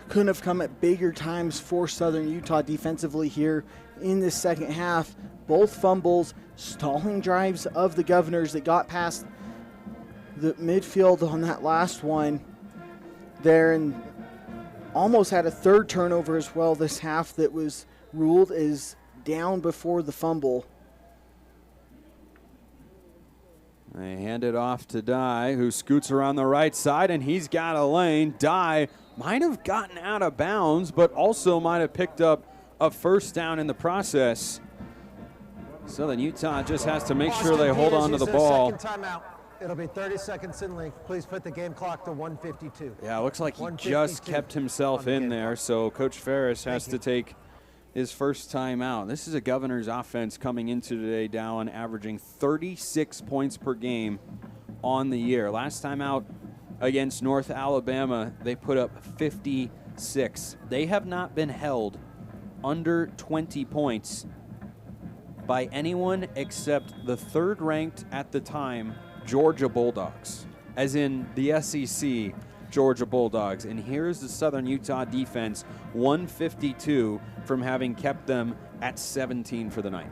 couldn't have come at bigger times for Southern Utah defensively here in this second half. Both fumbles, stalling drives of the Governors that got past the midfield on that last one there, and almost had a third turnover as well this half that was ruled as down before the fumble. They hand it off to Dye, who scoots around the right side, and he's got a lane. Dye might have gotten out of bounds, but also might have picked up a first down in the process. Southern Utah just has to make sure they hold on to the ball. Second timeout. It'll be 30 seconds in length. Please put the game clock to 1:52. Yeah, it looks like he just kept himself in there, so Coach Ferris has to take his first time out. This is a Governor's offense coming into today, Dallin, averaging 36 points per game on the year. Last time out against North Alabama, they put up 56. They have not been held under 20 points by anyone except the third-ranked at the time Georgia Bulldogs, as in the SEC Georgia Bulldogs. And here's the Southern Utah defense, 152 from having kept them at 17 for the night.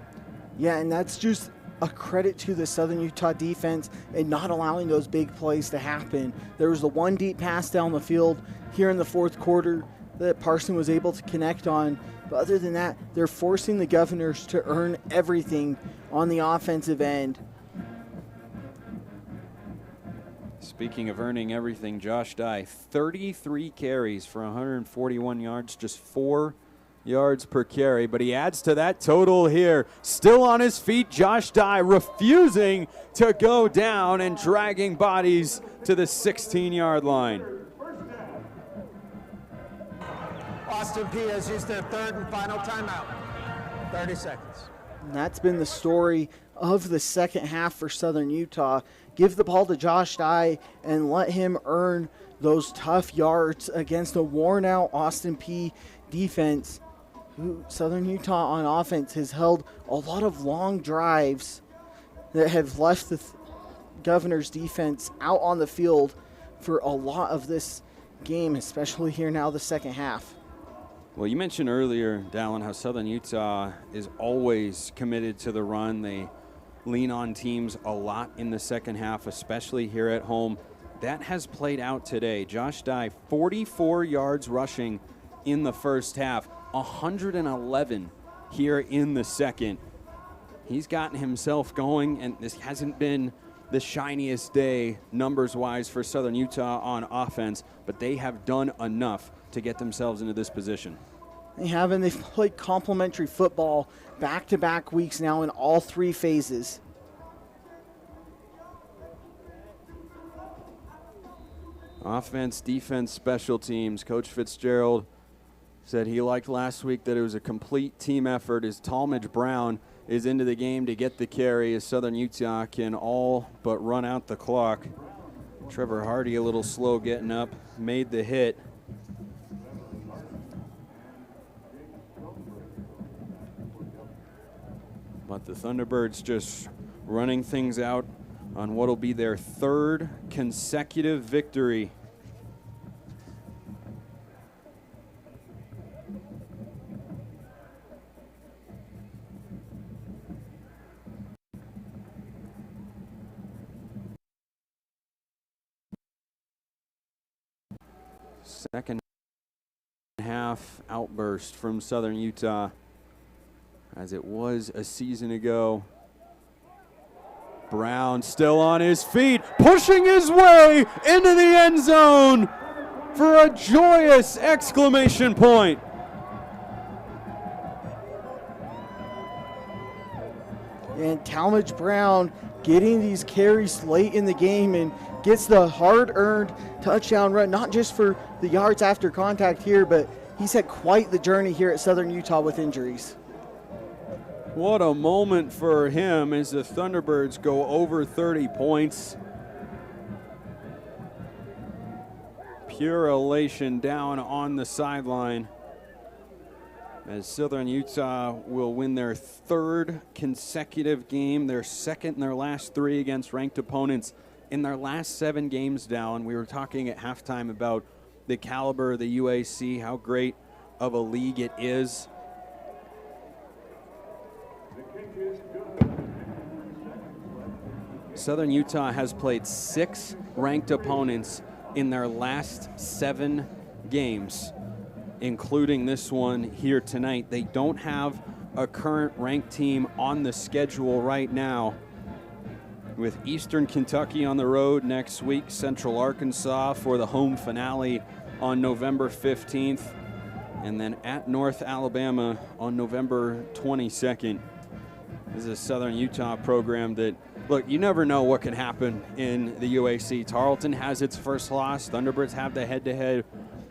Yeah, and that's just a credit to the Southern Utah defense and not allowing those big plays to happen. There was the one deep pass down the field here in the fourth quarter that Parson was able to connect on. But other than that, they're forcing the Governors to earn everything on the offensive end. Speaking of earning everything, Josh Dye, 33 carries for 141 yards, just 4 yards per carry, but he adds to that total here. Still on his feet, Josh Dye refusing to go down and dragging bodies to the 16-yard line. Austin Peay has used their third and final timeout. 30 seconds. And that's been the story of the second half for Southern Utah. Give the ball to Josh Dye and let him earn those tough yards against a worn-out Austin Peay defense. Southern Utah on offense has held a lot of long drives that have left the Governor's defense out on the field for a lot of this game, especially here now the second half. Well, you mentioned earlier, Dallin, how Southern Utah is always committed to the run. They lean on teams a lot in the second half, especially here at home. That has played out today. Josh Dye, 44 yards rushing in the first half, 111 here in the second. He's gotten himself going, and this hasn't been the shiniest day numbers-wise for Southern Utah on offense, but they have done enough to get themselves into this position. They have, and they've played complementary football back-to-back weeks now in all three phases. Offense, defense, special teams. Coach Fitzgerald said he liked last week that it was a complete team effort as Talmadge Brown is into the game to get the carry as Southern Utah can all but run out the clock. Trevor Hardy a little slow getting up, made the hit. But the Thunderbirds just running things out on what will be their third consecutive victory. Second half outburst from Southern Utah, as it was a season ago. Brown still on his feet, pushing his way into the end zone for a joyous exclamation point. And Talmadge Brown getting these carries late in the game and gets the hard-earned touchdown run, not just for the yards after contact here, but he's had quite the journey here at Southern Utah with injuries. What a moment for him as the Thunderbirds go over 30 points. Pure elation down on the sideline as Southern Utah will win their third consecutive game, their second in their last three against ranked opponents in their last 7 games down. We were talking at halftime about the caliber of the UAC, how great of a league it is. Southern Utah has played 6 ranked opponents in their last 7 games, including this one here tonight. They don't have a current ranked team on the schedule right now, with Eastern Kentucky on the road next week, Central Arkansas for the home finale on November 15th, and then at North Alabama on November 22nd. This is a Southern Utah program that, look, you never know what can happen in the UAC. Tarleton has its first loss. Thunderbirds have the head-to-head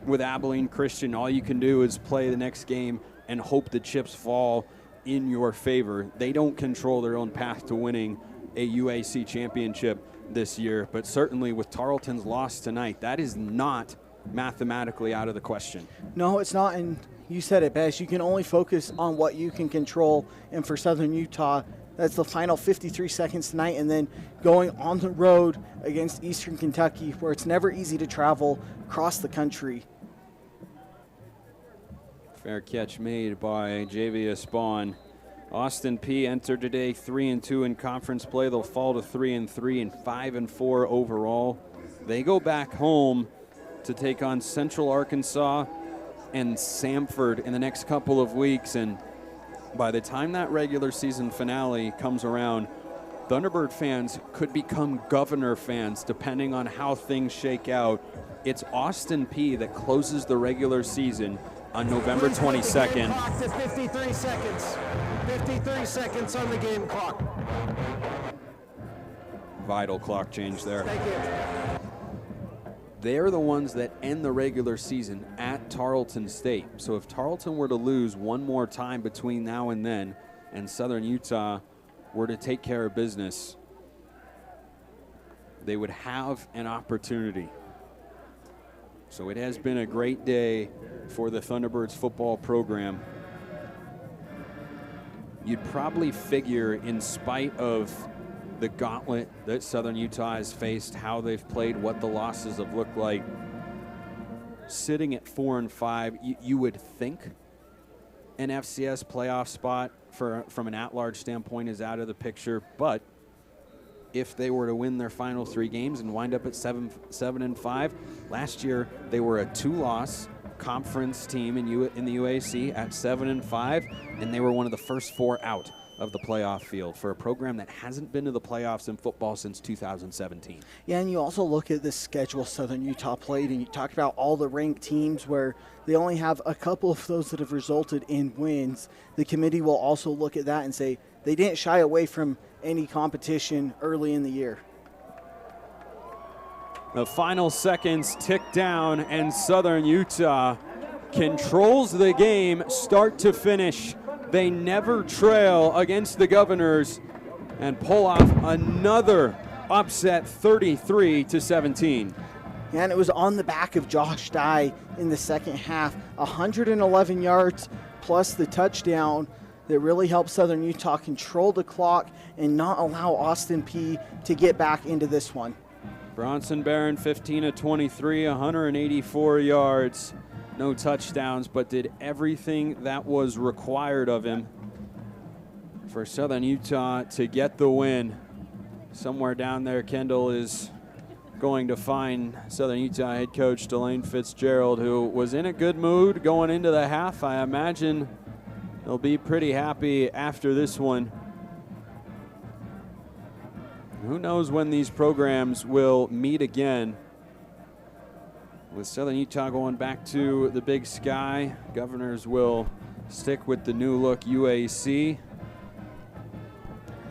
with Abilene Christian. All you can do is play the next game and hope the chips fall in your favor. They don't control their own path to winning a UAC championship this year, but certainly with Tarleton's loss tonight, that is not mathematically out of the question. No, it's not, and you said it best. You can only focus on what you can control, and for Southern Utah, that's the final 53 seconds tonight, and then going on the road against Eastern Kentucky, where it's never easy to travel across the country. Fair catch made by Javier Spawn. Austin Peay entered today 3-2 in conference play. They'll fall to 3-3 and 5-4 overall. They go back home to take on Central Arkansas and Samford in the next couple of weeks, and by the time that regular season finale comes around, Thunderbird fans could become Governor fans depending on how things shake out. It's Austin Peay that closes the regular season on November 22nd. Clock to 53 seconds. 53 seconds on the game clock. Vital clock change there. Thank you. They're the ones that end the regular season at Tarleton State. So if Tarleton were to lose one more time between now and then, and Southern Utah were to take care of business, they would have an opportunity. So it has been a great day for the Thunderbirds football program. You'd probably figure, in spite of the gauntlet that Southern Utah has faced, how they've played, what the losses have looked like, sitting at 4-5, you would think an FCS playoff spot from an at-large standpoint is out of the picture. But if they were to win their final 3 games and wind up at 7-5, last year they were a 2-loss conference team in the UAC at 7-5, and they were one of the first 4 out of the playoff field for a program that hasn't been to the playoffs in football since 2017. Yeah, and you also look at the schedule Southern Utah played, and you talked about all the ranked teams where they only have a couple of those that have resulted in wins. The committee will also look at that and say they didn't shy away from any competition early in the year. The final seconds tick down, and Southern Utah controls the game start to finish. They never trail against the Governors and pull off another upset, 33-17. And it was on the back of Josh Dye in the second half. 111 yards plus the touchdown that really helped Southern Utah control the clock and not allow Austin Peay to get back into this one. Bronson Barron, 15-23, 184 yards. No touchdowns, but did everything that was required of him for Southern Utah to get the win. Somewhere down there, Kendall is going to find Southern Utah head coach Delane Fitzgerald, who was in a good mood going into the half. I imagine he'll be pretty happy after this one. Who knows when these programs will meet again. With Southern Utah going back to the Big Sky, Governors will stick with the new look UAC.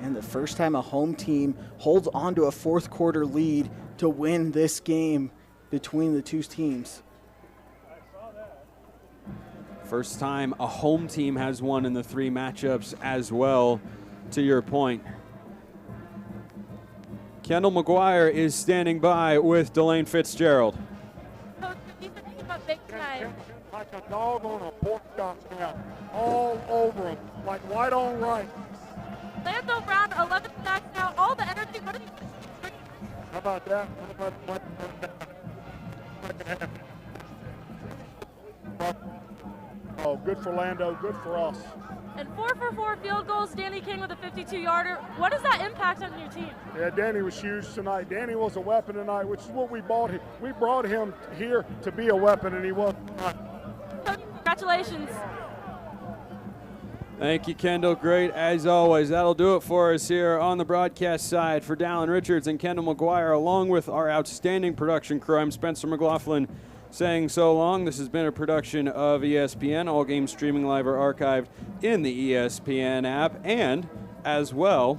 And the first time a home team holds on to a fourth quarter lead to win this game between the two teams. First time a home team has won in the 3 matchups as well, to your point. Kendall McGuire is standing by with Delane Fitzgerald. Big time. Like a dog on a pork chop now, all over him, like right on right. Lando Brown, 11 sacks now, all the energy. What is he? How about that? Oh, good for Lando, good for us. And 4 for 4 field goals. Danny King with a 52-yarder. What does that impact on your team? Yeah, Danny was huge tonight. Danny was a weapon tonight, which is what we bought him. We brought him here to be a weapon, and he was tonight. Coach, congratulations. Thank you, Kendall. Great as always. That'll do it for us here on the broadcast side. For Dallin Richards and Kendall McGuire, along with our outstanding production crew, I'm Spencer McLaughlin saying so long. This has been a production of ESPN. All games streaming live or archived in the ESPN app. And as well,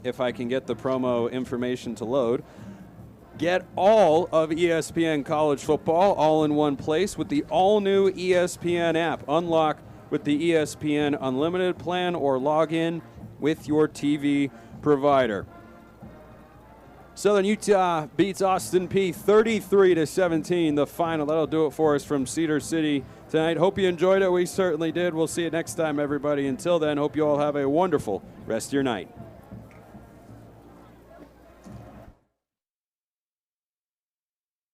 if I can get the promo information to load, get all of ESPN college football all in one place with the all-new ESPN app. Unlock with the ESPN Unlimited plan or log in with your TV provider. Southern Utah beats Austin Peay 33-17, the final. That'll do it for us from Cedar City tonight. Hope you enjoyed it. We certainly did. We'll see you next time, everybody. Until then, hope you all have a wonderful rest of your night.